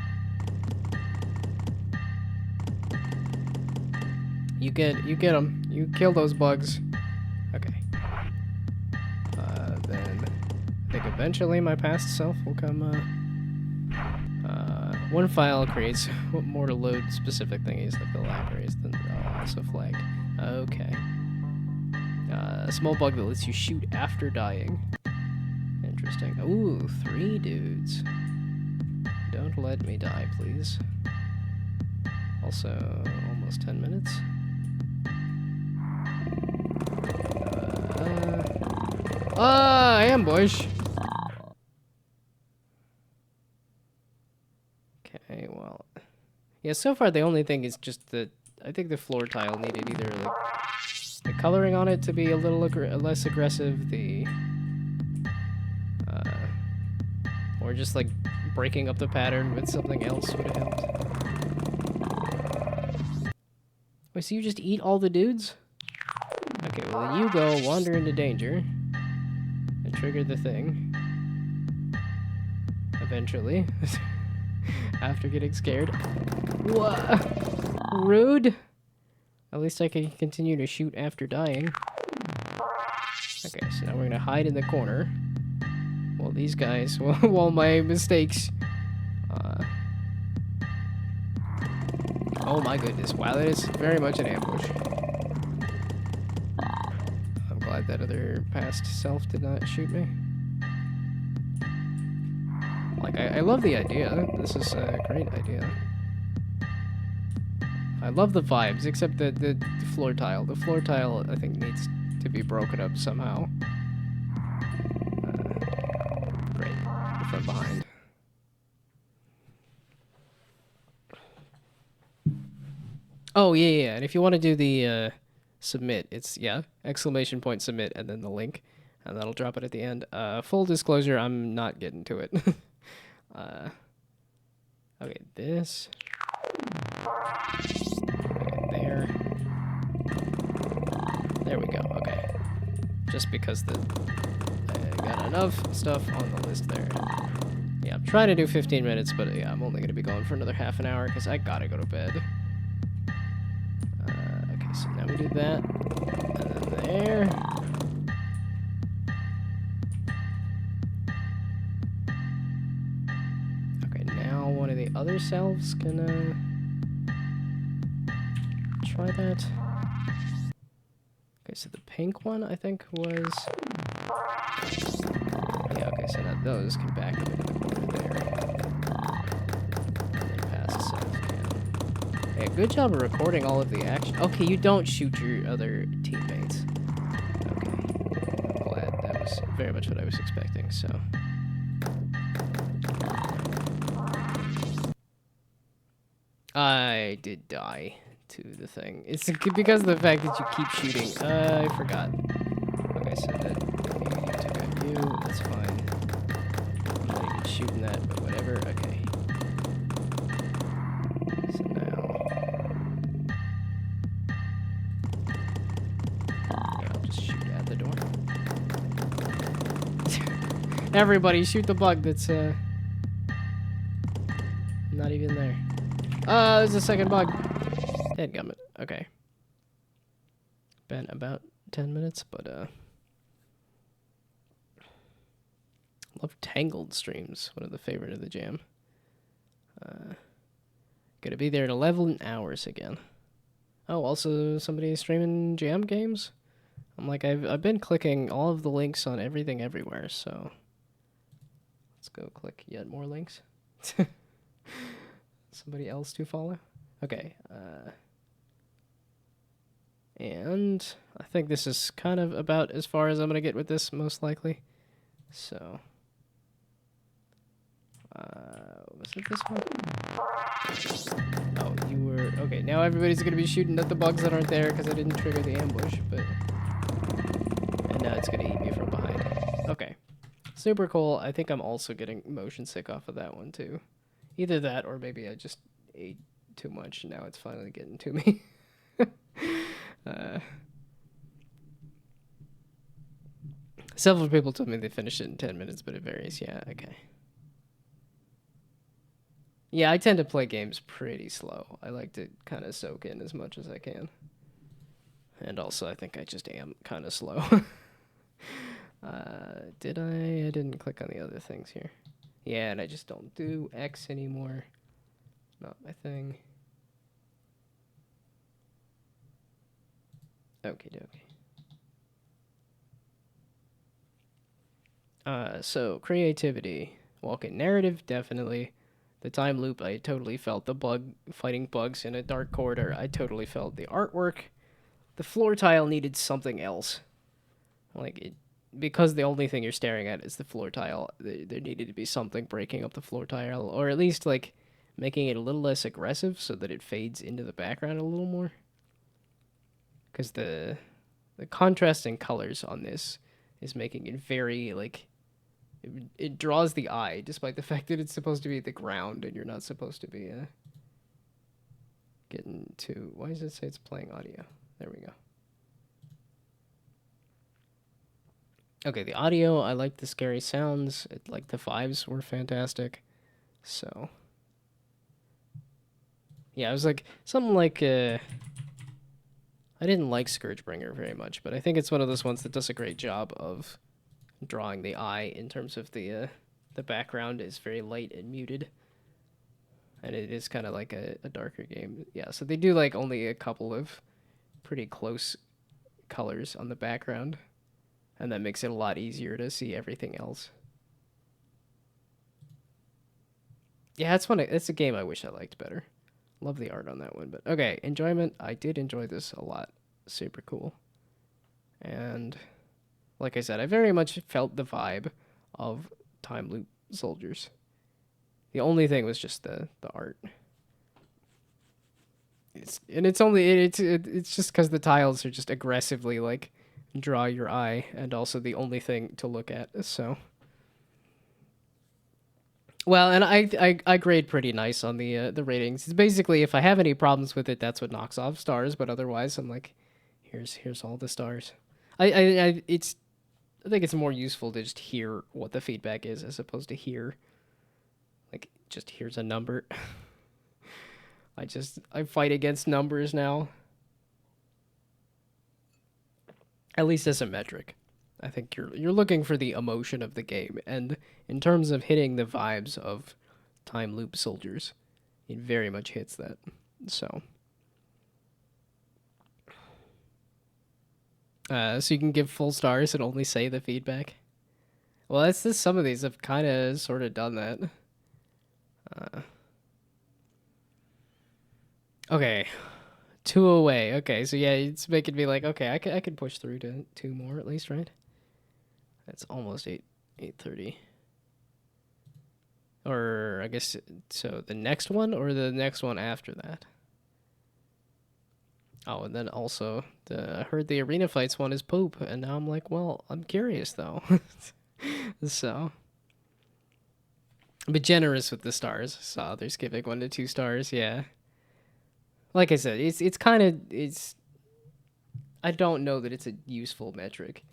You get them. You kill those bugs. Okay. Then I think eventually my past self will come. One file creates more to load specific thingies like the libraries than also flag. Okay. A small bug that lets you shoot after dying. Interesting. Ooh, 3 dudes. Don't let me die, please. Also, almost 10 minutes. Ambush! Okay, well... Yeah, so far the only thing is just that... I think the floor tile needed either, like... the coloring on it to be a little less aggressive, the... or just, like, breaking up the pattern with something else would have helped. Wait, so you just eat all the dudes? Okay, well, you go wander into danger. And trigger the thing. Eventually. After getting scared. What? Rude. At least I can continue to shoot after dying. Okay, so now we're gonna hide in the corner. While these guys, while my mistakes. Oh my goodness. Wow, that is very much an ambush. I'm glad that other past self did not shoot me. Like, I love the idea. This is a great idea. I love the vibes, except the floor tile. The floor tile, I think, needs to be broken up somehow. Great. From behind. Oh, yeah. And if you want to do the submit, it's, exclamation point submit, and then the link. And that'll drop it at the end. Full disclosure, I'm not getting to it. Okay, this. Okay, there. There we go, okay. Just because I got enough stuff on the list there. Yeah, I'm trying to do 15 minutes, but yeah, I'm only going to be going for another half an hour because I gotta go to bed. Okay, so now we do that. And then there. Okay, now one of the other selves can try that. Okay, so the pink one, I think, was... Yeah, okay, so now those can back up into the corner there. And then past self can. Yeah, good job of recording all of the action. Okay, you don't shoot your other teammates. Okay, I'm glad. That was very much what I was expecting, so... I did die to the thing. It's because of the fact that you keep shooting. I forgot. Okay, so that you took out you. That's fine. I'm not even shooting that, but whatever. Okay. So now, yeah, I'll just shoot at the door. Everybody, shoot the bug that's not even there. There's a second bug. Dadgummit. Okay. Been about 10 minutes, but, love Tangled streams. One of the favorite of the jam. Gonna be there in 11 hours again. Oh, also somebody streaming jam games? I'm like, I've been clicking all of the links on everything everywhere, so... Let's go click yet more links. Somebody else to follow? Okay, and I think this is kind of about as far as I'm going to get with this, most likely. So, was it this one? Oh, you were... Okay, now everybody's going to be shooting at the bugs that aren't there because I didn't trigger the ambush, but... And now it's going to eat me from behind. Okay. Super cool. I think I'm also getting motion sick off of that one, too. Either that, or maybe I just ate too much, and now it's finally getting to me. Several people told me they finished it in 10 minutes, but it varies. Yeah, okay. Yeah, I tend to play games pretty slow. I like to kind of soak in as much as I can. And also, I think I just am kind of slow. Did I? I didn't click on the other things here. Yeah, and I just don't do X anymore. Not my thing. Okie dokie. So, creativity. Walking narrative, definitely. The time loop, I totally felt. The bug, fighting bugs in a dark corridor, I totally felt. The artwork, the floor tile needed something else. Like, it, because the only thing you're staring at is the floor tile, there needed to be something breaking up the floor tile, or at least, like, making it a little less aggressive so that it fades into the background a little more. Because the contrast in colors on this is making it very, like, it draws the eye, despite the fact that it's supposed to be the ground and you're not supposed to be getting to... Why does it say it's playing audio? There we go. Okay, the audio, I like the scary sounds. Like, the vibes were fantastic. So... Yeah, it was like... Something like... I didn't like Scourgebringer very much, but I think it's one of those ones that does a great job of drawing the eye in terms of the background is very light and muted. and it is kind of like a darker game. Yeah, so they do like only a couple of pretty close colors on the background, and that makes it a lot easier to see everything else. Yeah, it's a game I wish I liked better. Love the art on that one, but okay, enjoyment. I did enjoy this a lot. Super cool. And like I said, I very much felt the vibe of Time Loop Soldiers. The only thing was just the art. It's just because the tiles are just aggressively like draw your eye, and also the only thing to look at. So, well, and I grade pretty nice on the ratings. It's basically if I have any problems with it, that's what knocks off stars. But otherwise, I'm like, here's all the stars. I think it's more useful to just hear what the feedback is as opposed to hear, like, just here's a number. I fight against numbers now. At least as a metric. I think you're looking for the emotion of the game, and in terms of hitting the vibes of Time Loop Soldiers, it very much hits that. So you can give full stars and only say the feedback. Well, that's just some of these have kind of sort of done that. Okay, 2 away. Okay, so yeah, it's making me like, okay, I could push through to 2 more at least, right? That's almost 8:30. Or I guess so. The next one or the next one after that. Oh, and then also I heard the arena fights one is poop, and now I'm like, well, I'm curious though. So, but generous with the stars. Saw others giving 1 to 2 stars. Yeah. Like I said, it's I don't know that it's a useful metric,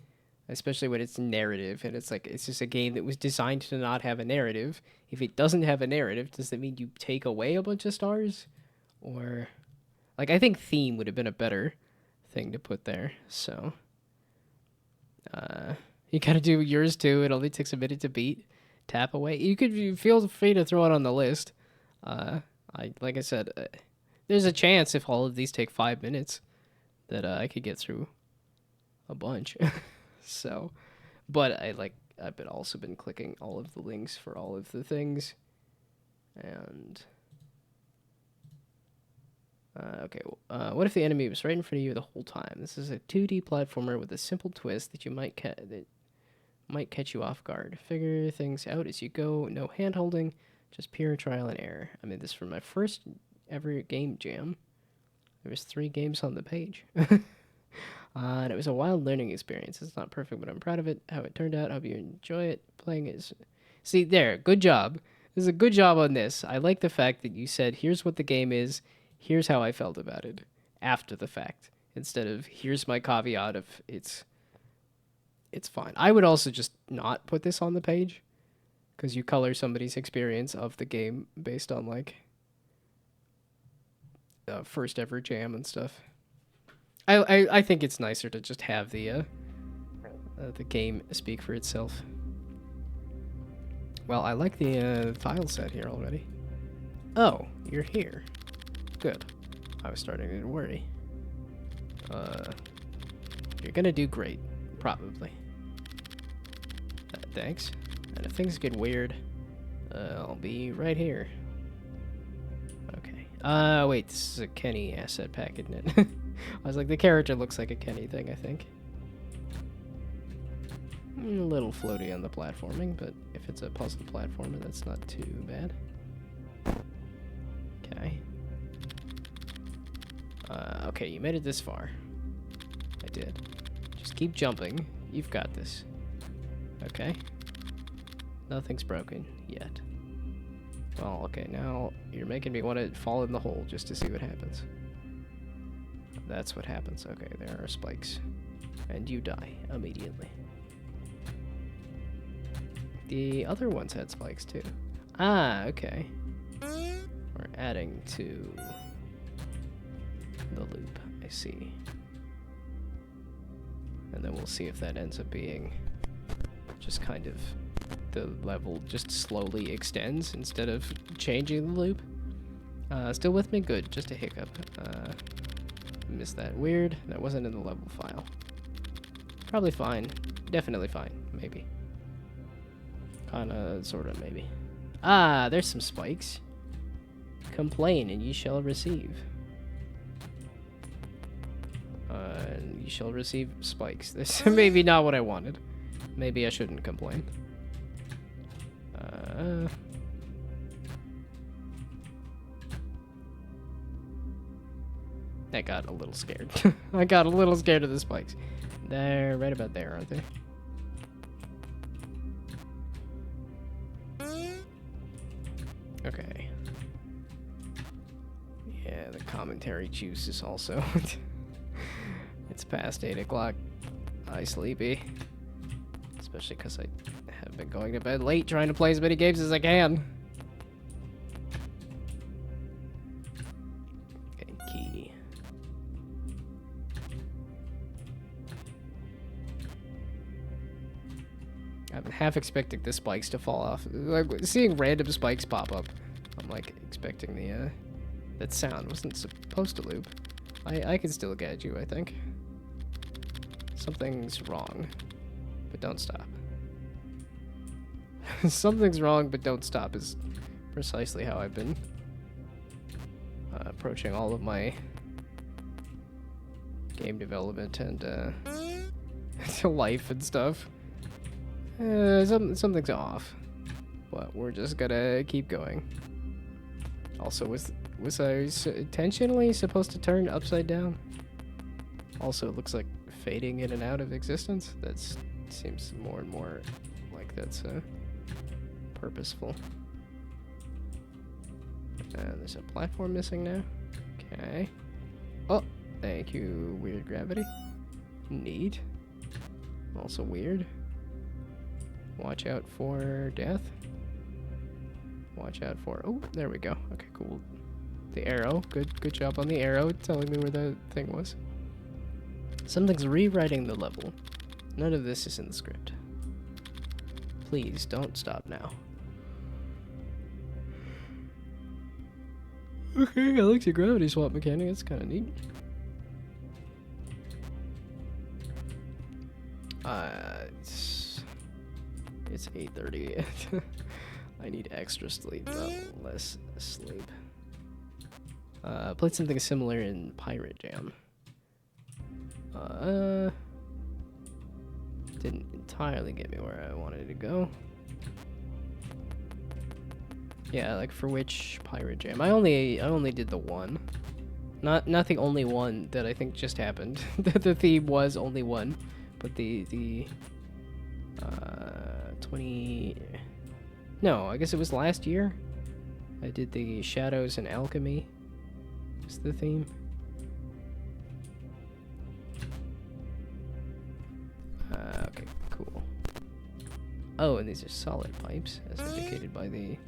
especially when it's narrative and it's like it's just a game that was designed to not have a narrative. If it doesn't have a narrative, does that mean you take away a bunch of stars? Or like I think theme would have been a better thing to put there. So you gotta do yours too. It only takes a minute to beat. Tap away. You feel free to throw it on the list. Like I said, there's a chance if all of these take 5 minutes that I could get through a bunch. So, but I've also been clicking all of the links for all of the things, and okay. What if the enemy was right in front of you the whole time? This is a 2D platformer with a simple twist that might catch you off guard. Figure things out as you go. No hand holding, just pure trial and error. I made this for my first ever game jam. There was 3 games on the page. And it was a wild learning experience. It's not perfect, but I'm proud of it. How it turned out. Hope you enjoy it. Playing is... See, there. Good job. This is a good job on this. I like the fact that you said, here's what the game is. Here's how I felt about it. After the fact. Instead of, here's my caveat of, it's fine. I would also just not put this on the page. Because you color somebody's experience of the game based on, like, first ever jam and stuff. I think it's nicer to just have the game speak for itself. Well, I like the tile set here already. Oh, you're here. Good. I was starting to worry. You're gonna do great, probably. Thanks. And if things get weird, I'll be right here. Okay. Wait, this is a Kenny asset pack, isn't it? I was like, the character looks like a Kenny thing, I think. A little floaty on the platforming, but if it's a puzzle platformer, that's not too bad. Okay. Okay, you made it this far. I did. Just keep jumping. You've got this. Okay. Nothing's broken yet. Well, okay, now you're making me want to fall in the hole just to see what happens. That's what happens. Okay, there are spikes. And you die immediately. The other ones had spikes too. Ah, okay. We're adding to the loop. I see. And then we'll see if that ends up being just kind of the level just slowly extends instead of changing the loop. Still with me? Good. Just a hiccup. Missed that. Weird. That wasn't in the level file. Probably fine. Definitely fine. Maybe. Kinda, sorta, maybe. Ah, there's some spikes. Complain and ye shall receive. You shall receive spikes. This is maybe not what I wanted. Maybe I shouldn't complain. I got a little scared. I got a little scared of the spikes. They're right about there, aren't they? Okay. Yeah, the commentary juice is also... It's past 8 o'clock. I sleepy. Especially because I have been going to bed late trying to play as many games as I can. Okay, key. I'm half expecting the spikes to fall off. Like, seeing random spikes pop up. I'm like expecting the that sound wasn't supposed to loop. I can still get you, I think. Something's wrong, but don't stop. Something's wrong, but don't stop is precisely how I've been approaching all of my game development and life and stuff. Something's off, but we're just gonna keep going. Also, was I intentionally supposed to turn upside down? Also, it looks like fading in and out of existence. That seems more and more like that's purposeful. There's a platform missing now. Okay. Oh, thank you, weird gravity. Neat. Also weird. Watch out for death. Watch out for... Oh, there we go. Okay, cool. The arrow. Good job on the arrow, telling me where the thing was. Something's rewriting the level. None of this is in the script. Please, don't stop now. Okay, I like the gravity swap mechanic. It's kind of neat. It's 8:30. I need extra sleep, not less sleep. Played something similar in Pirate Jam. Didn't entirely get me where I wanted to go. Yeah, like for which Pirate Jam? I only did the one. Not the only one that I think just happened. The theme was only one, but the 20... No, I guess it was last year. I did the Shadows and Alchemy. What's the theme? Okay, cool. Oh, and these are solid pipes, as indicated by the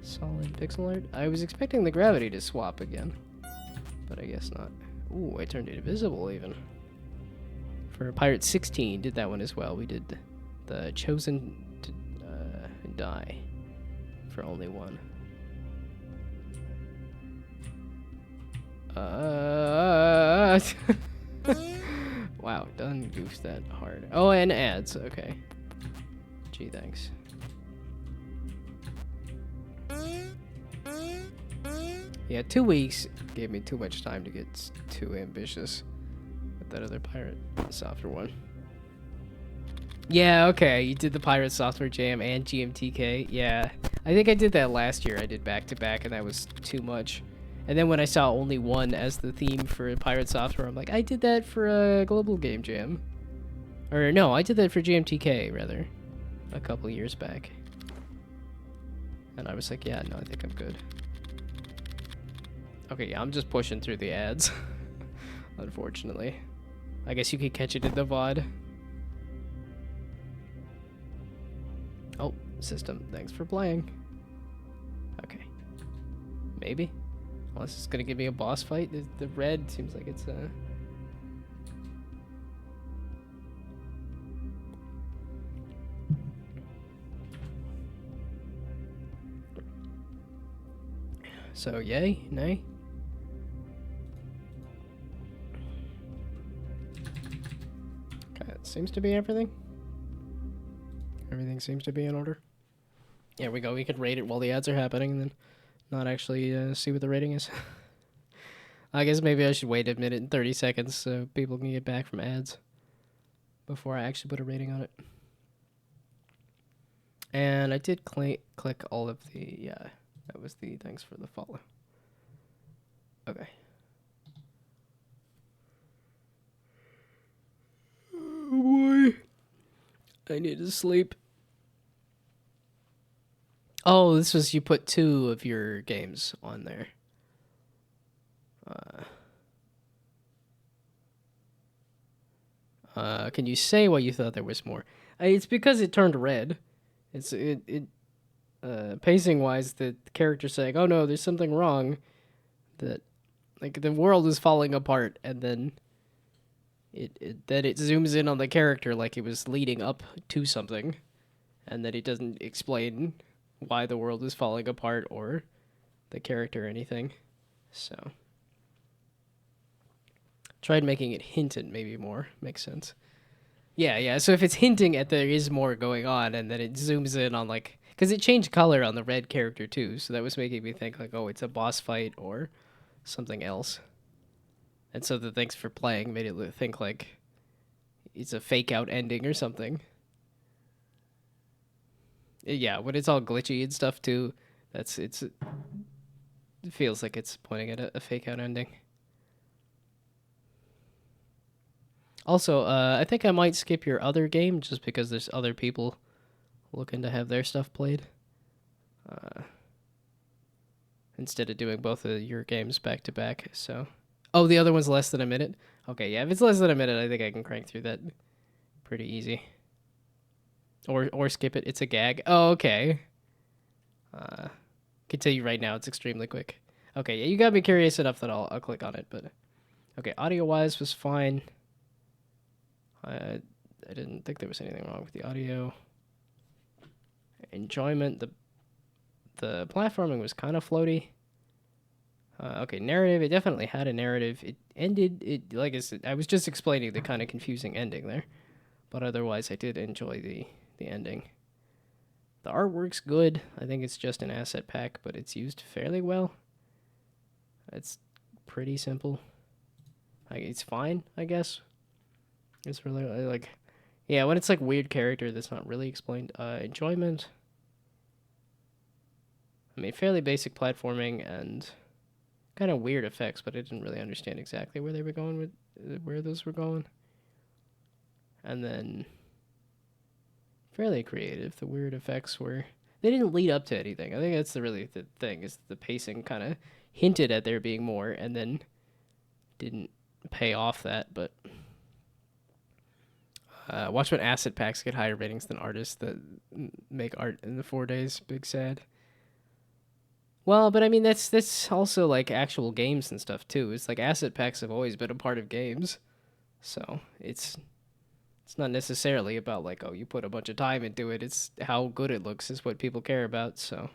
solid pixel art. I was expecting the gravity to swap again, but I guess not. Ooh, I turned it invisible even. For Pirate 16, did that one as well. We did the Chosen to Die for only one. Wow, done goofed that hard. Oh, and ads. Okay. Gee, thanks. Yeah, 2 weeks gave me too much time to get too ambitious with that other Pirate Software one. Yeah, okay, you did the Pirate Software Jam and GMTK. Yeah, I think I did that last year. I did back-to-back, and that was too much. And then when I saw only one as the theme for Pirate Software, I'm like, I did that for a Global Game Jam. Or no, I did that for GMTK, rather, a couple years back. And I was like, yeah, no, I think I'm good. Okay, yeah, I'm just pushing through the ads, unfortunately. I guess you could catch it in the VOD. Oh, system, thanks for playing. Okay. Maybe? Unless it's gonna give me a boss fight. The red seems like it's So, yay? Nay? Okay, that seems to be everything. Everything seems to be in order. There we go. We could rate it while the ads are happening and then not actually see what the rating is. I guess maybe I should wait a minute and 30 seconds so people can get back from ads before I actually put a rating on it. And I did click all of the, yeah, that was the thanks for the follow. Okay. Oh boy. I need to sleep. Oh, this was you put 2 of your games on there. Can you say why you thought there was more? It's because it turned red. It's pacing wise, the character saying, "Oh no, there's something wrong," that like the world is falling apart, and then it zooms in on the character like it was leading up to something, and then it doesn't explain why the world is falling apart or the character or anything. So tried making it hinted maybe more. Makes sense. Yeah. So if it's hinting at there is more going on, and then it zooms in on like, because it changed color on the red character too, so that was making me think like, oh, it's a boss fight or something else. And so the thanks for playing made it think like it's a fake out ending or something. Yeah, when it's all glitchy and stuff too, it feels like it's pointing at a fake out ending. Also, I think I might skip your other game just because there's other people looking to have their stuff played. Instead of doing both of your games back to back. So, oh, the other one's less than a minute. Okay, yeah, if it's less than a minute, I think I can crank through that pretty easy. Or skip it. It's a gag. Oh, okay. Can tell you right now, it's extremely quick. Okay, yeah, you got me curious enough that I'll click on it. But okay, audio wise was fine. I didn't think there was anything wrong with the audio. Enjoyment, the platforming was kind of floaty. Okay, narrative, it definitely had a narrative. It ended, like I said, I was just explaining the kind of confusing ending there. But otherwise, I did enjoy the ending. The artwork's good. I think it's just an asset pack, but it's used fairly well. It's pretty simple. It's fine, I guess. It's really like, yeah, when it's like weird character that's not really explained. Enjoyment. I mean, fairly basic platforming and kind of weird effects, but I didn't really understand exactly where they were going with where those were going. And then fairly creative. The weird effects they didn't lead up to anything. I think that's the thing is the pacing kind of hinted at there being more and then didn't pay off that, but watch when asset packs get higher ratings than artists that make art in the 4 days. Big sad. Well, but I mean that's also like actual games and stuff too. It's like asset packs have always been a part of games, so it's not necessarily about like, oh, you put a bunch of time into it. It's how good it looks is what people care about. So,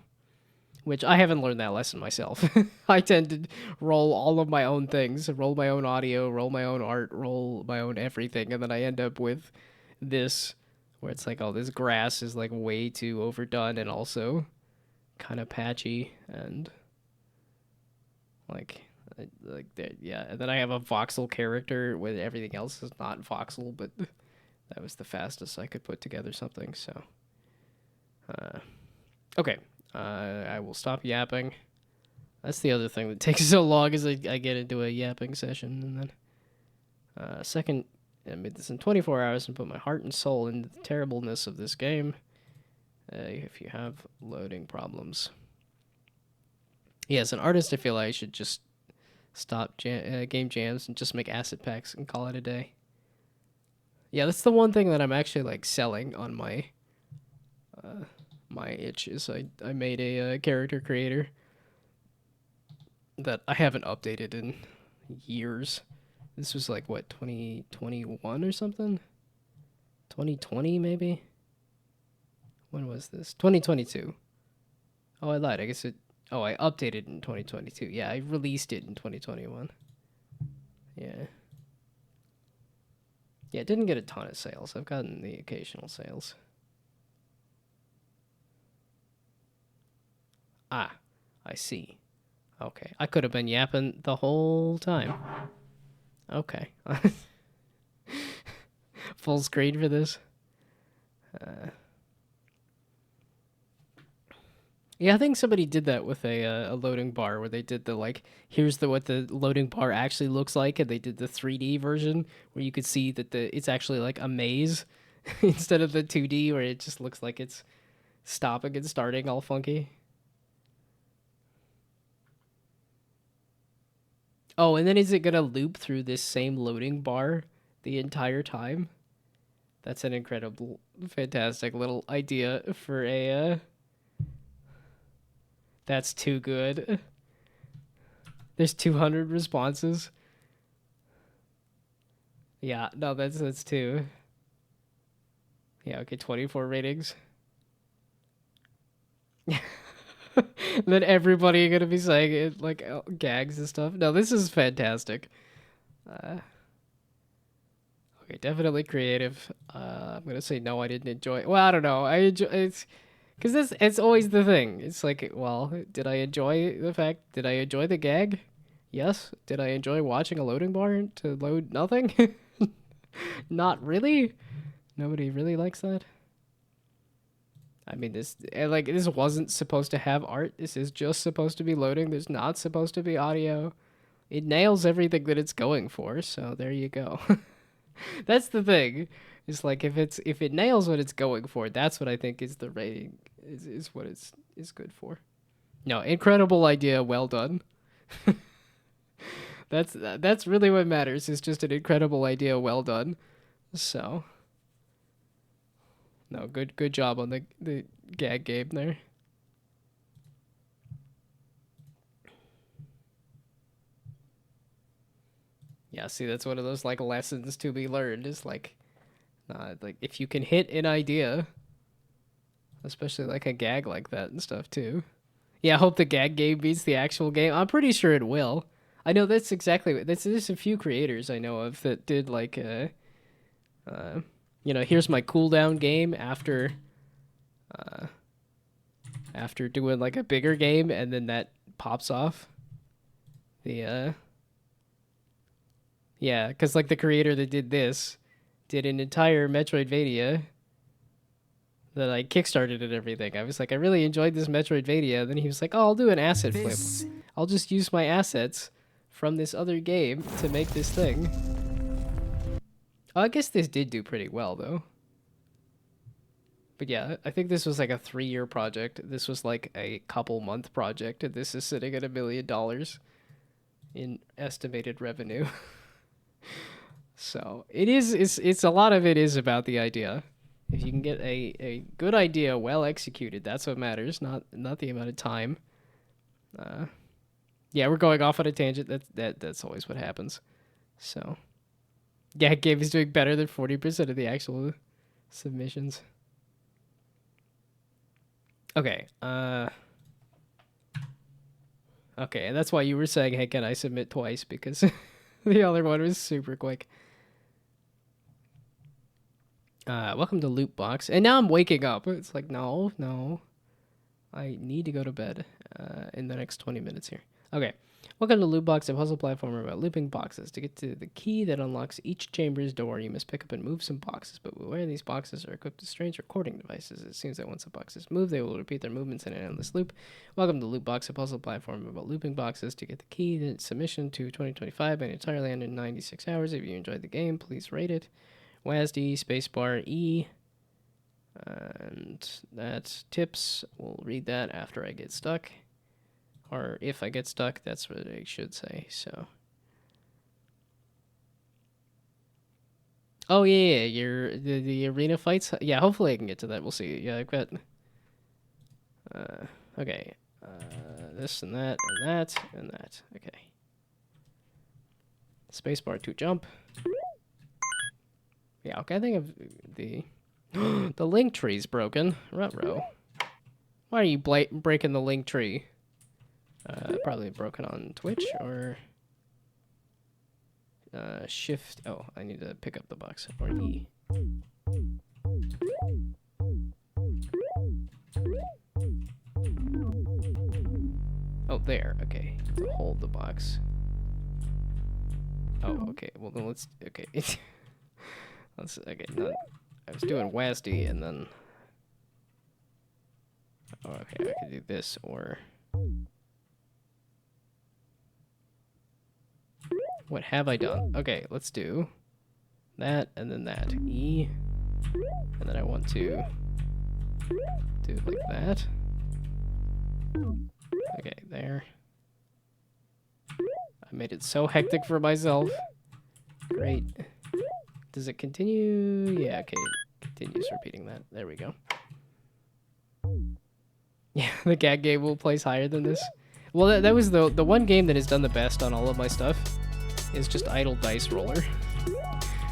which I haven't learned that lesson myself. I tend to roll all of my own things, roll my own audio, roll my own art, roll my own everything, and then I end up with this where it's like, oh, this grass is like way too overdone and also kind of patchy and like that, yeah. And then I have a voxel character where everything else is not voxel, but that was the fastest I could put together something. So, okay, I will stop yapping. That's the other thing that takes so long is I get into a yapping session and then second. I made this in 24 hours and put my heart and soul into the terribleness of this game. If you have loading problems. Yeah, as an artist, I feel like I should just stop game jams and just make asset packs and call it a day. Yeah, that's the one thing that I'm actually like selling on my my itch is I made a character creator that I haven't updated in years. This was like what, 2021 or something? 2020 maybe? When was this? 2022. Oh, I lied. I guess Oh, I updated in 2022. Yeah, I released it in 2021. Yeah. Yeah, it didn't get a ton of sales. I've gotten the occasional sales. Ah, I see. Okay. I could have been yapping the whole time. Okay. Full screen for this. Yeah, I think somebody did that with a loading bar where they did the like, here's what the loading bar actually looks like, and they did the 3D version where you could see that it's actually like a maze instead of the 2D where it just looks like it's stopping and starting all funky. Oh, and then is it gonna loop through this same loading bar the entire time? That's an incredible, fantastic little idea for a. That's too good. There's 200 responses. Yeah, no, that's two. Yeah, okay, 24 ratings. Then everybody gonna be saying it like gags and stuff. No, this is fantastic. Okay, definitely creative. I'm gonna say no. I didn't enjoy. Well, I don't know. I enjoy it's because it's always the thing. It's like, well, did I enjoy the fact? Did I enjoy the gag? Yes. Did I enjoy watching a loading bar to load nothing? Not really. Nobody really likes that. I mean, this wasn't supposed to have art. This is just supposed to be loading. There's not supposed to be audio. It nails everything that it's going for. So there you go. That's the thing. It's like if it nails what it's going for, that's what I think is the rating is what it's good for. No, incredible idea, well done. That's really what matters. Is just an incredible idea, well done. So, no, good job on the gag game there. Yeah, see, that's one of those like lessons to be learned. Is like if you can hit an idea, especially like a gag like that and stuff too. Yeah, I hope the gag game beats the actual game. I'm pretty sure it will. I know that's exactly what there's a few creators I know of that did like here's my cooldown game after doing like a bigger game, and then that pops off. Yeah, because like the creator that did this did an entire Metroidvania that I kickstarted and everything. I was like, I really enjoyed this Metroidvania. And then he was like, oh, I'll do an asset flip. I'll just use my assets from this other game to make this thing. Oh, I guess this did do pretty well, though. But yeah, I think this was like a 3-year project. This was like a couple-month project, and this is sitting at $1 million in estimated revenue. So it's a lot of it is about the idea. If you can get a good idea well executed, that's what matters, not the amount of time. Yeah, we're going off on a tangent. That's always what happens. So yeah, game is doing better than 40% of the actual submissions. Okay. Okay, and that's why you were saying, hey, can I submit twice? Because the other one was super quick. Welcome to Loot Box. And now I'm waking up. It's like, no. I need to go to bed in the next 20 minutes here. Okay. Welcome to Loot Box, a puzzle platformer about looping boxes. To get to the key that unlocks each chamber's door, you must pick up and move some boxes. But beware, these boxes are equipped with strange recording devices. It seems that once the boxes move, they will repeat their movements in an endless loop. Welcome to Loot Box, a puzzle platform about looping boxes. To get the key, the submission to 2025 and entirely under 96 hours. If you enjoyed the game, please rate it. WASD, spacebar, E. And that's tips. We'll read that after I get stuck. Or if I get stuck, that's what I should say, so. Oh, yeah, the arena fights? Yeah, hopefully I can get to that. We'll see. Yeah, I've got... okay. This and that, and that, and that. Okay. Spacebar to jump. Yeah, okay, I think of the... the link tree's broken. Ruh-roh. Why are you breaking the link tree? Probably broken on Twitch or shift. Oh, I need to pick up the box or E. Oh, there. Okay, to hold the box. Oh, okay. Well, then let's. Okay, let's. Okay, no, I was doing WASD and then. Oh, okay, I could do this or. What have I done? Okay, let's do that and then that. E. And then I want to do it like that. Okay, there. I made it so hectic for myself. Great. Does it continue? Yeah, okay. It continues repeating that. There we go. Yeah, the gag game will place higher than this. Well, that was the one game that has done the best on all of my stuff. Is just Idle Dice Roller.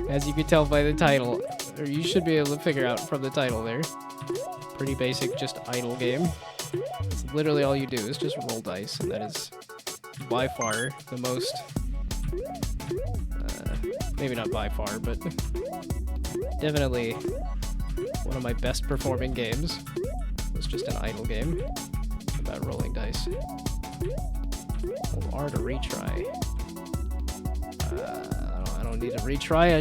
As you can tell by the title, or you should be able to figure out from the title there. Pretty basic, just idle game. It's literally all you do is just roll dice, and that is by far the most, maybe not by far, but definitely one of my best performing games. It was just an idle game about rolling dice. Hold R to retry. I don't need to retry.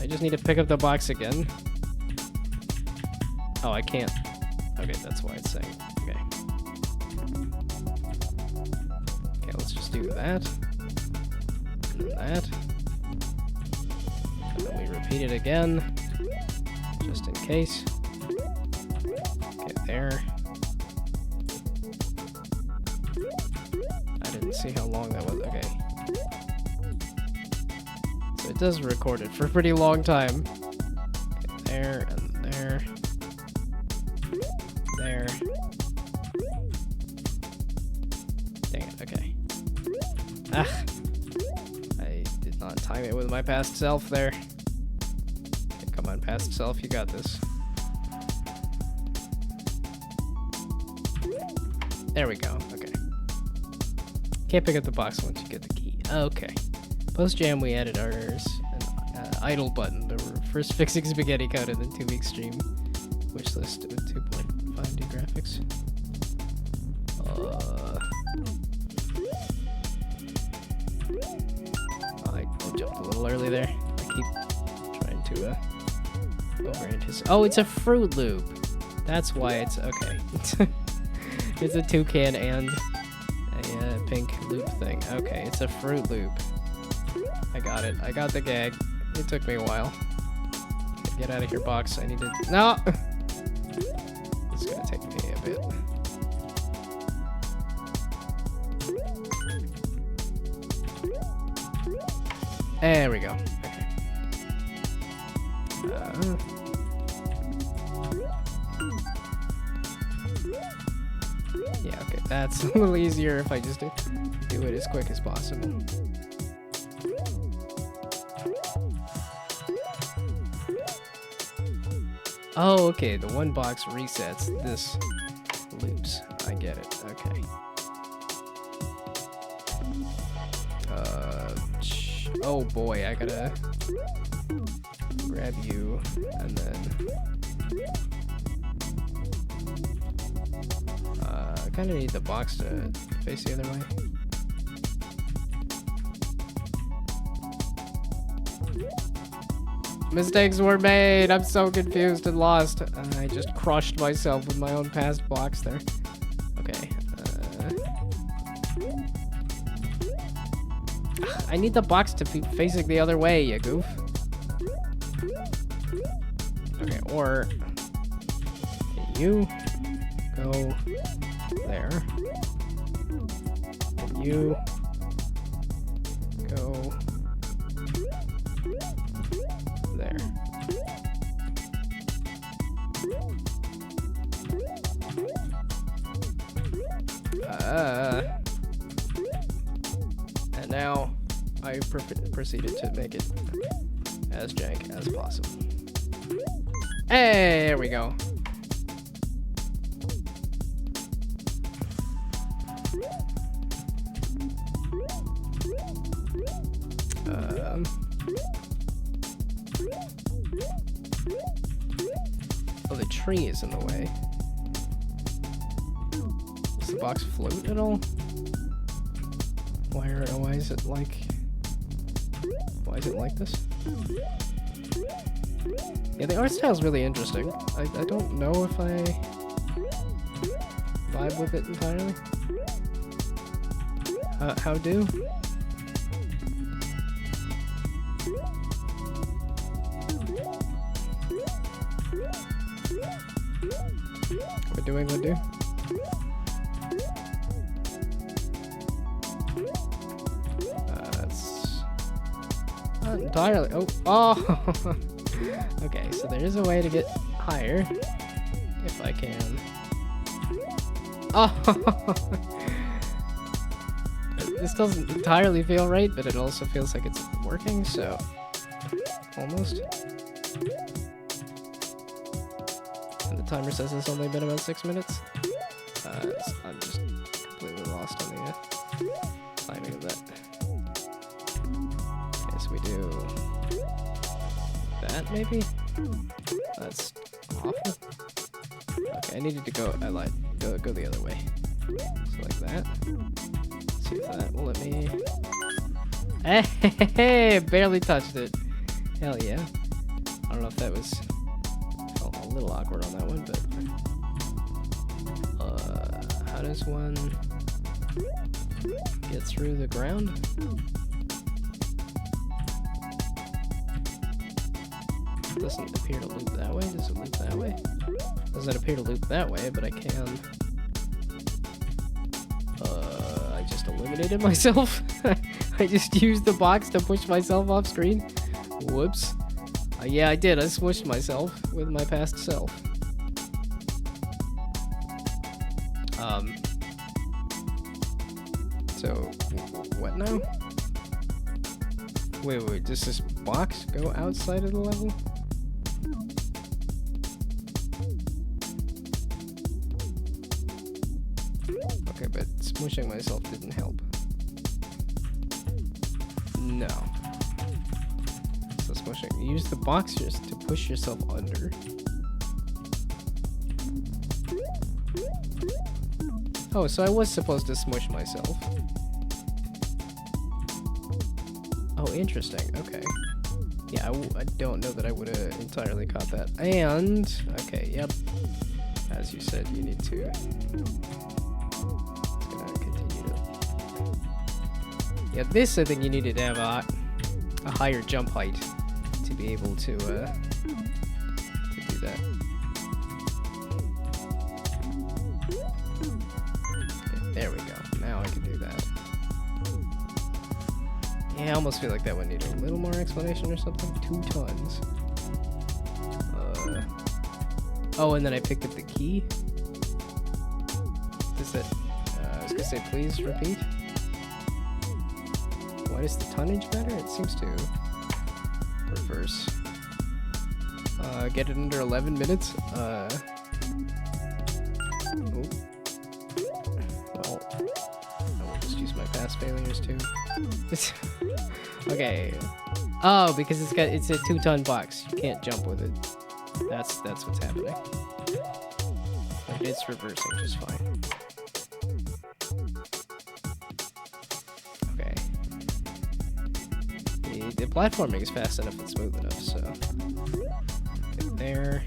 I just need to pick up the box again. Oh, I can't. Okay, that's why it's saying. Okay. Okay, let's just do that. And that. And then we repeat it again. Just in case. Okay, there. I didn't see how long that was. Okay. So it does record it for a pretty long time. Okay, there and there. There. Dang it, okay. Ah! I did not time it with my past self there. Okay, come on, past self, you got this. There we go, okay. Can't pick up the box once you get the key. Okay. Post-jam, we added our idle button. The first fixing spaghetti code in the 2-week stream. Wishlist with 2.5D graphics. I jumped a little early there. I keep trying to over-anticipate. Oh, it's a Fruit Loop. That's why it's okay. It's a toucan and a pink loop thing. Okay, it's a Fruit Loop. I got it. I got the gag. It took me a while. Get out of here, box. I need to... No! It's gonna take me a bit. There we go. Okay. Yeah, okay. That's a little easier if I just do it as quick as possible. Oh, okay, the one box resets, this loops. I get it, okay. Oh boy, I gotta grab you, and then... I kinda need the box to face the other way. Mistakes were made. I'm so confused and lost. I just crushed myself with my own past box there. Okay. I need the box to be facing the other way, you goof. Okay, or can you go there? Can you go there? And now I proceeded to make it as jank as possible. Hey, there we go. Oh, the tree is in the way. Does the box float at all? Why is it like... Why is it like this? Yeah, the art style's really interesting. I don't know if I vibe with it entirely. How do? We're doing what do? That's not entirely. Oh! Okay, so there is a way to get higher if I can. Oh! This doesn't entirely feel right, but it also feels like it's working, so almost. And the timer says it's only been about 6 minutes. I'm just completely lost on the timing of that. Okay, so we do that maybe? That's awful. Okay, I needed to go. I lied. Go the other way. So like that. See if that will let me. Hey, barely touched it. Hell yeah. I don't know if that was felt a little awkward on that one, but how does one get through the ground? It doesn't appear to loop that way. Does it loop that way? Doesn't appear to loop that way, but I can. I just eliminated myself. I just used the box to push myself off screen. Whoops. Yeah, I did. I smushed myself with my past self. So, what now? Wait, does this box go outside of the level? Okay, but smushing myself didn't help. No. So smushing. Use the box just to push yourself under. Oh, so I was supposed to smush myself. Oh, interesting. Okay. Yeah, I don't know that I would have entirely caught that. And, okay, yep. As you said, you need to... It's gonna continue to... Yeah, this I think you needed to have a higher jump height to be able to do that. Okay, there we go. Now I can do that. Yeah, I almost feel like that one needed a little more explanation or something. 2 tons. Oh, and then I picked up the key. Does that... I was gonna say, please repeat. Why does the tonnage matter? It seems to reverse. Get it under 11 minutes. Oh. Well, I will just use my past failures too. Okay. Oh, because it's a 2-ton box. You can't jump with it. That's what's happening. But it's reversing just fine. Okay. The platforming is fast enough and smooth enough, so get there.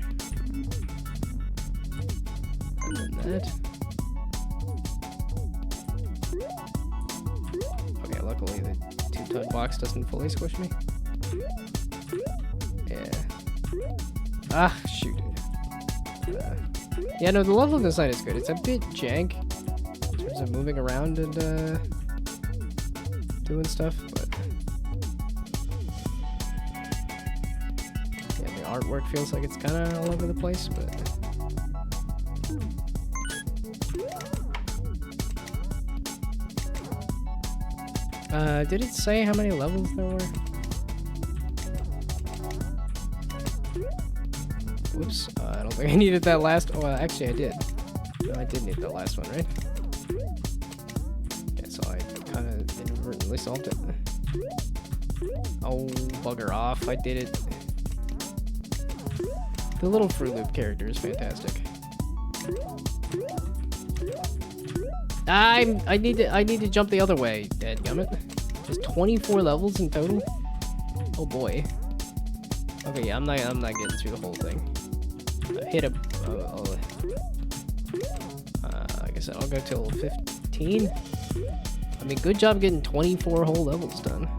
And then that. Okay, luckily the 2-ton box doesn't fully squish me. Yeah. Ah, shoot. Yeah, no, the level design is good. It's a bit jank in terms of moving around and doing stuff, but yeah, the artwork feels like it's kind of all over the place, but did it say how many levels there were? Whoops, I don't think I needed that last. Oh, actually, I did. No, I did need that last one, right? Okay, so I kind of inadvertently solved it. Oh, bugger off! I did it. The little Fruit Loop character is fantastic. I need to jump the other way, dadgummit. There's 24 levels in total? Oh boy. Okay, yeah, I'm not getting through the whole thing. Hit a like I said, I'll go till 15. I mean, good job getting 24 whole levels done.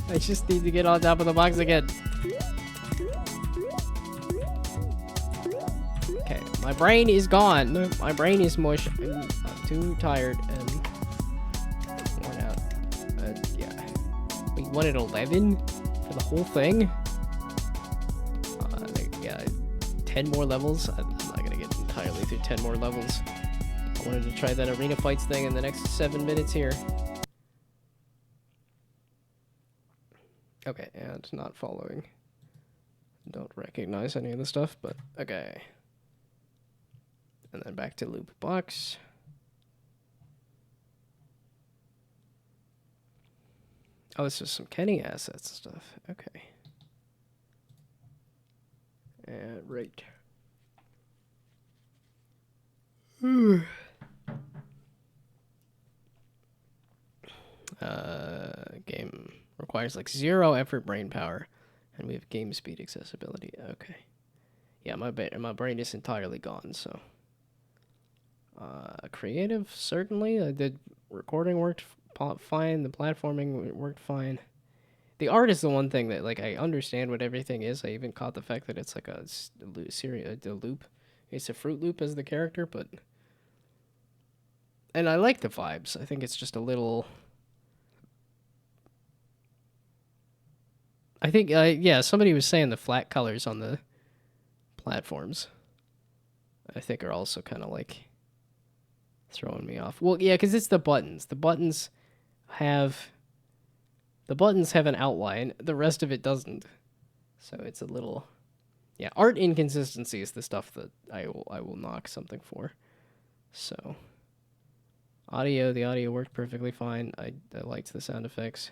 I just need to get on top of the box again. Okay, my brain is gone. My brain is mush. I'm too tired and worn out. Yeah. We wanted 11 for the whole thing? Yeah, 10 more levels. I'm not gonna get entirely through 10 more levels. I wanted to try that arena fights thing in the next 7 minutes here. Okay, and not following. Don't recognize any of the stuff, but okay. And then back to loop box. Oh, this is some Kenny assets and stuff. Okay. Right. Game requires like 0 effort brain power, and we have game speed accessibility. Okay. Yeah, my brain is entirely gone, so. Creative, certainly. The recording worked fine. The platforming worked fine. The art is the one thing that, like, I understand what everything is. I even caught the fact that it's like a loop. It's a Fruit Loop as the character, but... And I like the vibes. I think it's just a little... I think, yeah, somebody was saying the flat colors on the platforms, I think, are also kind of, like, throwing me off. Well, yeah, because it's the buttons. The buttons have an outline. The rest of it doesn't. So it's a little... Yeah, art inconsistency is the stuff that I will knock something for. So... the audio worked perfectly fine. I liked the sound effects.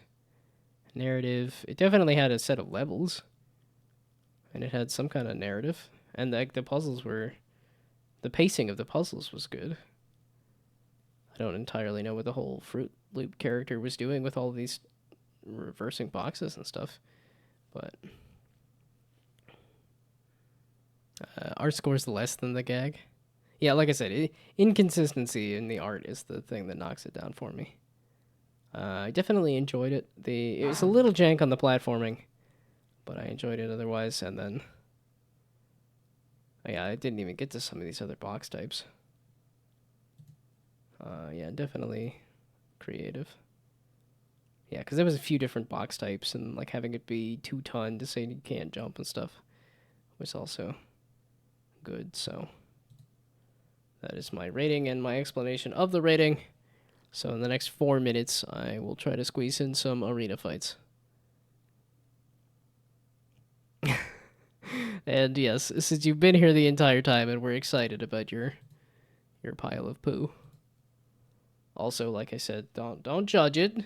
Narrative, it definitely had a set of levels, and it had some kind of narrative, and the puzzles were, the pacing of the puzzles was good. I don't entirely know what the whole Fruit Loop character was doing with all these reversing boxes and stuff, but art scores less than the gag. Yeah, like I said, inconsistency in the art is the thing that knocks it down for me. I definitely enjoyed it. It was a little jank on the platforming, but I enjoyed it otherwise. And then, yeah, I didn't even get to some of these other box types. Yeah, definitely creative. Yeah, because there was a few different box types, and like having it be 2 ton to say you can't jump and stuff was also good. So that is my rating and my explanation of the rating. So in the next 4 minutes, I will try to squeeze in some arena fights. And yes, since you've been here the entire time and we're excited about your pile of poo. Also, like I said, don't judge it.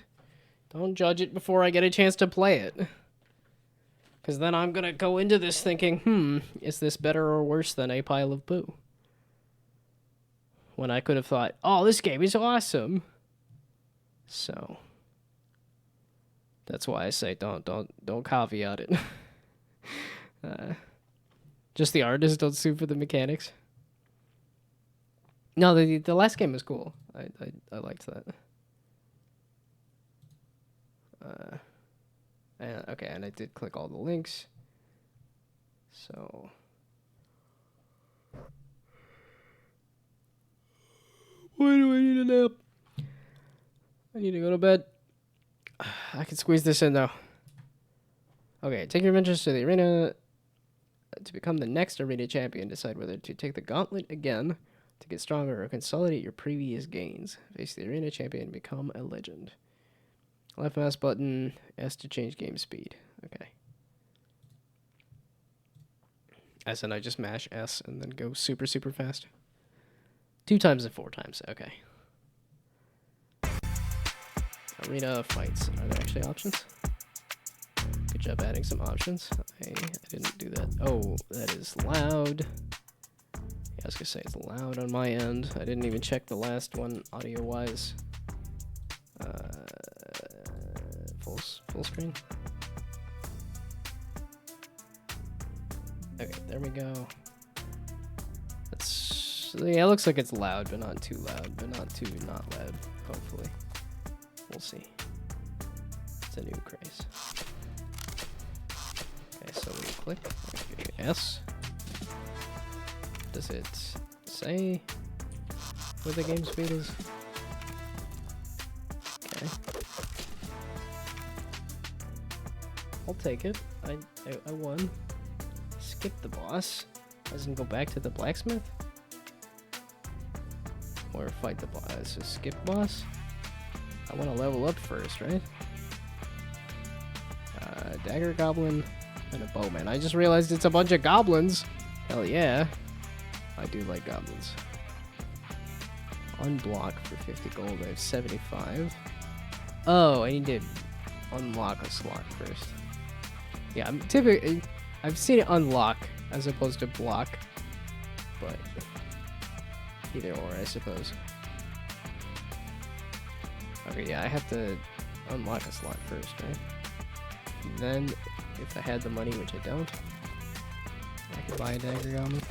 Don't judge it before I get a chance to play it. Because then I'm going to go into this thinking, is this better or worse than a pile of poo? When I could have thought, oh, this game is awesome. So that's why I say don't caveat it. Just the artists don't sue for the mechanics. No, the last game was cool. I liked that. Okay, and I did click all the links. So why do I need a nap? I need to go to bed. I can squeeze this in, though. Okay, take your adventures to the arena to become the next arena champion. Decide whether to take the gauntlet again to get stronger or consolidate your previous gains. Face the arena champion and become a legend. Left mouse button, S to change game speed. Okay. As in, I just mash S and then go super, super fast. 2 times and 4 times. Okay. Arena fights. Are there actually options? Good job adding some options. I didn't do that. Oh, that is loud. Yeah, I was gonna say it's loud on my end. I didn't even check the last one audio-wise. Full screen. Okay, there we go. Yeah, it looks like it's loud, but not too loud, but not too not loud. Hopefully, we'll see. It's a new craze. Okay, so we click. S. Does it say where the game speed is? Okay. I'll take it. I won. Skip the boss. Doesn't go back to the blacksmith? Or fight the boss. So skip boss? I want to level up first, right? Dagger goblin and a bowman. I just realized it's a bunch of goblins. Hell yeah. I do like goblins. Unblock for 50 gold. I have 75. Oh, I need to unlock a slot first. Yeah, I've seen it unlock as opposed to block, but either or, I suppose. Okay, yeah, I have to unlock a slot first, right? And then, if I had the money, which I don't, I could buy a dagger goblin.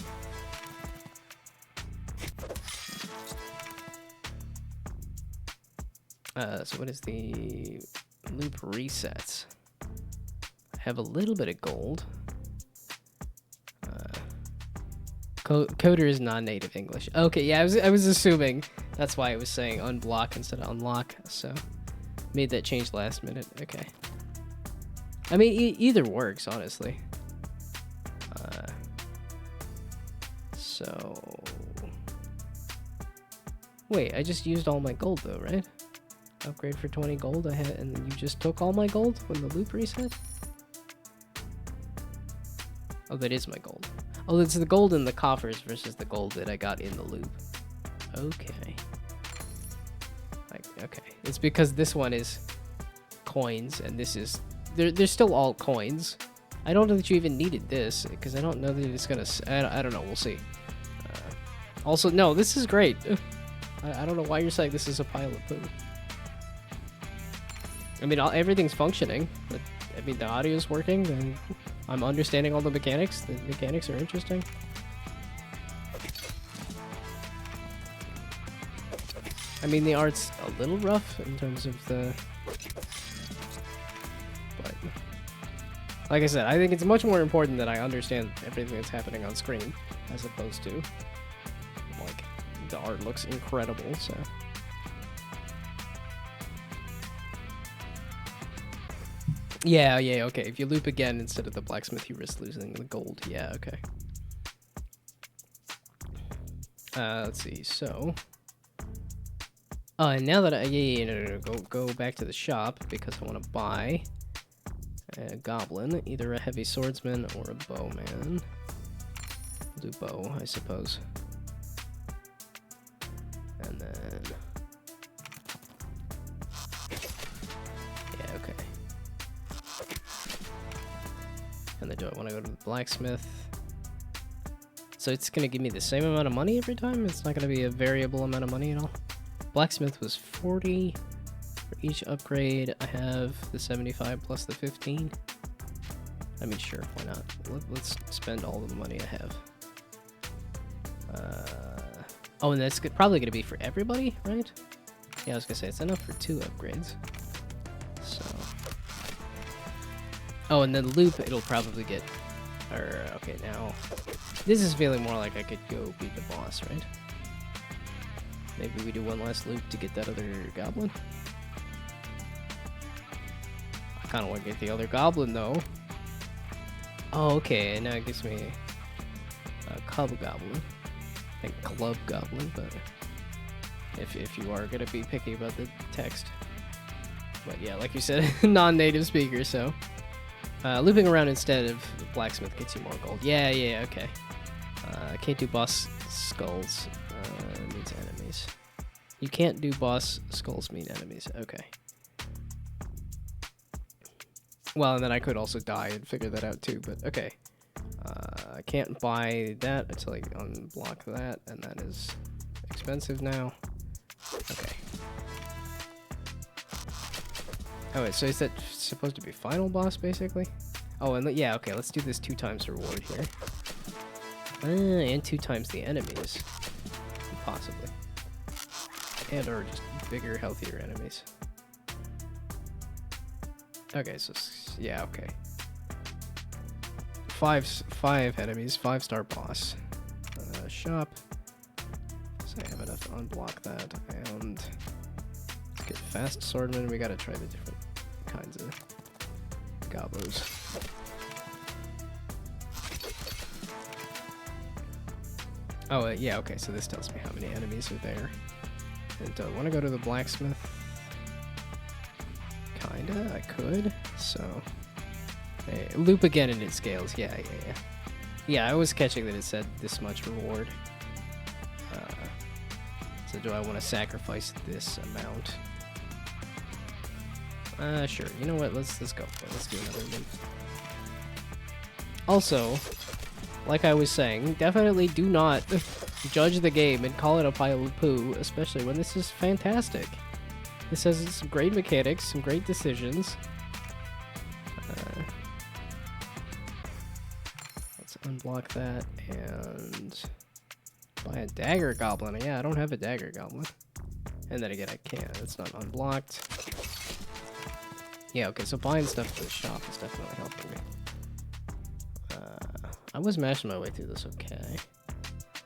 So what is the loop resets? I have a little bit of gold. Coder is non-native English. Okay, yeah, I was assuming that's why I was saying unblock instead of unlock. So made that change last minute. Okay. I mean, either works, honestly. So wait, I just used all my gold though, right? Upgrade for 20 gold. I had, and then you just took all my gold when the loop reset. Oh, that is my gold. Oh, it's the gold in the coffers versus the gold that I got in the loop. Okay. Okay. It's because this one is coins, and this is... They're still all coins. I don't know that you even needed this, because I don't know that it's gonna... I don't know. We'll see. Also, no, this is great. I don't know why you're saying this is a pile of poo. I mean, everything's functioning. But, I mean, the audio's working, and I'm understanding all the mechanics. The mechanics are interesting. I mean, the art's a little rough in terms of the... But, like I said, I think it's much more important that I understand everything that's happening on screen, as opposed to, like, the art looks incredible, so... Yeah, okay. If you loop again instead of the blacksmith, you risk losing the gold. Yeah, okay. Let's see, so... and now that no, go back to the shop, because I want to buy a goblin, either a heavy swordsman or a bowman. I'll do bow, I suppose. And then... Yeah, okay. And then do I want to go to the blacksmith? So it's going to give me the same amount of money every time? It's not going to be a variable amount of money at all? Blacksmith was 40 for each upgrade. I have the 75 plus the 15. I mean, sure, why not? Let's spend all of the money I have. Oh, and that's probably going to be for everybody, right? Yeah, I was going to say, it's enough for 2 upgrades. So... Oh, and then loop, it'll probably get... okay, now... This is feeling more like I could go beat the boss, right? Maybe we do one last loop to get that other goblin? I kind of want to get the other goblin, though. Oh, okay, and now it gives me a cub goblin. I think club goblin, but... If you are going to be picky about the text. But yeah, like you said, non-native speaker, so... looping around instead of the blacksmith gets you more gold. Yeah, okay. Can't do boss skulls. Means enemies. You can't do boss skulls mean enemies. Okay. Well, and then I could also die and figure that out too, but okay. I can't buy that until I unblock that, and that is expensive now. Okay. Oh wait, so is that supposed to be final boss, basically? Oh, and yeah, okay, let's do this 2 times reward here. And 2 times the enemies. Possibly. And or just bigger, healthier enemies. Okay, so yeah, okay. 5 enemies, 5-star boss. Shop. So I have enough to unblock that, and let's get fast swordman. We gotta try the different kinds of gobos. Oh, yeah, okay, so this tells me how many enemies are there. And do I want to go to the blacksmith? Kinda, I could, so... Hey, loop again and it scales, yeah. Yeah, I was catching that it said this much reward. So do I want to sacrifice this amount? Sure, you know what, let's go. Let's do another loop. Also, like I was saying, definitely do not judge the game and call it a pile of poo, especially when this is fantastic. This has some great mechanics, some great decisions. Let's unblock that and buy a dagger goblin. Yeah, I don't have a dagger goblin. And then again, I can't. It's not unblocked. Yeah, okay, so buying stuff at the shop is definitely helping me. I was mashing my way through this okay.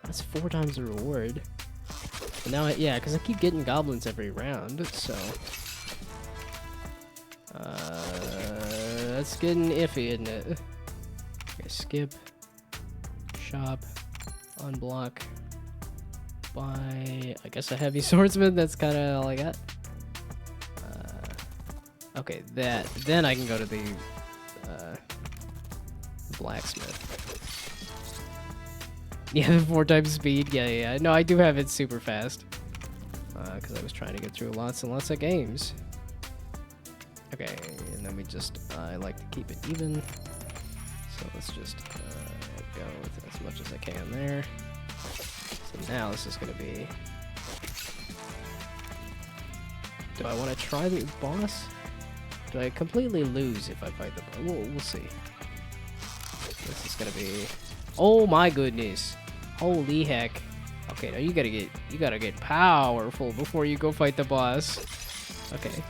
That's 4 times the reward. But now, yeah, because I keep getting goblins every round, so... that's getting iffy, isn't it? Okay, skip. Shop. Unblock. Buy... I guess a heavy swordsman, that's kind of all I got. Okay, then I can go to the blacksmith. Yeah, 4 times speed. Yeah. No, I do have it super fast. Because I was trying to get through lots and lots of games. Okay, and then we just... I like to keep it even. So let's just go with as much as I can there. So now this is going to be... Do I want to try the boss? Do I completely lose if I fight the boss? We'll see. This is going to be... Oh my goodness. Holy heck. Okay, now you gotta get powerful before you go fight the boss. Okay.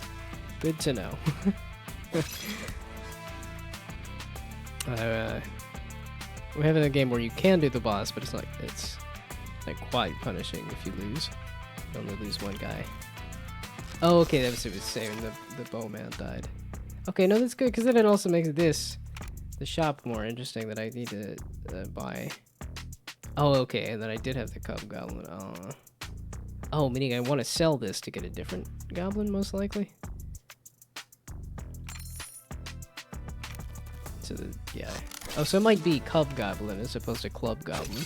Good to know. We're having a game where you can do the boss, but it's like quite punishing if you lose. You only lose 1 guy. Oh, okay, that was what it was saying. The bowman died. Okay, no, that's good, because then it also makes the shop more interesting that I need to buy. Oh, okay, and then I did have the cub goblin. Oh, meaning I want to sell this to get a different goblin, most likely. So, yeah. Oh, so it might be cub goblin as opposed to club goblin.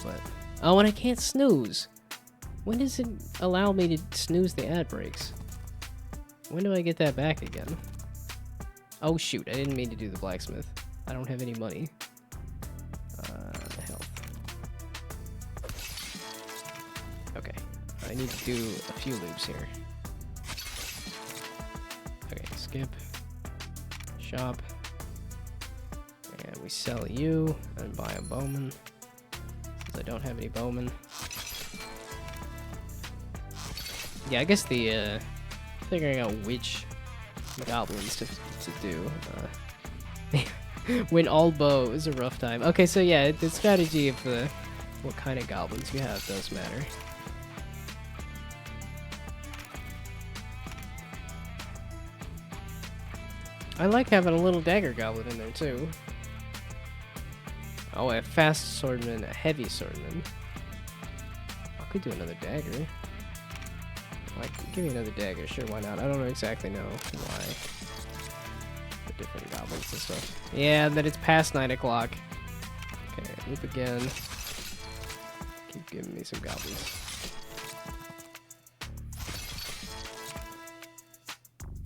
But, oh, and I can't snooze. When does it allow me to snooze the ad breaks? When do I get that back again? Oh shoot, I didn't mean to do the blacksmith. I don't have any money. Health. Okay, I need to do a few loops here. Okay, skip. Shop. And we sell you and buy a bowman. Since I don't have any bowmen. Yeah, I guess the, figuring out which goblins to do. When all bow is a rough time. Okay, so yeah, the strategy of what kind of goblins you have does matter. I like having a little dagger goblin in there too. Oh, a fast swordman, a heavy swordman. I could do another dagger. Like, give me another dagger, sure, why not? I don't exactly know why. The different goblins and stuff. Yeah, and then it's past 9 o'clock. Okay, loop again. Keep giving me some goblins.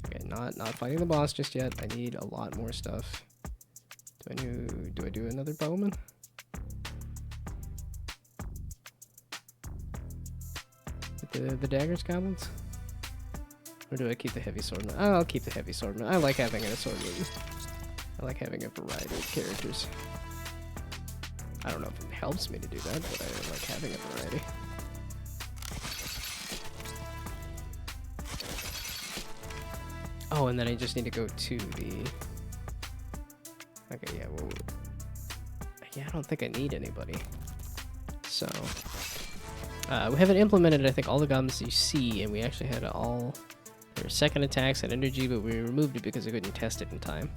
Okay, not fighting the boss just yet. I need a lot more stuff. Do I do another bowman? With the daggers goblins? Or do I keep the heavy swordman? Oh, I'll keep the heavy swordman. I like having an assortment. I like having a variety of characters. I don't know if it helps me to do that, but I like having a variety. Oh, and then I just need to go to the... Okay, yeah, well... Yeah, I don't think I need anybody. So... we haven't implemented, I think, all the goblins you see, and we actually had all their second attacks and energy, but we removed it because I couldn't test it in time.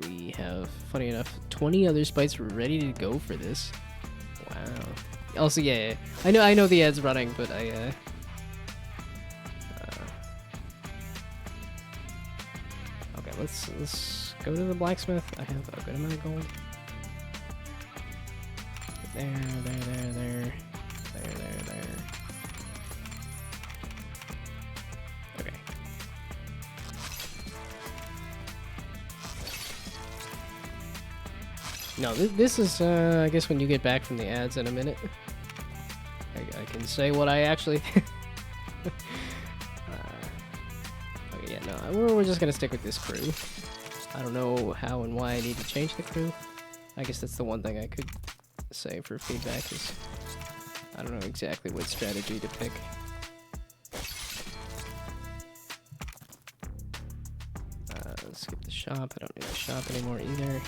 We have, funny enough, 20 other spites ready to go for this. Wow. Also, yeah, I know the ad's running, but I, okay, let's go to the blacksmith. I have a good amount of gold. There. Okay. No, this is, I guess when you get back from the ads in a minute. I can say what I actually... okay, yeah, no, we're just gonna stick with this crew. I don't know how and why I need to change the crew. I guess that's the one thing I could say for feedback is... I don't know exactly what strategy to pick. Skip the shop. I don't need the shop anymore either.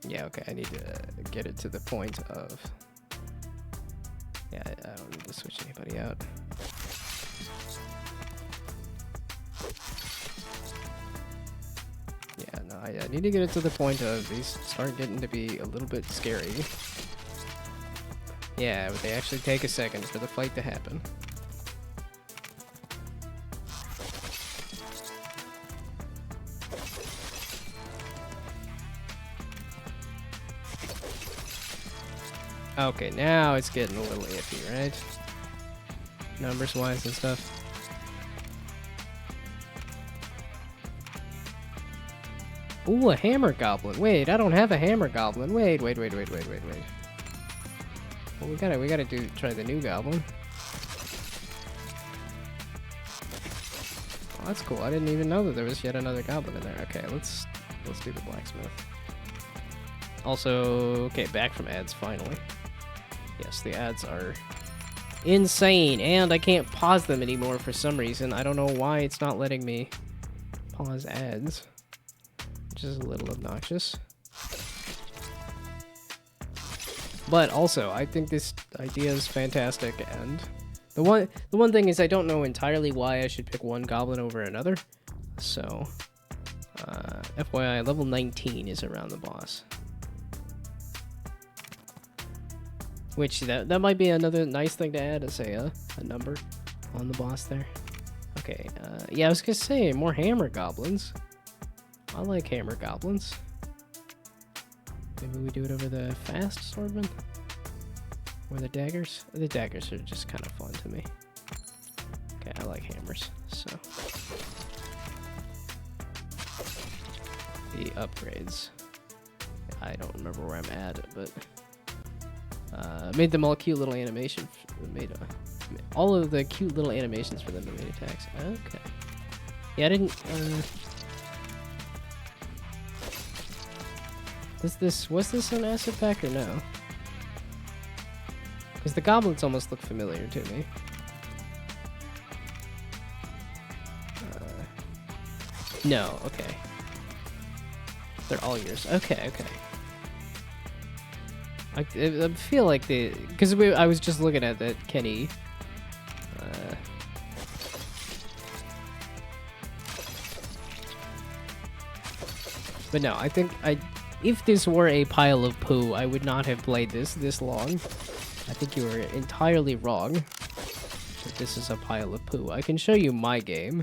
Yeah, okay, I need to get it to the point of... Yeah, I don't need to switch anybody out. Yeah, no, I need to get it to the point of these start getting to be a little bit scary. Yeah, but they actually take a second for the fight to happen. Okay, now it's getting a little iffy, right? Numbers wise and stuff. Ooh, a hammer goblin. Wait, I don't have a hammer goblin. Wait. Well, we gotta try the new goblin. Oh, that's cool. I didn't even know that there was yet another goblin in there. Okay, let's do the blacksmith. Also, okay, back from ads finally. Yes, the ads are insane, and I can't pause them anymore for some reason. I don't know why it's not letting me pause ads, which is a little obnoxious. But also, I think this idea is fantastic, and the one thing is I don't know entirely why I should pick one goblin over another. So, FYI, level 19 is around the boss. Which, that might be another nice thing to add, is a number on the boss there. Okay, yeah, I was gonna say, more hammer goblins. I like hammer goblins. Maybe we do it over the fast swordman? Or the daggers? The daggers are just kind of fun to me. Okay, I like hammers, so. The upgrades. I don't remember where I'm at, but... made them all cute little animation. Made all of the cute little animations for them to make attacks. Okay. Yeah, I didn't. Was this an acid pack or no? Because the goblins almost look familiar to me. No. Okay. They're all yours. Okay. I feel like because I was just looking at that Kenny. But no, I think if this were a pile of poo, I would not have played this long. I think you were entirely wrong. That this is a pile of poo. I can show you my game.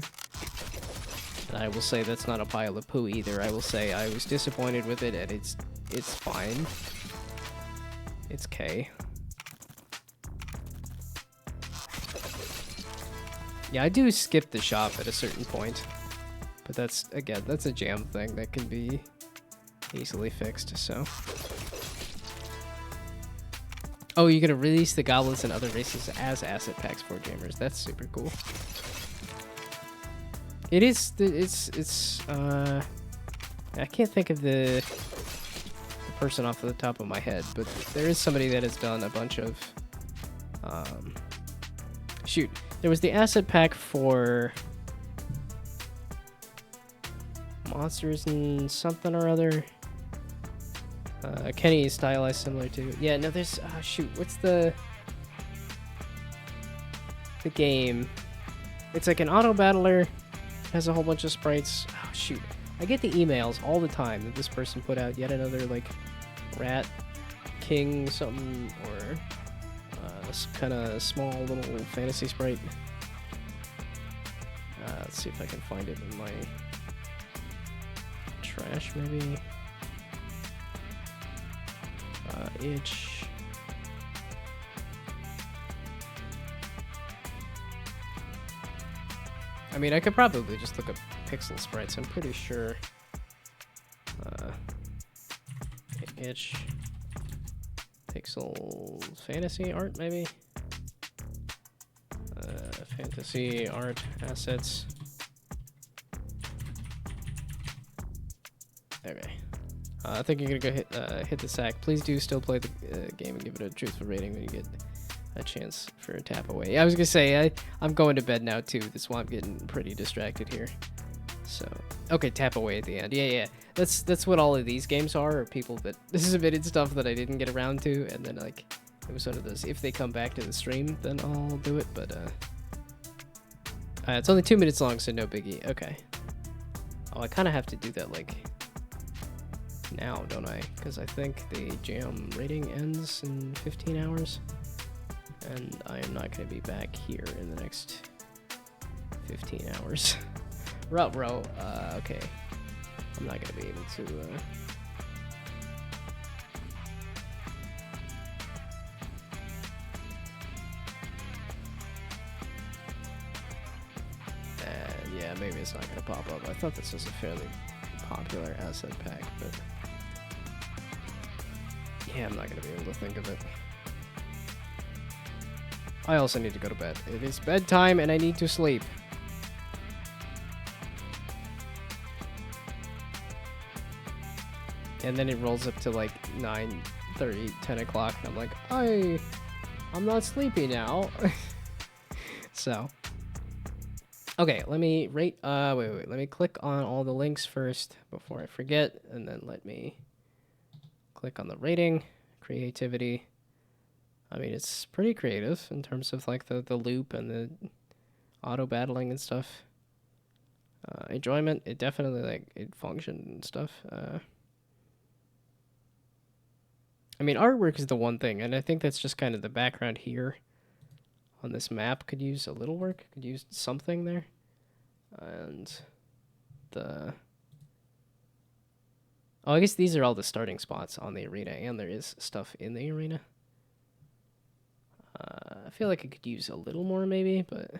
And I will say that's not a pile of poo either. I will say I was disappointed with it, and it's fine. It's K. Yeah, I do skip the shop at a certain point. But that's, again, that's a jam thing that can be easily fixed, so. Oh, you're gonna release the goblins and other races as asset packs for gamers. That's super cool. It is, I can't think of the person off the top of my head, but there is somebody that has done a bunch of, shoot, there was the asset pack for monsters and something or other. Kenny is stylized similar to, yeah, no, there's, shoot, what's the game? It's like an auto battler, has a whole bunch of sprites. Oh, shoot. I get the emails all the time that this person put out yet another, like, Rat King something, or this kind of small little fantasy sprite. Let's see if I can find it in my trash, maybe. Itch. I mean, I could probably just look up pixel sprites. I'm pretty sure. Itch. Pixel fantasy art, maybe? Fantasy art assets. Okay. I think you're gonna go hit the sack. Please do still play the game and give it a truthful rating when you get a chance for a tap away. I was gonna say I'm going to bed now too. That's why I'm getting pretty distracted here. So okay, tap away at the end. Yeah. That's what all of these games are people that submitted stuff that I didn't get around to, and then like it was one of those. If they come back to the stream, then I'll do it. But it's only 2 minutes long, so no biggie. Okay. Oh, I kind of have to do that like now, don't I? Because I think the jam rating ends in 15 hours. And I am not going to be back here in the next 15 hours. Row. Okay. I'm not going to be able to... yeah, maybe it's not going to pop up. I thought this was a fairly popular asset pack, but... yeah, I'm not going to be able to think of it. I also need to go to bed. It is bedtime and I need to sleep. And then it rolls up to like 9:30, 10 o'clock, and I'm like, I'm not sleepy now. So, okay, let me rate, wait, let me click on all the links first before I forget, and then let me click on the rating, creativity. I mean, it's pretty creative in terms of like the loop and the auto battling and stuff. Enjoyment, it definitely like it functioned and stuff. I mean, artwork is the one thing, and I think that's just kind of the background here on this map could use a little work, could use something there. And the... oh, I guess these are all the starting spots on the arena, and there is stuff in the arena. I feel like I could use a little more maybe, but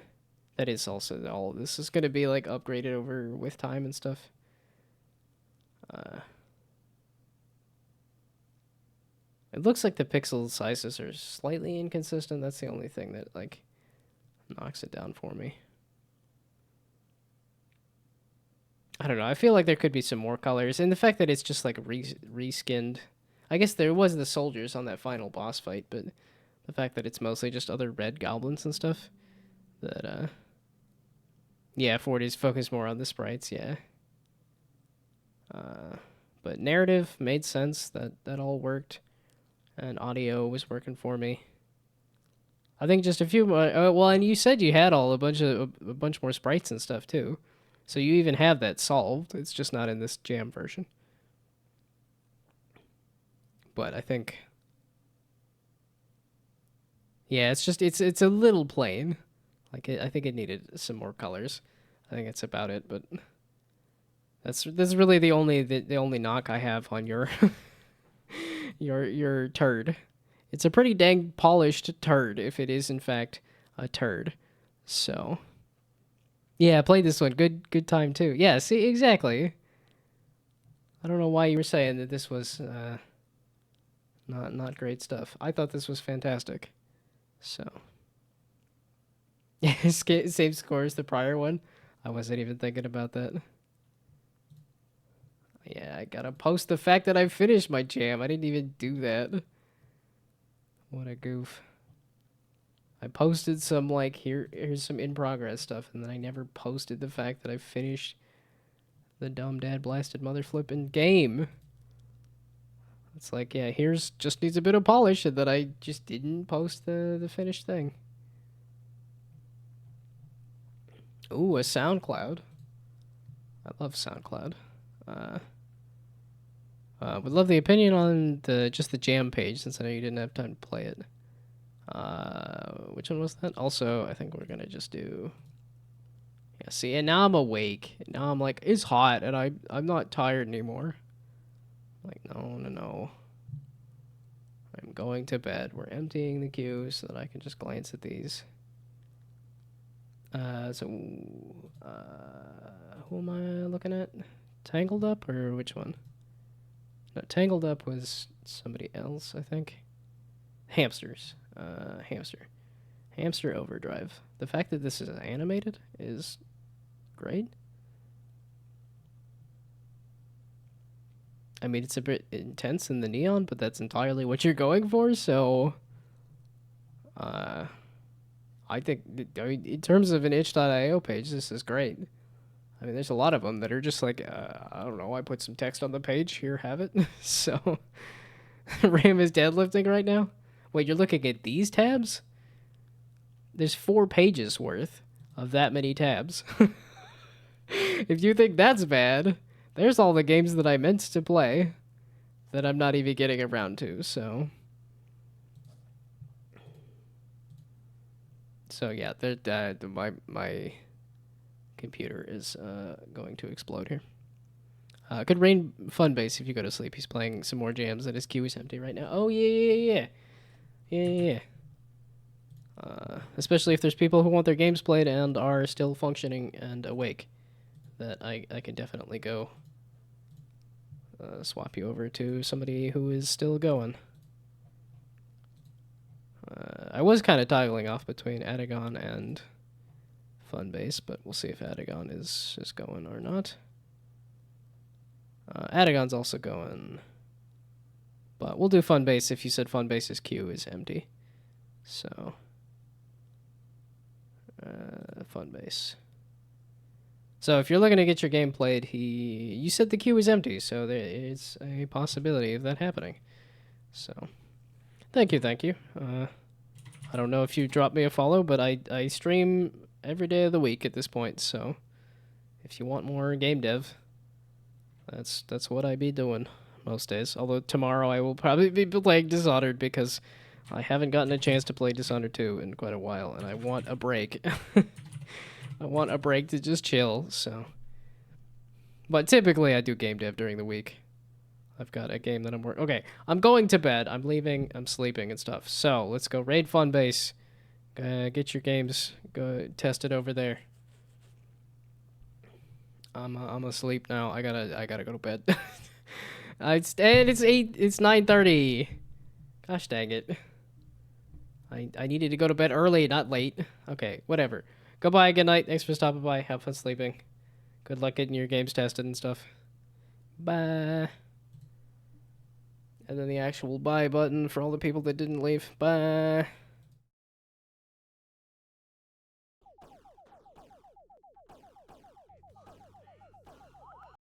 that is also all. This is going to be like upgraded over with time and stuff. It looks like the pixel sizes are slightly inconsistent. That's the only thing that like knocks it down for me. I don't know. I feel like there could be some more colors, and the fact that it's just like reskinned. I guess there was the soldiers on that final boss fight, but the fact that it's mostly just other red goblins and stuff. That yeah, 40s focus more on the sprites. Yeah. But narrative made sense. That all worked. And audio was working for me. I think just a few more. Well, and you said you had a bunch more sprites and stuff too, so you even have that solved. It's just not in this jam version. But I think, yeah, it's a little plain. Like I think it needed some more colors. I think it's about it. But That's really the only knock I have on your your turd. It's a pretty dang polished turd if it is in fact a turd. So yeah, I played this one. Good time too. Yeah, see exactly. I don't know why you were saying that this was not great stuff. I thought this was fantastic. So yeah, same score as the prior one. I wasn't even thinking about that. Yeah, I gotta post the fact that I finished my jam. I didn't even do that. What a goof. I posted some, like, here's some in progress stuff, and then I never posted the fact that I finished the dumb dad blasted mother flipping game. It's like, yeah, here's just needs a bit of polish, and then I just didn't post the finished thing. Ooh, a SoundCloud. I love SoundCloud. Would love the opinion on just the jam page, since I know you didn't have time to play it. Which one was that? Also, I think we're gonna just do. Yeah, see, and now I'm awake. Now I'm like, it's hot, and I'm not tired anymore. Like, no. I'm going to bed. We're emptying the queue so that I can just glance at these. Who am I looking at? Tangled Up or which one? No, Tangled Up was somebody else, I think. Hamsters. Hamster Overdrive. The fact that this is animated is great. I mean, it's a bit intense in the neon, but that's entirely what you're going for, so I think, in terms of an itch.io page, this is great. I mean, there's a lot of them that are just like, I don't know, I put some text on the page, here, have it. So, Ram is deadlifting right now? Wait, you're looking at these tabs? There's 4 pages worth of that many tabs. If you think that's bad, there's all the games that I meant to play that I'm not even getting around to, so... So yeah, my computer is going to explode here. Could rain Funbase if you go to sleep. He's playing some more jams and his queue is empty right now. Oh yeah. Especially if there's people who want their games played and are still functioning and awake, that I can definitely go swap you over to somebody who is still going. I was kind of toggling off between Adagon and Funbase, but we'll see if Adagon is going or not. Adagon's also going, but we'll do Funbase if you said Funbase's queue is empty. So, Funbase. So if you're looking to get your game played, you said the queue is empty, so there is a possibility of that happening. So, thank you. I don't know if you dropped me a follow, but I stream every day of the week at this point, so if you want more game dev, that's what I be doing most days. Although tomorrow I will probably be playing Dishonored because I haven't gotten a chance to play Dishonored 2 in quite a while, and I want a break. I want a break to just chill, so. But typically I do game dev during the week. I've got a game that I'm working. Okay, I'm going to bed. I'm leaving. I'm sleeping and stuff. So let's go raid Funbase. Get your games. Go test it over there. I'm asleep now. I gotta go to bed. It's 9:30. Gosh dang it. I needed to go to bed early, not late. Okay, whatever. Goodbye. Good night. Thanks for stopping by. Have fun sleeping. Good luck getting your games tested and stuff. Bye. And then the actual bye button for all the people that didn't leave. Bye.